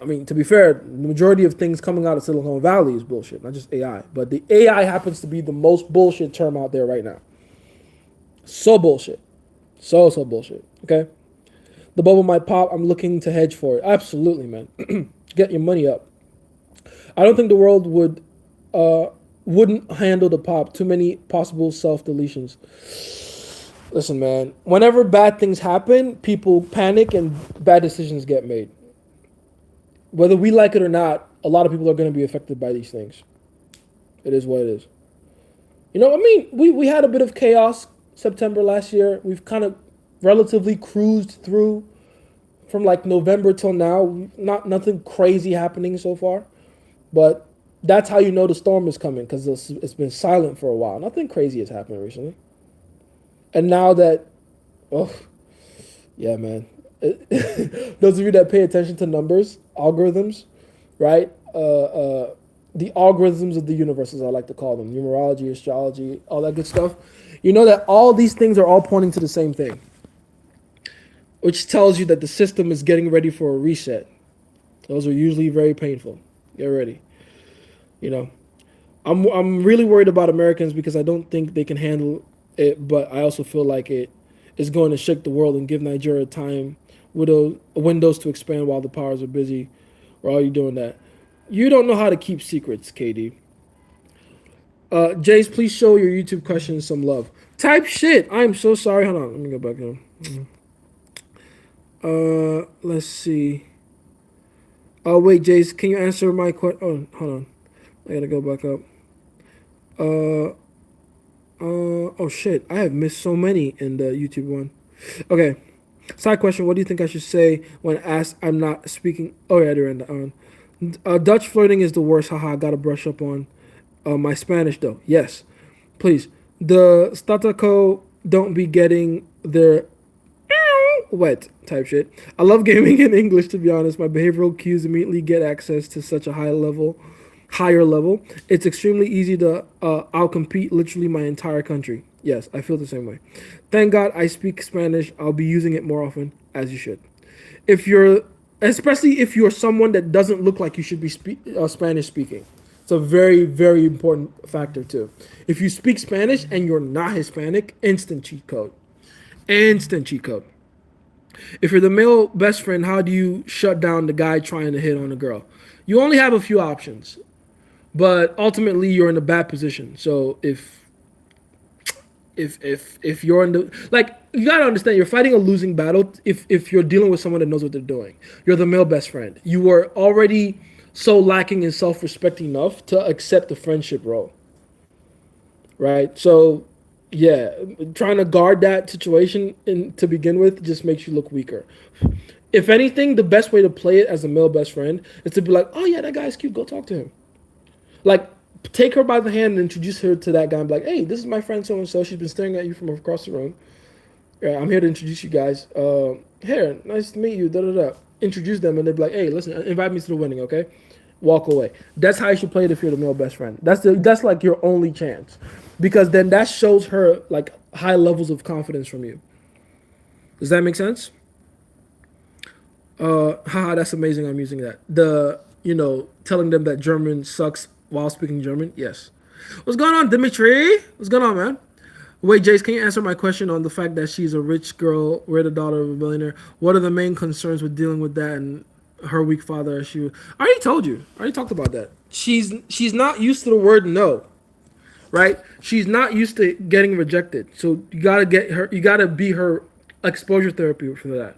[SPEAKER 1] I mean, to be fair, the majority of things coming out of Silicon Valley is bullshit, not just AI. But the AI happens to be the most bullshit term out there right now. So bullshit. So bullshit. Okay? The bubble might pop. I'm looking to hedge for it. Absolutely, man. Get your money up. I don't think the world wouldn't handle the pop. Too many possible self deletions. Listen, man. Whenever bad things happen, people panic and bad decisions get made. Whether we like it or not, a lot of people are going to be affected by these things. It is what it is. I mean, we had a bit of chaos September last year. We've kind of relatively cruised through from like November till now. Nothing crazy happening so far, but that's how you know the storm is coming because it's been silent for a while. Nothing crazy has happened recently, and now that, oh yeah, man. Those of you that pay attention to numbers, algorithms, right? The algorithms of the universe, as I like to call them, numerology, astrology, all that good stuff. You know that all these things are all pointing to the same thing, which tells you that the system is getting ready for a reset. Those are usually very painful. Get ready. You know, I'm really worried about Americans because I don't think they can handle it, but I also feel like it is going to shake the world and give Nigeria time, windows to expand while the powers are busy. Or are you doing that? You don't know how to keep secrets, KD. Jace, please show your YouTube questions some love. Type shit. I'm so sorry. Hold on. Let me go back in. Let's see. Oh wait, Jace, can you answer my question? Oh, hold on. I gotta go back up. Oh shit. I have missed so many in the YouTube one. Okay. Side question. What do you think I should say when asked I'm not speaking? Oh yeah, they're in the on. Dutch flirting is the worst. Haha. Gotta brush up on my Spanish though. Yes. Please. The Stataco don't be getting their wet type shit. I love gaming in English, to be honest. My behavioral cues immediately get access to such a higher level. It's extremely easy to outcompete literally my entire country. Yes, I feel the same way. Thank God I speak Spanish. I'll be using it more often, as you should. Especially if you're someone that doesn't look like you should be Spanish speaking. It's a very, very important factor too. If you speak Spanish and you're not Hispanic, instant cheat code. Instant cheat code. If you're the male best friend, how do you shut down the guy trying to hit on a girl? You only have a few options, but ultimately you're in a bad position. So if you're in the, like, you gotta understand, you're fighting a losing battle if you're dealing with someone that knows what they're doing. You're the male best friend. You were already so lacking in self-respect enough to accept the friendship role, right? So yeah, trying to guard that situation to begin with just makes you look weaker. If anything, the best way to play it as a male best friend is to be like, oh yeah, that guy's cute, go talk to him. Like, take her by the hand and introduce her to that guy and be like, hey, this is my friend so and so. She's been staring at you from across the room. I'm here to introduce you guys. Here, nice to meet you. Da da da. Introduce them and they'd be like, hey, listen, invite me to the wedding, okay? Walk away. That's how you should play it if you're the male best friend. That's like your only chance, because then that shows her like high levels of confidence from you. Does that make sense? Haha, that's amazing. I'm using that. Telling them that German sucks while speaking German. Yes. What's going on, Dimitri? What's going on, man? Wait, Jace, can you answer my question on the fact that she's a rich girl, we're the daughter of a billionaire? What are the main concerns with dealing with that and her weak father? I already told you. I already talked about that. She's not used to the word no, right? She's not used to getting rejected. So you gotta get her. You gotta be her exposure therapy for that.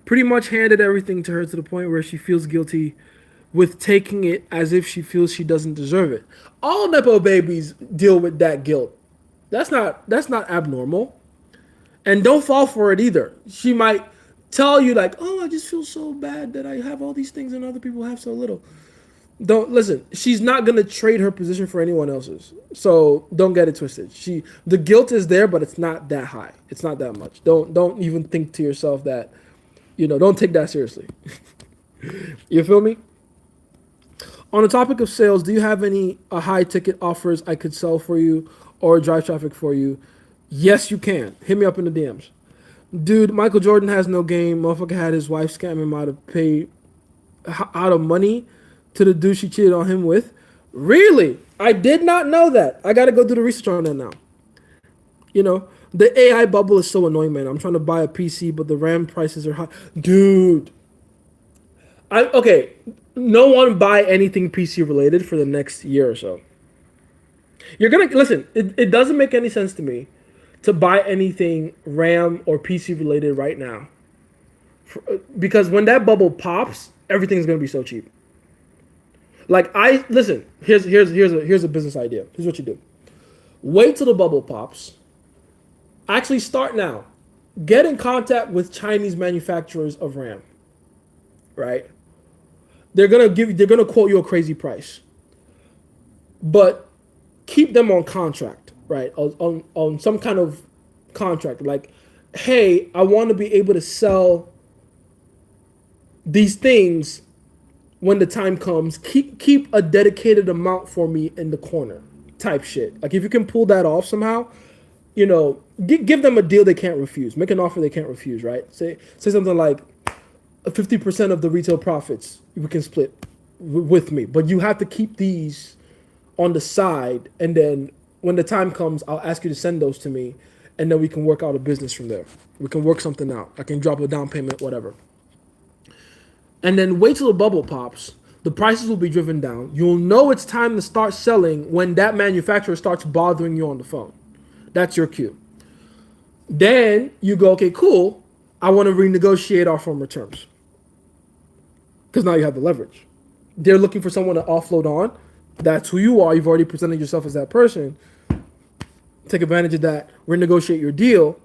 [SPEAKER 1] Pretty much handed everything to her to the point where she feels guilty with taking it as if she feels she doesn't deserve it. All nepo babies deal with that guilt. That's not abnormal. And don't fall for it either. She might tell you like, "Oh, I just feel so bad that I have all these things and other people have so little." Don't listen. She's not gonna trade her position for anyone else's. So don't get it twisted. The guilt is there, but it's not that high. It's not that much. Don't even think to yourself that, don't take that seriously. You feel me? On the topic of sales, do you have any high ticket offers I could sell for you or drive traffic for you? Yes, you can. Hit me up in the DMs. Dude, Michael Jordan has no game. Motherfucker had his wife scam him out of money to the dude she cheated on him with. Really? I did not know that. I gotta go do the research on that now. The AI bubble is so annoying, man. I'm trying to buy a PC, but the RAM prices are high. Dude. Okay. No one buy anything PC related for the next year or so. You're gonna listen. It doesn't make any sense to me to buy anything RAM or PC related right now, because when that bubble pops, everything's gonna be so cheap. Like I listen. Here's a business idea. Here's what you do. Wait till the bubble pops. Actually, start now. Get in contact with Chinese manufacturers of RAM. Right? They're gonna quote you a crazy price, but keep them on contract, right? On some kind of contract, like, hey, I want to be able to sell these things when the time comes. Keep a dedicated amount for me in the corner, type shit. Like if you can pull that off somehow, give them a deal they can't refuse. Make an offer they can't refuse, right? Say something like 50% of the retail profits we can split with me, but you have to keep these on the side, and then when the time comes, I'll ask you to send those to me, and then we can work out a business from there. We can work something out. I can drop a down payment, whatever. And then wait till the bubble pops. The prices will be driven down. You'll know it's time to start selling when that manufacturer starts bothering you on the phone. That's your cue. Then you go, okay, cool. I want to renegotiate our former terms. Because now you have the leverage. They're looking for someone to offload on. That's who you are. You've already presented yourself as that person. Take advantage of that. Renegotiate your deal.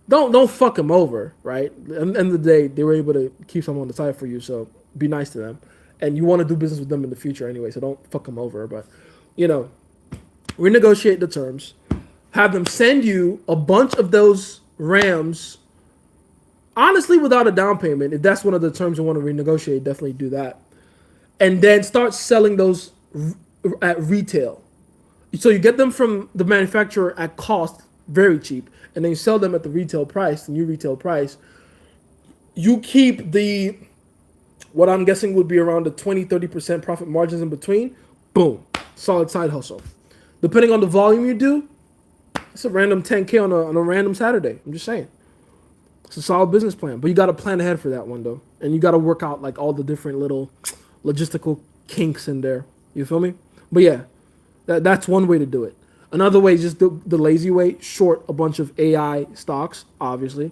[SPEAKER 1] Don't fuck them over, right? At the end of the day, they were able to keep someone on the side for you, so be nice to them. And you want to do business with them in the future anyway, so don't fuck them over. But, renegotiate the terms. Have them send you a bunch of those RAMs, honestly, without a down payment. If that's one of the terms you want to renegotiate, definitely do that. And then start selling those at retail. So you get them from the manufacturer at cost, very cheap, and then you sell them at the retail price, the new retail price. You keep what I'm guessing would be around the 20-30% profit margins in between. Boom. Solid side hustle. Depending on the volume you do, it's a random 10K on a random Saturday. I'm just saying. It's a solid business plan. But you got to plan ahead for that one, though. And you got to work out like all the different little logistical kinks in there. You feel me? But yeah, that's one way to do it. Another way is just the lazy way, short a bunch of AI stocks, obviously.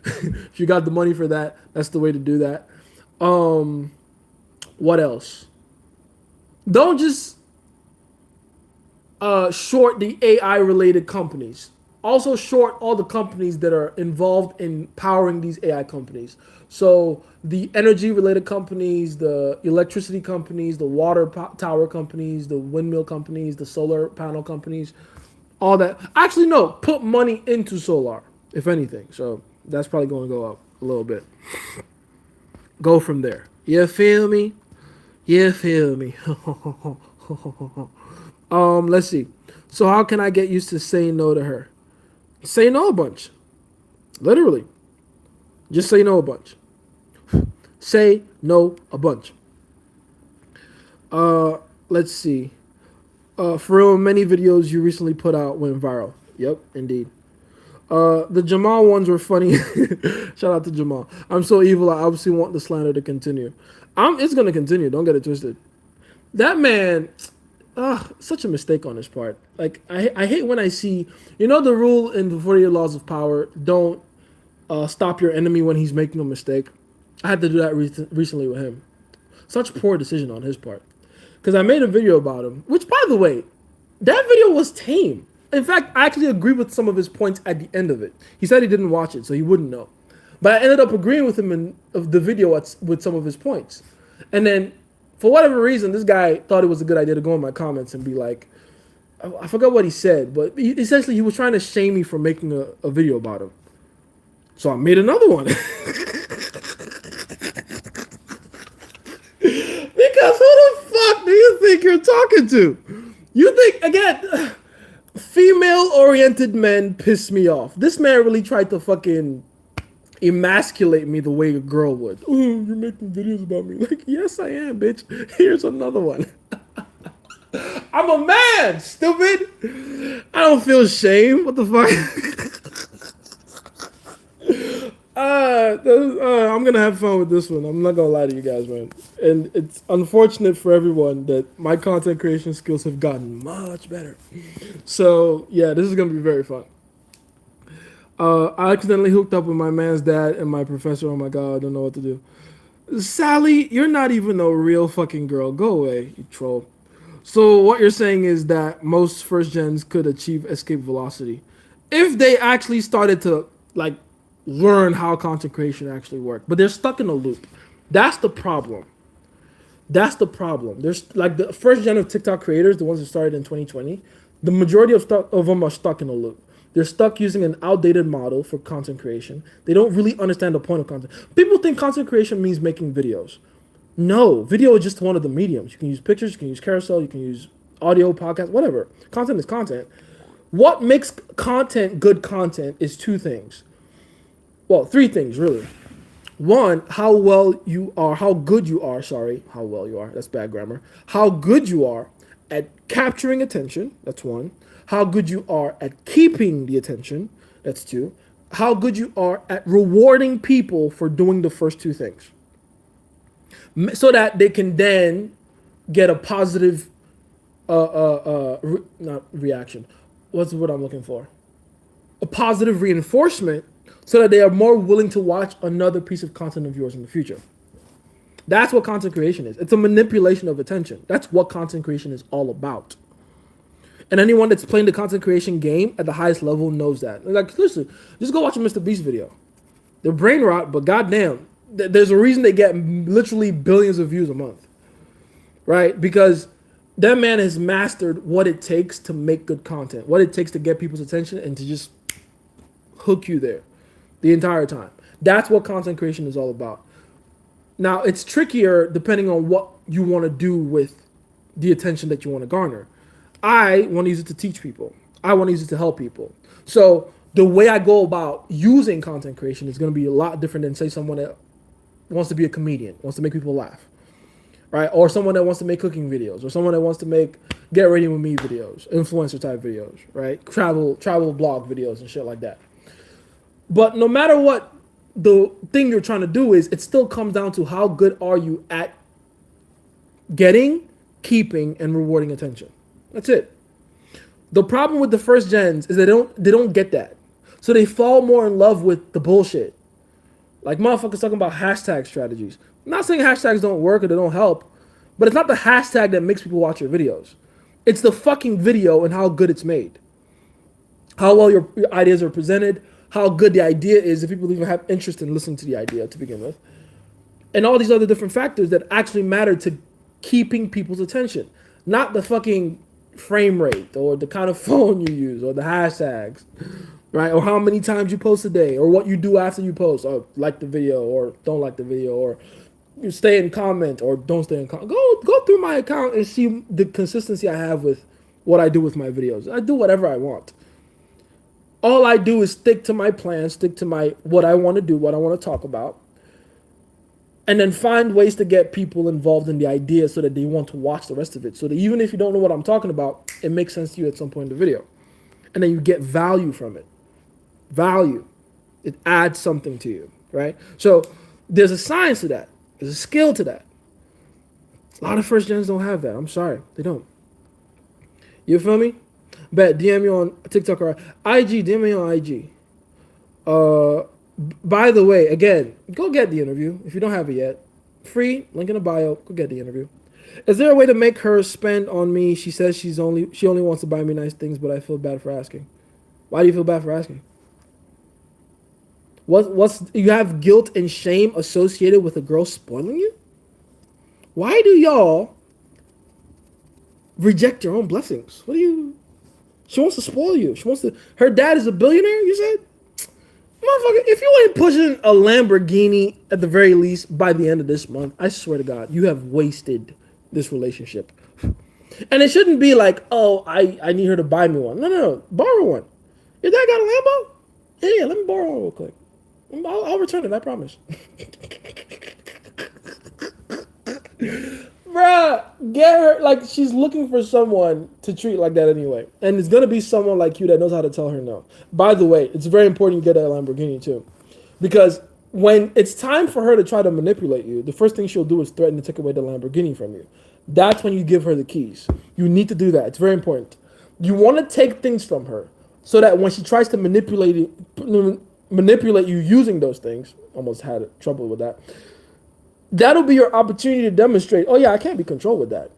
[SPEAKER 1] If you got the money for that, that's the way to do that. What else? Don't just short the AI related companies. Also short all the companies that are involved in powering these AI companies. So the energy related companies, the electricity companies, the water tower companies, the windmill companies, the solar panel companies, all that. Actually, no, put money into solar, if anything. So that's probably going to go up a little bit. Go from there. You feel me? You feel me? Let's see. So how can I get used to saying no to her? Say no a bunch. Literally. Just say no a bunch. Say no a bunch. Let's see. For real, many videos you recently put out went viral. Yep, indeed. The Jamal ones were funny. Shout out to Jamal. I'm so evil. I obviously want the slander to continue. It's gonna continue. Don't get it twisted. That man, such a mistake on his part. Like I hate when I see, the rule in the 48 Laws of Power. Don't stop your enemy when he's making a mistake. I had to do that recently with him. Such poor decision on his part. Because I made a video about him, which, by the way, that video was tame. In fact, I actually agree with some of his points at the end of it. He said he didn't watch it, so he wouldn't know. But I ended up agreeing with him in of the video with some of his points. And then, for whatever reason, this guy thought it was a good idea to go in my comments and be like, I forgot what he said, but essentially he was trying to shame me for making a video about him. So I made another one. Because who the fuck do you think you're talking to? You think, again, female-oriented men piss me off. This man really tried to fucking emasculate me the way a girl would. Oh, you're making videos about me. Like, yes, I am, bitch. Here's another one. I'm a man, stupid. I don't feel shame. What the fuck? I'm gonna have fun with this one. I'm not gonna lie to you guys, man. And it's unfortunate for everyone that my content creation skills have gotten much better. So yeah, this is gonna be very fun. I accidentally hooked up with my man's dad and my professor. Oh my god, I don't know what to do. Sally, you're not even a real fucking girl. Go away, you troll. So what you're saying is that most first gens could achieve escape velocity if they actually started to like learn how content creation actually works. But they're stuck in a loop. That's the problem. That's the problem. There's like the first gen of TikTok creators, the ones that started in 2020. The majority of them are stuck in a loop. They're stuck using an outdated model for content creation. They don't really understand the point of content. People think content creation means making videos. No, video is just one of the mediums. You can use pictures, you can use carousel, you can use audio, podcast, whatever. Content is content. What makes content good content is two things. Well, three things, really. One, how good you are, that's bad grammar. How good you are at capturing attention, that's one. How good you are at keeping the attention, that's two. How good you are at rewarding people for doing the first two things. So that they can then get a positive, not reaction. What's the word I'm looking for? A positive reinforcement so that they are more willing to watch another piece of content of yours in the future. That's what content creation is. It's a manipulation of attention. That's what content creation is all about. And anyone that's playing the content creation game at the highest level knows that. Like, listen, just go watch a Mr. Beast video. They're brain rot, but goddamn, there's a reason they get literally billions of views a month, right? Because that man has mastered what it takes to make good content, what it takes to get people's attention and to just hook you there the entire time. That's what content creation is all about. Now, it's trickier depending on what you want to do with the attention that you want to garner. I want to use it to teach people. I want to use it to help people. So the way I go about using content creation is going to be a lot different than, say, someone that wants to be a comedian, wants to make people laugh, right? Or someone that wants to make cooking videos, or someone that wants to make get ready with me videos, influencer type videos, right? Travel blog videos and shit like that. But no matter what the thing you're trying to do is, it still comes down to how good are you at getting, keeping, and rewarding attention. That's it. The problem with the first gens is they don't get that. So they fall more in love with the bullshit. Like motherfuckers talking about hashtag strategies. I'm not saying hashtags don't work or they don't help, but it's not the hashtag that makes people watch your videos. It's the fucking video and how good it's made. How well your ideas are presented, how good the idea is, if people even have interest in listening to the idea to begin with. And all these other different factors that actually matter to keeping people's attention. Not the fucking frame rate or the kind of phone you use or the hashtags, right? Or how many times you post a day or what you do after you post, or like the video or don't like the video, or you stay in comment or don't stay in comment. Go through my account and see the consistency I have with what I do with my videos. I do whatever I want. All I do is stick to my plan, stick to my what I want to do, what I want to talk about.
[SPEAKER 2] and then find ways to get people involved in the idea so that they want to watch the rest of it. So that even if you don't know what I'm talking about, it makes sense to you at some point in the video. And then you get value from it. Value. It adds something to you, right? So there's a science to that. There's a skill to that. A lot of first gens don't have that. I'm sorry. They don't. You feel me? Bet, DM me on TikTok or IG. DM me on IG. By the way, again, go get the interview if you don't have it yet. Free, link in the bio. Go get the interview. Is there a way to make her spend on me? She says she only wants to buy me nice things, but I feel bad for asking. Why do you feel bad for asking? What's you have guilt and shame associated with a girl spoiling you? Why do y'all reject your own blessings? What do you? She wants to spoil you. She wants to. Her dad is a billionaire. You said. Motherfucker, if you ain't pushing a Lamborghini at the very least by the end of this month, I swear to God, you have wasted this relationship. And it shouldn't be like, oh, I need her to buy me one. No. Borrow one. Your dad got a Lambo? Yeah, let me borrow one real quick. I'll return it, I promise. Bruh, get her. Like, she's looking for someone to treat like that anyway. And it's going to be someone like you that knows how to tell her no. By the way, it's very important you get a Lamborghini too. Because when it's time for her to try to manipulate you, the first thing she'll do is threaten to take away the Lamborghini from you. That's when you give her the keys. You need to do that. It's very important. You want to take things from her so that when she tries to manipulate you using those things, almost had trouble with that, that'll be your opportunity to demonstrate, oh yeah, I can't be controlled with that.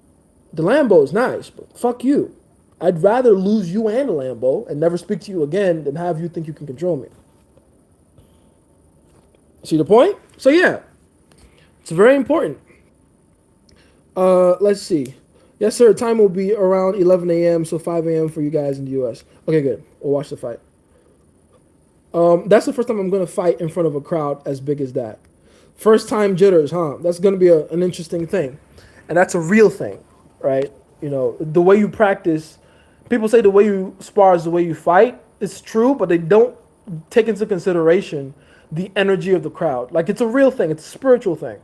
[SPEAKER 2] The Lambo is nice, but fuck you. I'd rather lose you and the Lambo and never speak to you again than have you think you can control me. See the point? So yeah, it's very important. Let's see. Yes, sir. Time will be around 11 a.m., so 5 a.m. for you guys in the U.S. Okay, good. We'll watch the fight. That's the first time I'm going to fight in front of a crowd as big as that. First time jitters, huh? That's going to be an interesting thing. And that's a real thing, right? You know, the way you practice, people say the way you spar is the way you fight. It's true, but they don't take into consideration the energy of the crowd. Like, it's a real thing. It's a spiritual thing.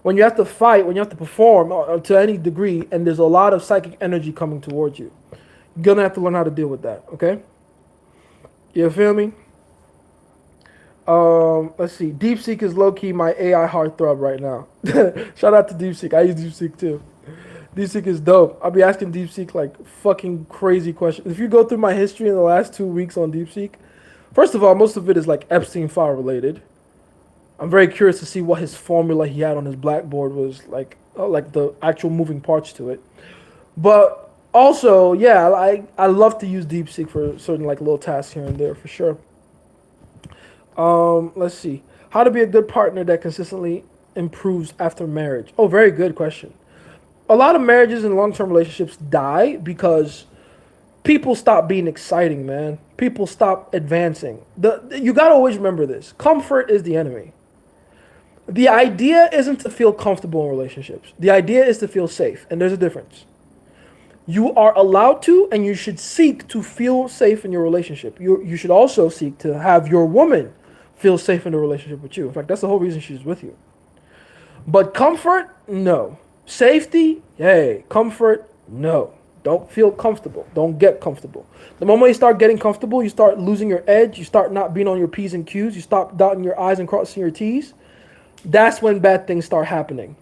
[SPEAKER 2] When you have to fight, when you have to perform to any degree, and there's a lot of psychic energy coming towards you, you're going to have to learn how to deal with that, okay? You feel me? Let's see. DeepSeek is low-key my AI heartthrob right now. Shout out to DeepSeek. I use DeepSeek too. DeepSeek is dope. I'll be asking DeepSeek like fucking crazy questions. If you go through my history in the last 2 weeks on DeepSeek, first of all, most of it is like Epstein file related. I'm very curious to see what his formula he had on his blackboard was like the actual moving parts to it. But also, yeah, I love to use DeepSeek for certain like little tasks here and there for sure. Let's see. How to be a good partner that consistently improves after marriage. Oh, very good question. A lot of marriages and long-term relationships die because people stop being exciting, man. People stop advancing. You got to always remember this. Comfort is the enemy. The idea isn't to feel comfortable in relationships. The idea is to feel safe, and there's a difference. You are allowed to, and you should seek to feel safe in your relationship. You should also seek to have your woman feel safe in a relationship with you. In fact, that's the whole reason she's with you. But comfort, no. Safety, hey. Comfort, no. Don't feel comfortable. Don't get comfortable. The moment you start getting comfortable, you start losing your edge. You start not being on your P's and Q's. You stop dotting your I's and crossing your T's. That's when bad things start happening.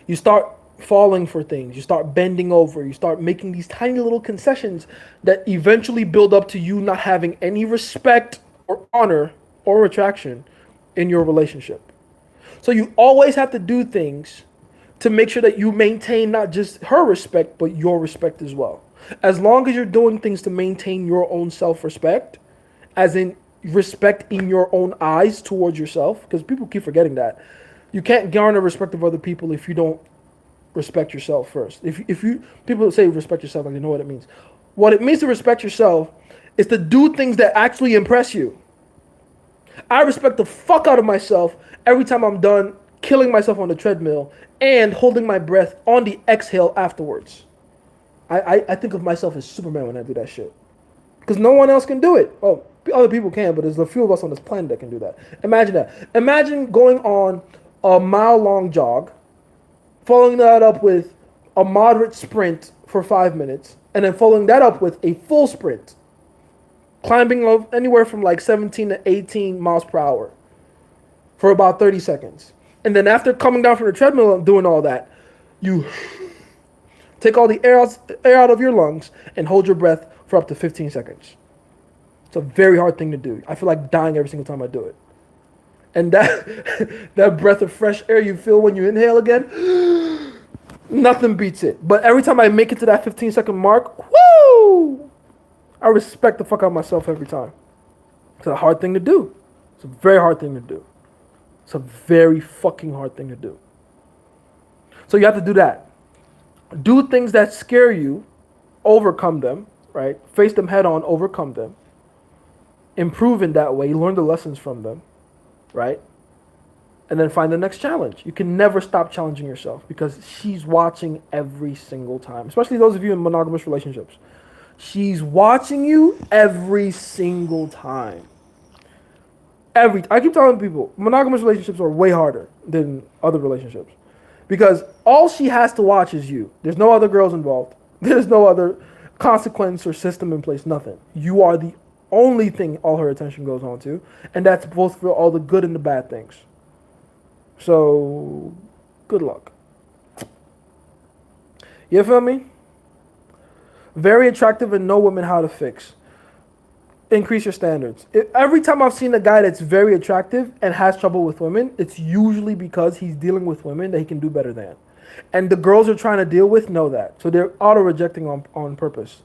[SPEAKER 2] You start falling for things. You start bending over. You start making these tiny little concessions that eventually build up to you not having any respect or honor or attraction in your relationship. So you always have to do things to make sure that you maintain not just her respect, but your respect as well. As long as you're doing things to maintain your own self-respect, as in respect in your own eyes towards yourself, because people keep forgetting that. You can't garner respect of other people if you don't respect yourself first. If you people say respect yourself, like they know what it means. What it means to respect yourself is to do things that actually impress you. I respect the fuck out of myself every time I'm done killing myself on the treadmill and holding my breath on the exhale afterwards. I think of myself as Superman when I do that shit. Because no one else can do it. Well, other people can, but there's a few of us on this planet that can do that. Imagine that. Imagine going on a mile-long jog, following that up with a moderate sprint for 5 minutes, and then following that up with a full sprint, climbing anywhere from like 17 to 18 miles per hour for about 30 seconds. And then after coming down from the treadmill and doing all that, you take all the air out of your lungs and hold your breath for up to 15 seconds. It's a very hard thing to do. I feel like dying every single time I do it. And that that breath of fresh air you feel when you inhale again, nothing beats it. But every time I make it to that 15-second mark, woo! I respect the fuck out of myself every time. It's a hard thing to do. It's a very hard thing to do. It's a very fucking hard thing to do. So you have to do that. Do things that scare you, overcome them, right? Face them head on, overcome them. Improve in that way, learn the lessons from them, right? And then find the next challenge. You can never stop challenging yourself because she's watching every single time, especially those of you in monogamous relationships. She's watching you every single time. I keep telling people, monogamous relationships are way harder than other relationships because all she has to watch is you. There's no other girls involved. There's no other consequence or system in place, nothing. You are the only thing all her attention goes on to, and that's both for all the good and the bad things. So, good luck. You feel me? Very attractive and know women how to fix. Increase your standards. Every time I've seen a guy that's very attractive and has trouble with women, it's usually because he's dealing with women that he can do better than. And the girls are trying to deal with know that. So they're auto-rejecting on purpose.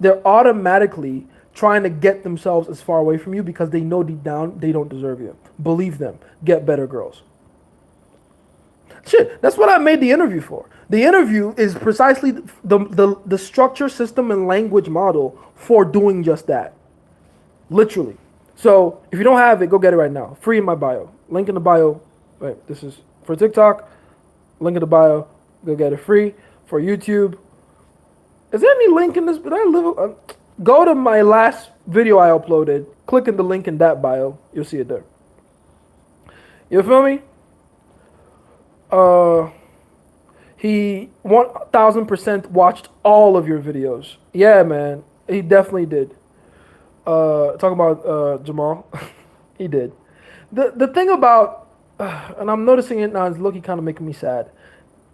[SPEAKER 2] They're automatically trying to get themselves as far away from you because they know deep down they don't deserve you. Believe them. Get better girls. Shit, that's what I made the interview for. The interview is precisely the structure, system, and language model for doing just that. Literally. So if you don't have it, go get it right now. Free in my bio. Link in the bio. Wait, this is for TikTok. Link in the bio. Go get it free. For YouTube. Is there any link in this? Go to my last video I uploaded. Click in the link in that bio. You'll see it there. You feel me? He 1000% watched all of your videos. Yeah, man. He definitely did. Talking about Jamal. He did. The thing about, and I'm noticing it now, is Loki kind of making me sad.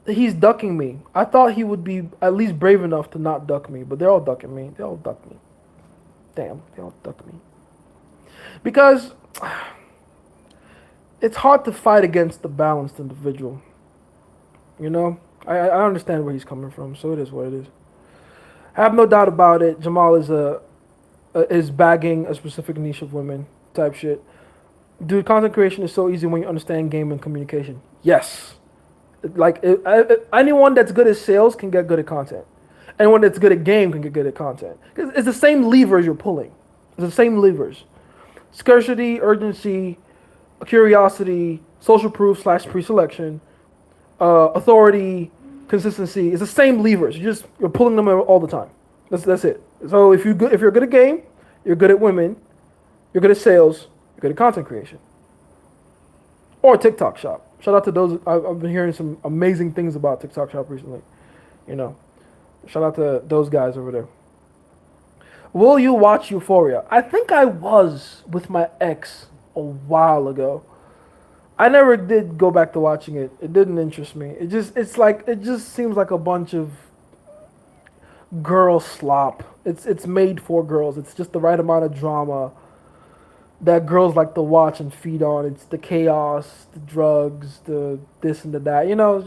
[SPEAKER 2] He's ducking me. I thought he would be at least brave enough to not duck me, but they're all ducking me. They all duck me. Damn, they all duck me. Because it's hard to fight against the balanced individual. You know? I understand where he's coming from, so it is what it is. I have no doubt about it. Jamal is bagging a specific niche of women type shit. Dude, content creation is so easy when you understand game and communication. Yes. Anyone that's good at sales can get good at content. Anyone that's good at game can get good at content. It's the same levers you're pulling. It's the same levers. Scarcity, urgency, curiosity, social proof / pre-selection, authority, consistency. It's the same levers. You're pulling them all the time. That's it. So if you're good at game, you're good at women, you're good at sales, you're good at content creation. Or TikTok Shop. Shout out to those. I've been hearing some amazing things about TikTok Shop recently. You know, shout out to those guys over there. Will you watch Euphoria? I think I was with my ex a while ago. I never did go back to watching it. It didn't interest me. It just seems like a bunch of girl slop. It's made for girls. It's just the right amount of drama that girls like to watch and feed on. It's the chaos, the drugs, the this and the that. You know,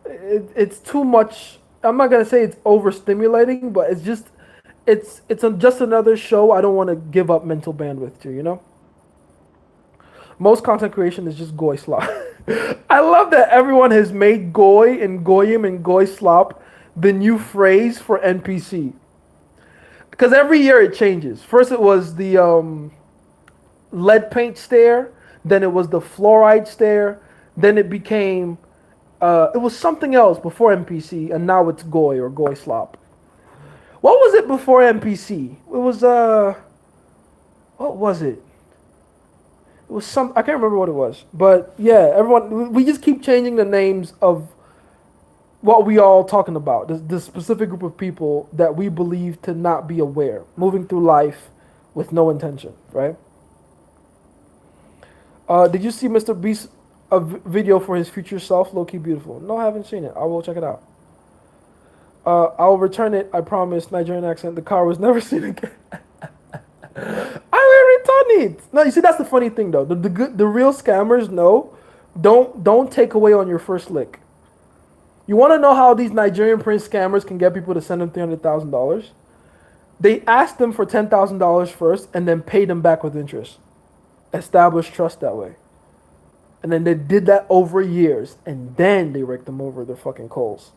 [SPEAKER 2] it's too much. I'm not gonna say it's overstimulating, but it's just another show I don't want to give up mental bandwidth to. You know. Most content creation is just goy slop. I love that everyone has made goy and goyim and goy slop the new phrase for NPC. Because every year it changes. First it was the lead paint stare. Then it was the fluoride stare. Then it became, it was something else before NPC. And now it's goy or goy slop. What was it before NPC? It was, what was it? It was some. I can't remember what it was, but yeah, everyone. We just keep changing the names of what we all talking about. This specific group of people that we believe to not be aware, moving through life with no intention. Right? Did you see Mr. Beast video for his future self? Low key beautiful. No, I haven't seen it. I will check it out. I'll return it. I promise. Nigerian accent. The car was never seen again. I will return it. No, you see that's the funny thing though. The real scammers know. Don't take away on your first lick. You want to know how these Nigerian prince scammers can get people to send them $300,000? They ask them for $10,000 first and then pay them back with interest. Establish trust that way. And then they did that over years, and then they raked them over their fucking coals.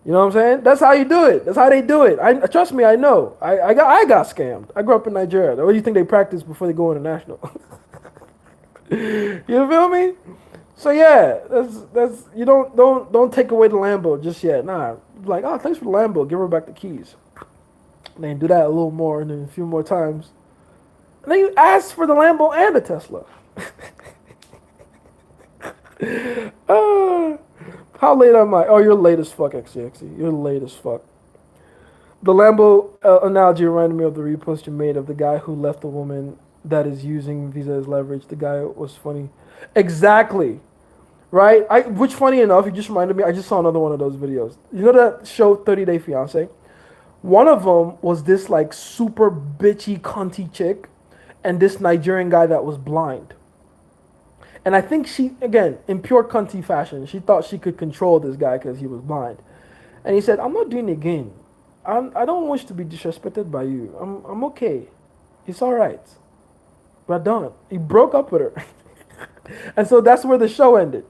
[SPEAKER 2] You know what I'm saying? That's how you do it. That's how they do it. I trust me. I know. I got scammed. I grew up in Nigeria. What do you think they practice before they go international? You feel me? So yeah, that's you don't take away the Lambo just yet. Nah, like oh thanks for the Lambo. Give her back the keys. And then do that a little more, and then a few more times. And then you ask for the Lambo and the Tesla. How late am I? Oh, you're late as fuck, XCXC. You're late as fuck. The Lambo analogy reminded me of the repost you made of the guy who left the woman that is using Visa as leverage. The guy was funny. Exactly. Right? Which funny enough, you just reminded me, I just saw another one of those videos. You know that show 30 Day Fiancé? One of them was this like super bitchy cunty chick and this Nigerian guy that was blind. And I think she, again, in pure cunty fashion, she thought she could control this guy because he was blind. And he said, I'm not doing it again. I don't wish to be disrespected by you. I'm okay. It's all right. We're done. He broke up with her. And so that's where the show ended.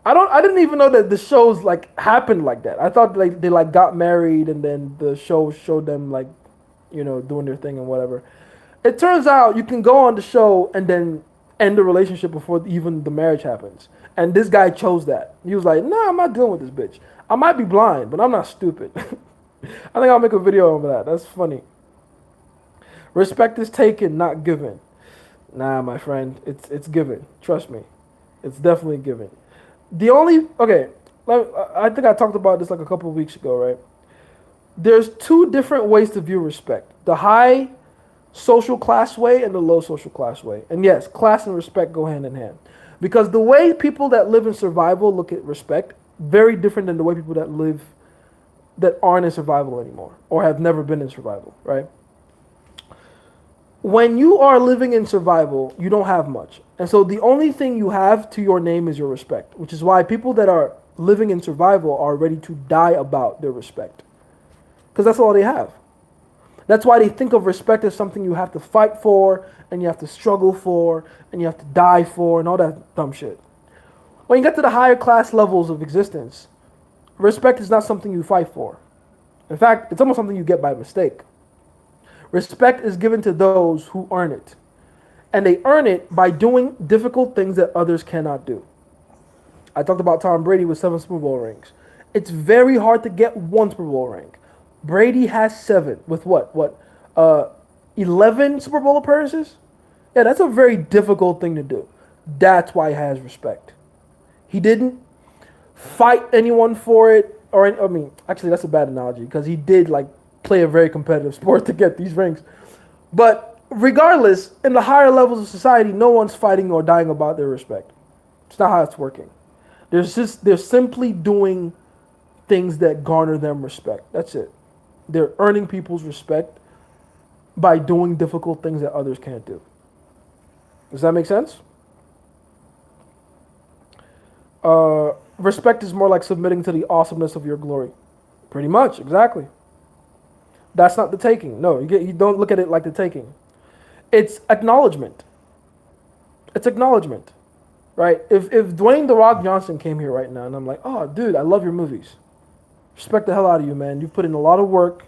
[SPEAKER 2] I didn't even know that the shows like happened like that. I thought like they like got married and then the show showed them like, you know, doing their thing and whatever. It turns out you can go on the show and then end the relationship before even the marriage happens. And this guy chose that. He was like, nah, I'm not dealing with this bitch. I might be blind, but I'm not stupid. I think I'll make a video over that. That's funny. Respect is taken, not given. Nah, my friend, it's given. Trust me. It's definitely given. I think I talked about this like a couple of weeks ago, right? There's two different ways to view respect. The high social class way and the low social class way. And yes, class and respect go hand in hand. Because the way people that live in survival look at respect, very different than the way people that aren't in survival anymore or have never been in survival, right? When you are living in survival, you don't have much. And so the only thing you have to your name is your respect, which is why people that are living in survival are ready to die about their respect. Because that's all they have. That's why they think of respect as something you have to fight for, and you have to struggle for, and you have to die for, and all that dumb shit. When you get to the higher class levels of existence, respect is not something you fight for. In fact, it's almost something you get by mistake. Respect is given to those who earn it. And they earn it by doing difficult things that others cannot do. I talked about Tom Brady with 7 Super Bowl rings. It's very hard to get 1 Super Bowl ring. Brady has 7 with 11 Super Bowl appearances? Yeah, that's a very difficult thing to do. That's why he has respect. He didn't fight anyone for it, actually that's a bad analogy because he did like play a very competitive sport to get these rings. But regardless, in the higher levels of society, no one's fighting or dying about their respect. It's not how it's working. They're simply doing things that garner them respect. That's it. They're earning people's respect by doing difficult things that others can't do. Does that make sense? Respect is more like submitting to the awesomeness of your glory. Pretty much, exactly. That's not the taking. No, you don't look at it like the taking. It's acknowledgement. It's acknowledgement, right? If Dwayne The Rock Johnson came here right now and I'm like, oh, dude, I love your movies. Respect the hell out of you, man. You've put in a lot of work,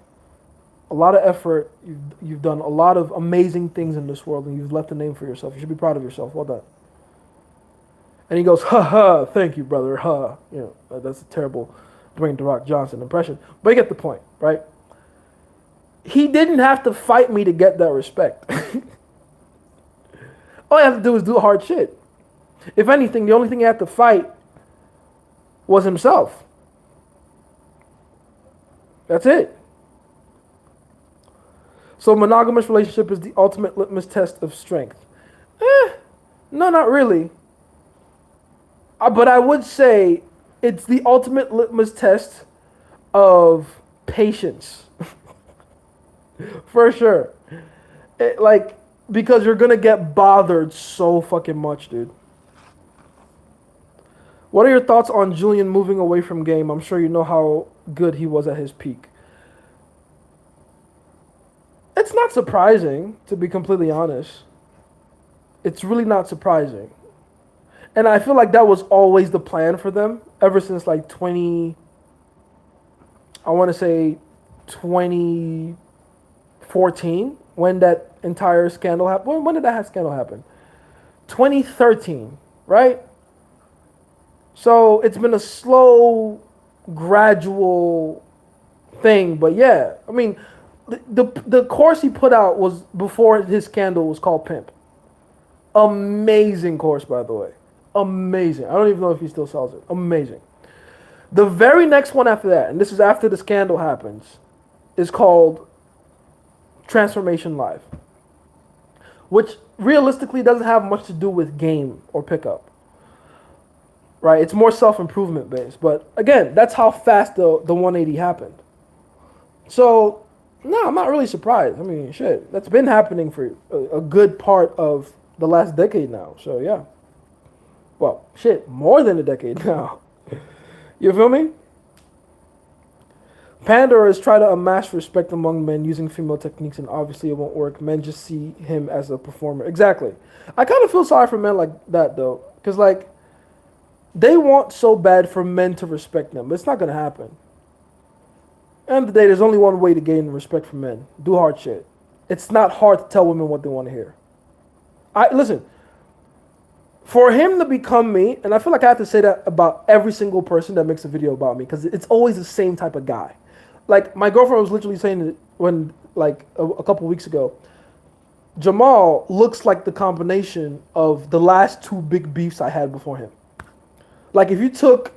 [SPEAKER 2] a lot of effort. You've done a lot of amazing things in this world, and you've left a name for yourself. You should be proud of yourself. Well done. And he goes, ha ha, thank you, brother, ha. You know, that's a terrible Dwayne The Rock Johnson impression. But you get the point, right? He didn't have to fight me to get that respect. All he had to do was do hard shit. If anything, the only thing he had to fight was himself. That's it. So monogamous relationship is the ultimate litmus test of strength. No, not really. But I would say it's the ultimate litmus test of patience. For sure. Because you're going to get bothered so fucking much, dude. What are your thoughts on Julian moving away from game? I'm sure you know how good he was at his peak. It's not surprising, to be completely honest. It's really not surprising. And I feel like that was always the plan for them ever since like 2014, when that entire scandal happened. When did that scandal happen? 2013, right? So it's been a slow, gradual thing. But yeah, I mean, the course he put out was before his scandal was called Pimp. Amazing course, by the way. Amazing. I don't even know if he still sells it. Amazing. The very next one after that, and this is after the scandal happens, is called Transformation Live, which realistically doesn't have much to do with game or pickup. Right? It's more self-improvement based. But again, that's how fast the 180 happened. So, no, I'm not really surprised. I mean, shit, that's been happening for a good part of the last decade now. So, yeah. Well, shit, more than a decade now. You feel me? Pandora is trying to amass respect among men using female techniques, and obviously it won't work. Men just see him as a performer. Exactly. I kind of feel sorry for men like that, though. Because, like, they want so bad for men to respect them, but it's not going to happen. At the end of the day, there's only one way to gain respect from men. Do hard shit. It's not hard to tell women what they want to hear. Listen, for him to become me, and I feel like I have to say that about every single person that makes a video about me, because it's always the same type of guy. Like, my girlfriend was literally saying it when, like, a couple weeks ago, Jamal looks like the combination of the last two big beefs I had before him. Like, if you took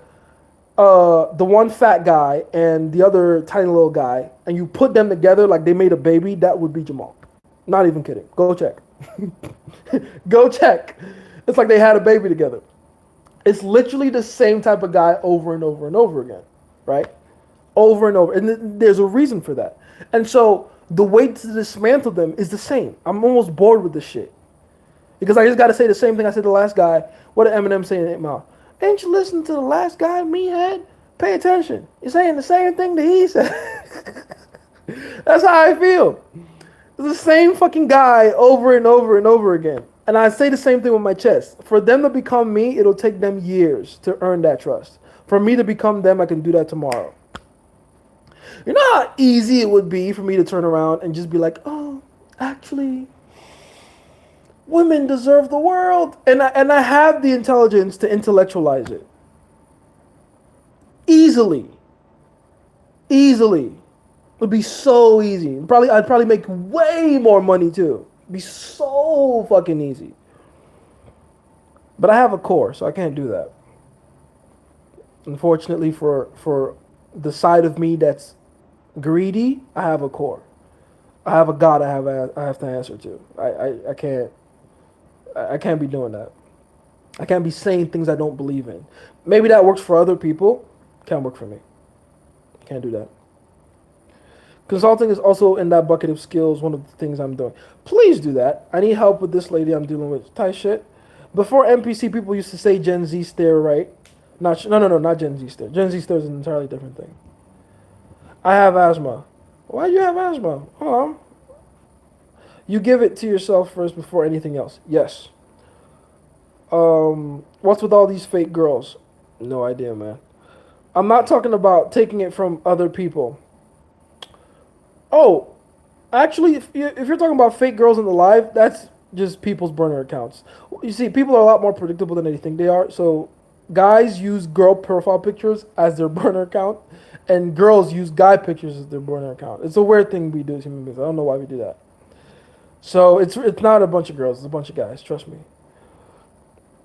[SPEAKER 2] the one fat guy and the other tiny little guy, and you put them together like they made a baby, that would be Jamal. Not even kidding. Go check. Go check. It's like they had a baby together. It's literally the same type of guy over and over and over again, right? Over and over. And there's a reason for that. And so the way to dismantle them is the same. I'm almost bored with this shit. Because I just got to say the same thing I said to the last guy. What did Eminem say in 8 Mile? Ain't you listening to the last guy me had? Pay attention. You're saying the same thing that he said. That's how I feel. It's the same fucking guy over and over and over again. And I say the same thing with my chest. For them to become me, it'll take them years to earn that trust. For me to become them, I can do that tomorrow. You know how easy it would be for me to turn around and just be like, oh, actually, women deserve the world. And I have the intelligence to intellectualize it. Easily. It would be so easy. I'd probably make way more money too. It'd be so fucking easy. But I have a core, so I can't do that. Unfortunately, for the side of me that's greedy, I have a core. I have a God I have to answer to. I can't be doing that. I can't be saying things I don't believe in. Maybe that works for other people. Can't work for me. Can't do that. Consulting is also in that bucket of skills, one of the things I'm doing. Please do that. I need help with this lady I'm dealing with. Tight shit. Before NPC, people used to say Gen Z stare, right? No, not Gen Z stare. Gen Z stare is an entirely different thing. I have asthma. Why do you have asthma? Oh. You give it to yourself first before anything else. Yes. What's with all these fake girls? No idea, man. I'm not talking about taking it from other people. Oh, actually, if you're talking about fake girls in the live, that's just people's burner accounts. You see, people are a lot more predictable than they think they are. So guys use girl profile pictures as their burner account, and girls use guy pictures as their burner account. It's a weird thing we do as human beings. I don't know why we do that. So it's not a bunch of girls. It's a bunch of guys. Trust me.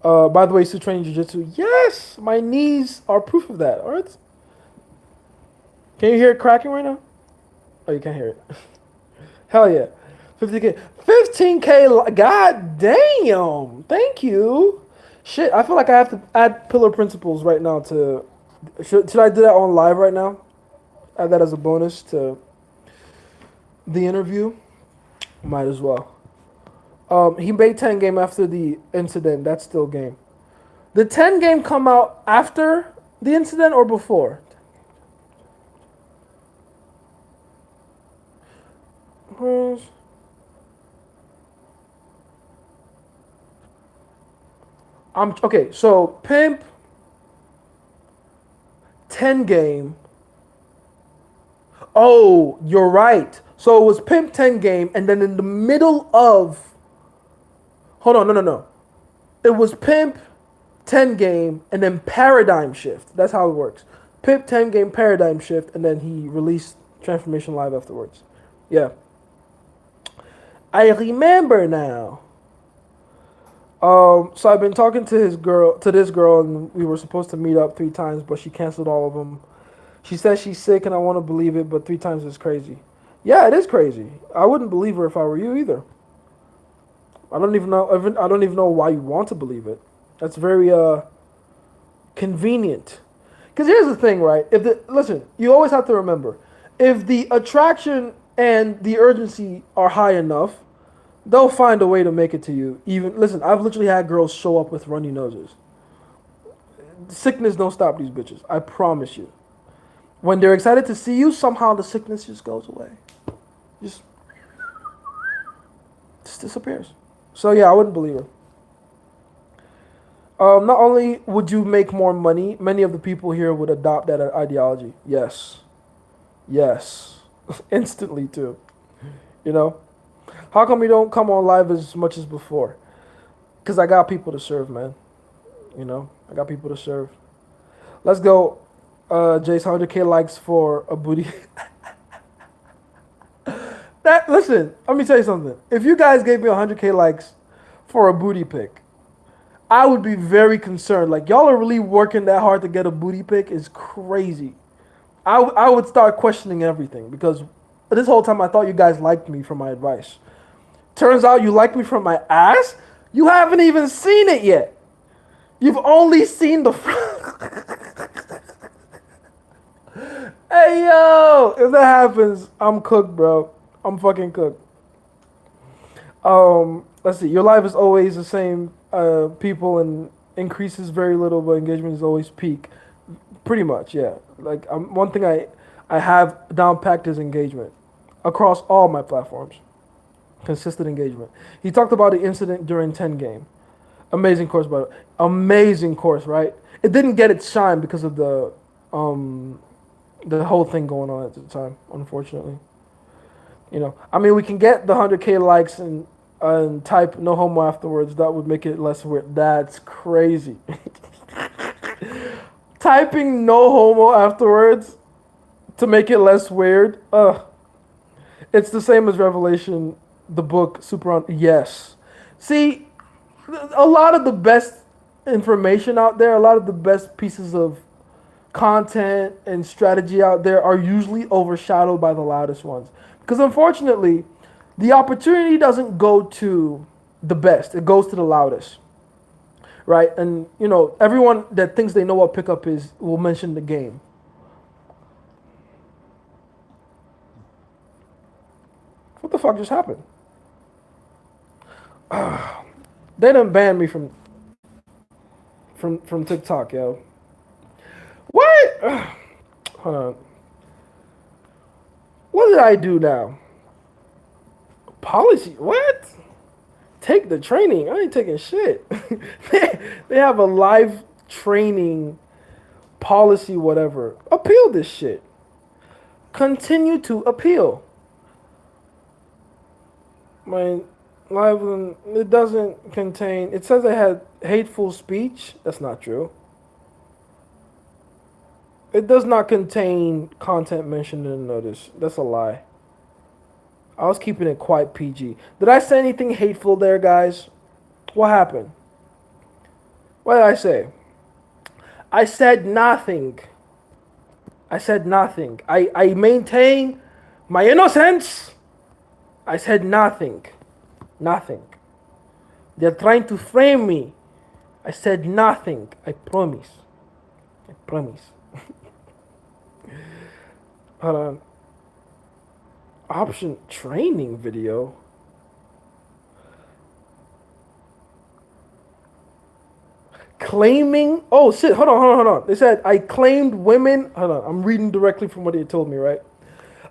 [SPEAKER 2] By the way, still training jujitsu. Yes, my knees are proof of that. All right. Can you hear it cracking right now? Oh, you can't hear it. Hell yeah. 50K. 15K. God damn. Thank you. Shit, I feel like I have to add pillar principles right now to. Should I do that on live right now? Add that as a bonus to the interview? Might as well. He made 10 game after the incident. That's still game. The 10 game come out after the incident or before? I'm okay. So Pimp 10 game. Oh, you're right. So it was Pimp 10 game, and then in the middle of. Hold on, no. It was Pimp 10 game, and then Paradigm Shift. That's how it works. Pimp 10 game Paradigm Shift, and then he released Transformation Live afterwards. Yeah. I remember now. So I've been talking to this girl, and we were supposed to meet up 3 times, but she canceled all of them. She says she's sick, and I want to believe it, but 3 times is crazy. Yeah, it is crazy. I wouldn't believe her if I were you either. I don't even know. I don't even know why you want to believe it. That's very convenient. Because here's the thing, right? Listen, you always have to remember, if the attraction and the urgency are high enough, they'll find a way to make it to you. Even listen, I've literally had girls show up with runny noses. Sickness don't stop these bitches. I promise you. When they're excited to see you, somehow the sickness just goes away. Just disappears. So yeah, I wouldn't believe her. Not only would you make more money, many of the people here would adopt that ideology. Yes. Yes. Instantly too. You know? How come we don't come on live as much as before? Because I got people to serve, man. You know? I got people to serve. Let's go. Jace, 100K likes for a booty. Listen, let me tell you something. If you guys gave me 100K likes for a booty pic, I would be very concerned. Like, y'all are really working that hard to get a booty pic is crazy. I would start questioning everything because this whole time I thought you guys liked me for my advice. Turns out you like me from my ass? You haven't even seen it yet. You've only seen the front. Hey, yo! If that happens, I'm cooked, bro. I'm fucking cooked. Let's see. Your live is always the same people and increases very little, but engagement is always peak. Pretty much, yeah. Like one thing I have down packed is engagement across all my platforms. Consistent engagement. He talked about the incident during 10 game. Amazing course, but amazing course, right? It didn't get its shine because of the whole thing going on at the time, unfortunately. You know, I mean, we can get the 100K likes and type no homo afterwards. That would make it less weird. That's crazy. Typing no homo afterwards to make it less weird. It's the same as Revelation, the book, super. Yes. See, a lot of the best information out there, a lot of the best pieces of content and strategy out there are usually overshadowed by the loudest ones. Because unfortunately, the opportunity doesn't go to the best, it goes to the loudest. Right? And, you know, everyone that thinks they know what pickup is will mention the game. What the fuck just happened? They done banned me from TikTok, yo. What? Hold on. What did I do now? Policy? What? Take the training. I ain't taking shit. They have a live training policy, whatever. Appeal this shit. Continue to appeal. My live, it doesn't contain, it says I had hateful speech. That's not true. It does not contain content mentioned in the notice. That's a lie. I was keeping it quite PG. Did I say anything hateful there, guys? What happened? What did I say? I said nothing. I said nothing. I maintain my innocence. I said nothing. Nothing. They're trying to frame me. I said nothing. I promise. I promise. Hold on. Option training video. Claiming. Oh shit! Hold on. They said I claimed women. Hold on. I'm reading directly from what they told me, right?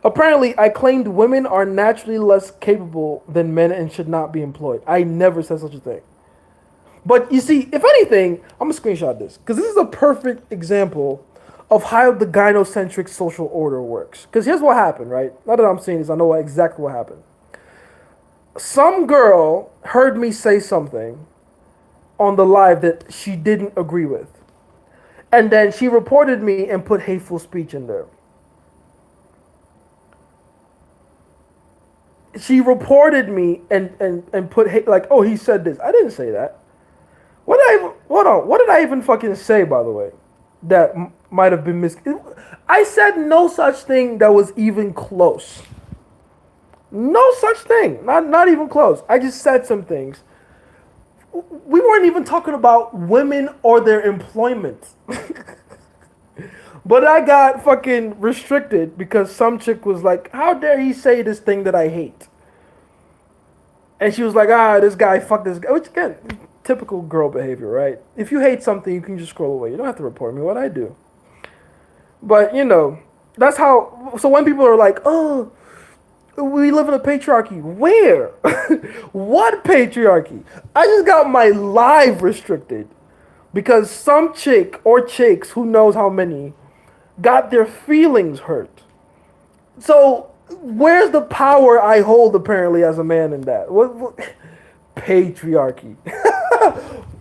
[SPEAKER 2] Apparently, I claimed women are naturally less capable than men and should not be employed. I never said such a thing. But you see, if anything, I'm gonna screenshot this because this is a perfect example of how the gynocentric social order works. Because here's what happened, right? Now that I'm saying this, I know exactly what happened. Some girl heard me say something on the live that she didn't agree with. And then she reported me and put hateful speech in there. She reported me and put hate, like, oh, he said this. I didn't say that. What did I even fucking say, by the way? That might have been I said no such thing that was even close. No such thing. Not even close. I just said some things. We weren't even talking about women or their employment. But I got fucking restricted because some chick was like, how dare he say this thing that I hate? And she was like, this guy, fuck this guy. Which, again, typical girl behavior, right? If you hate something, you can just scroll away. You don't have to report me. What I do. But, that's how... So when people are like, oh, we live in a patriarchy. Where? What patriarchy? I just got my live restricted because some chick or chicks, who knows how many, got their feelings hurt. So where's the power I hold apparently as a man in that? What? Patriarchy.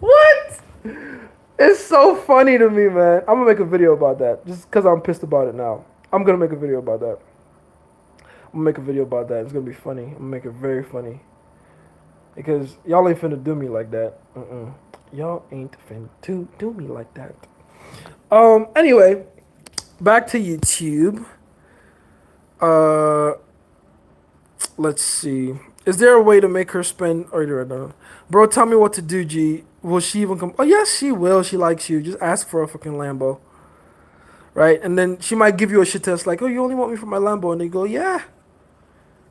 [SPEAKER 2] What? It's so funny to me, man. I'm gonna make a video about that just because I'm pissed about it now. I'm gonna make a video about that. It's gonna be funny. I'm gonna make it very funny because y'all ain't finna do me like that. Y'all ain't finna do me like that. Anyway, back to YouTube. Let's see. Is there a way to make her spend? Or bro, tell me what to do. G, will she even come? Oh yes, she will. She likes you. Just ask for a fucking Lambo, right? And then she might give you a shit test like, oh, you only want me for my Lambo, and they go, yeah.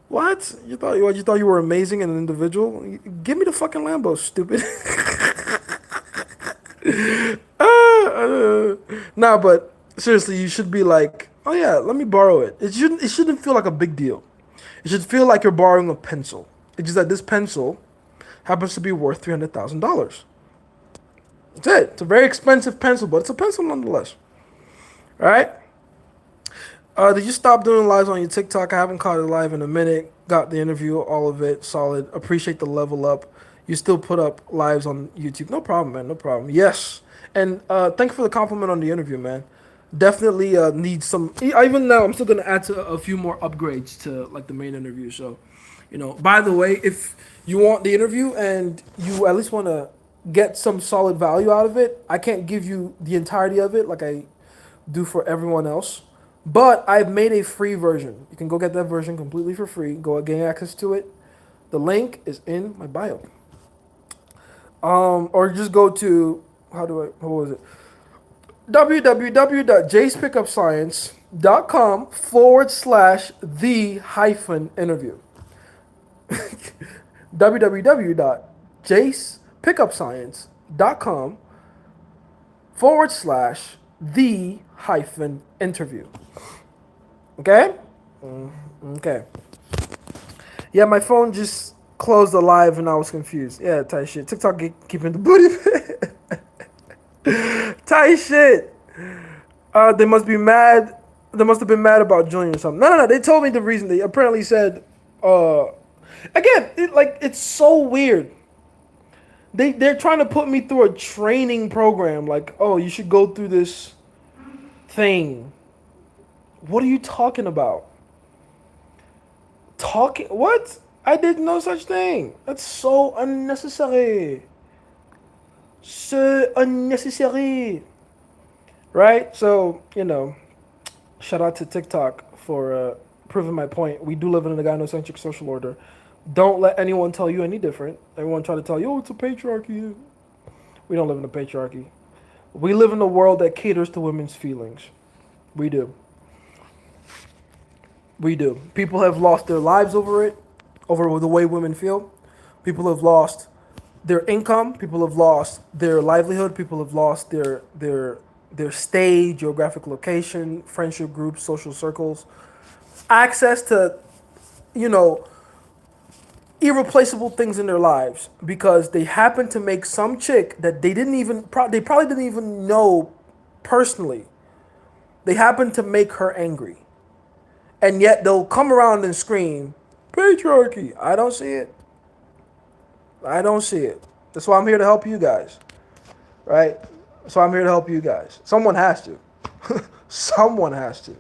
[SPEAKER 2] What? You thought you were amazing and an individual? Give me the fucking Lambo, stupid. Nah, but seriously, you should be like, oh yeah, let me borrow it. It shouldn't feel like a big deal. It should feel like you're borrowing a pencil. It's just that this pencil happens to be worth $300,000. That's it. It's a very expensive pencil, but it's a pencil nonetheless. All right? Did you stop doing lives on your TikTok? I haven't caught it live in a minute. Got the interview, all of it, solid. Appreciate the level up. You still put up lives on YouTube. No problem, man. No problem. Yes. And thank you for the compliment on the interview, man. Definitely need some. Even now, I'm still gonna add to a few more upgrades to like the main interview. So, By the way, if you want the interview and you at least want to get some solid value out of it, I can't give you the entirety of it like I do for everyone else. But I've made a free version. You can go get that version completely for free. Go gain access to it. The link is in my bio. Or just go to what was it? www.jacepickupscience.com/the-interview. www.jacepickupscience.com/the-interview. Okay? Okay. Yeah, my phone just closed the live and I was confused. Yeah, tight shit. TikTok keeping the booty. Tight shit. They must be mad. They must have been mad about joining or something. No. They told me the reason. They apparently said, again, it's so weird. They're trying to put me through a training program. Like, oh, you should go through this thing. What are you talking about? Talking what? I did no such thing. That's so unnecessary. So unnecessary. Right? So, shout out to TikTok for proving my point. We do live in a gynocentric social order. Don't let anyone tell you any different. Everyone try to tell you, oh, it's a patriarchy. We don't live in a patriarchy. We live in a world that caters to women's feelings. We do. We do. People have lost their lives over it, over the way women feel. People have lost their income. People have lost their livelihood. People have lost their stay, geographic location, friendship groups, social circles, access to, you know, irreplaceable things in their lives because they happen to make some chick that they probably didn't even know personally. They happen to make her angry. And yet they'll come around and scream, patriarchy. I don't see it. I don't see it. That's why I'm here to help you guys. Right? So I'm here to help you guys. Someone has to. Someone has to.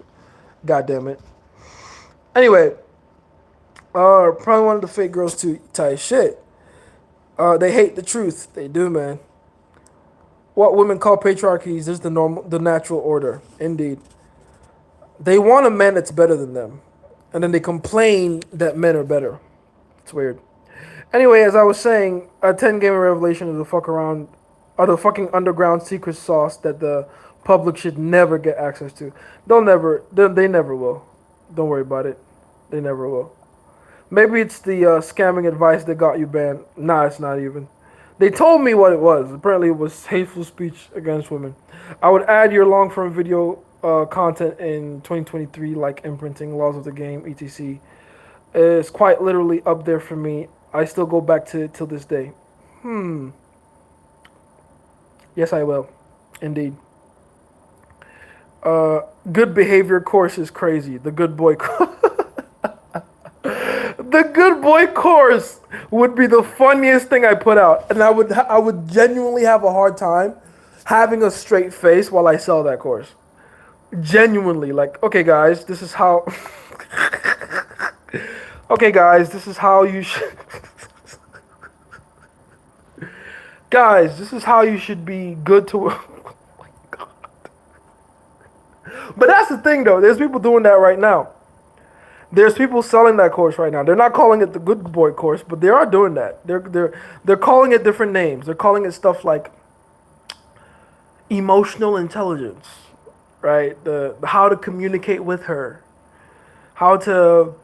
[SPEAKER 2] God damn it. Anyway, probably one of the fake girls too tight shit. They hate the truth. They do, man. What women call patriarchies is the natural order. Indeed. They want a man that's better than them. And then they complain that men are better. It's weird. Anyway, as I was saying, a 10 game revelation is the fucking underground secret sauce that the public should never get access to. They never will. Don't worry about it. They never will. Maybe it's the scamming advice that got you banned. Nah, it's not even. They told me what it was. Apparently, it was hateful speech against women. I would add your long form video content in 2023, like imprinting, laws of the game, etc. It's quite literally up there for me. I still go back to it till this day. Yes, I will. Indeed. Good behavior course is crazy. The good boy course. The good boy course would be the funniest thing I put out, and I would genuinely have a hard time having a straight face while I sell that course. Genuinely, like, okay, guys, this is how. Okay, guys, this is how you should. Guys, this is how you should be good to. Oh my God. But that's the thing, though. There's people doing that right now. There's people selling that course right now. They're not calling it the Good Boy course, but they are doing that. They're calling it different names. They're calling it stuff like emotional intelligence, right? The how to communicate with her, how to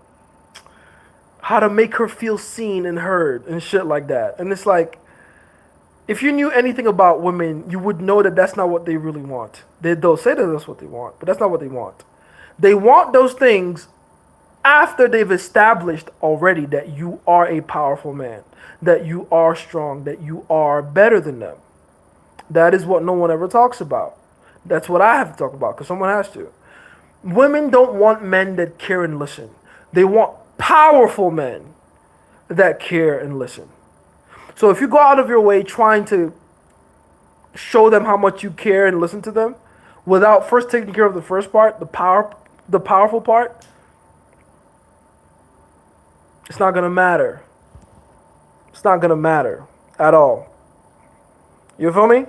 [SPEAKER 2] make her feel seen and heard and shit like that. And it's like, if you knew anything about women, you would know that that's not what they really want. They'll say that that's what they want, but that's not what they want. They want those things after they've established already that you are a powerful man, that you are strong, that you are better than them. That is what no one ever talks about. That's what I have to talk about because someone has to. Women don't want men that care and listen. They want powerful men that care and listen. So if you go out of your way trying to show them how much you care and listen to them without first taking care of the first part, the powerful part, it's not going to matter. It's not going to matter at all. You feel me?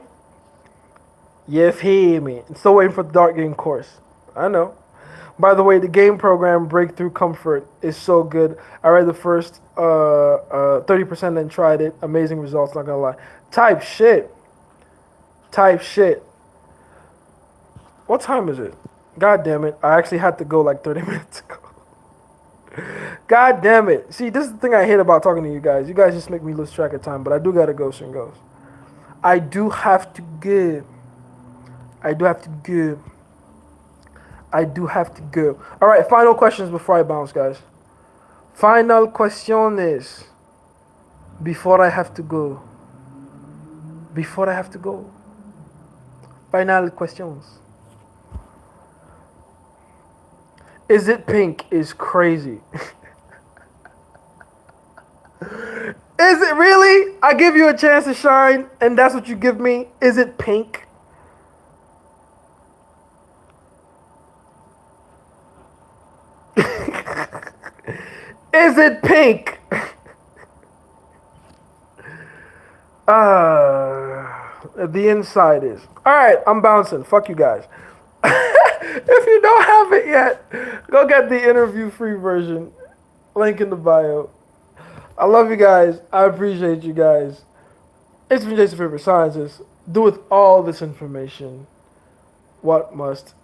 [SPEAKER 2] You feel me? Still waiting for the Dark Game course. I know. By the way, the game program Breakthrough Comfort is so good. I read the first 30% and tried it. Amazing results, not going to lie. Type shit. What time is it? God damn it. I actually had to go like 30 minutes ago. God damn it. See, this is the thing I hate about talking to you guys. You guys just make me lose track of time, but I do gotta go, soon goes. I do have to go. Alright, final questions before I bounce, guys. Final questions before I have to go. Final questions. Is it pink is crazy. Is it really? I give you a chance to shine, and that's what you give me? Is it pink? Is it pink? The inside is. All right, I'm bouncing. Fuck you guys. If you don't have it yet, go get the interview-free version. Link in the bio. I love you guys. I appreciate you guys. It's been Jason Favorite Scientist. Do with all this information what must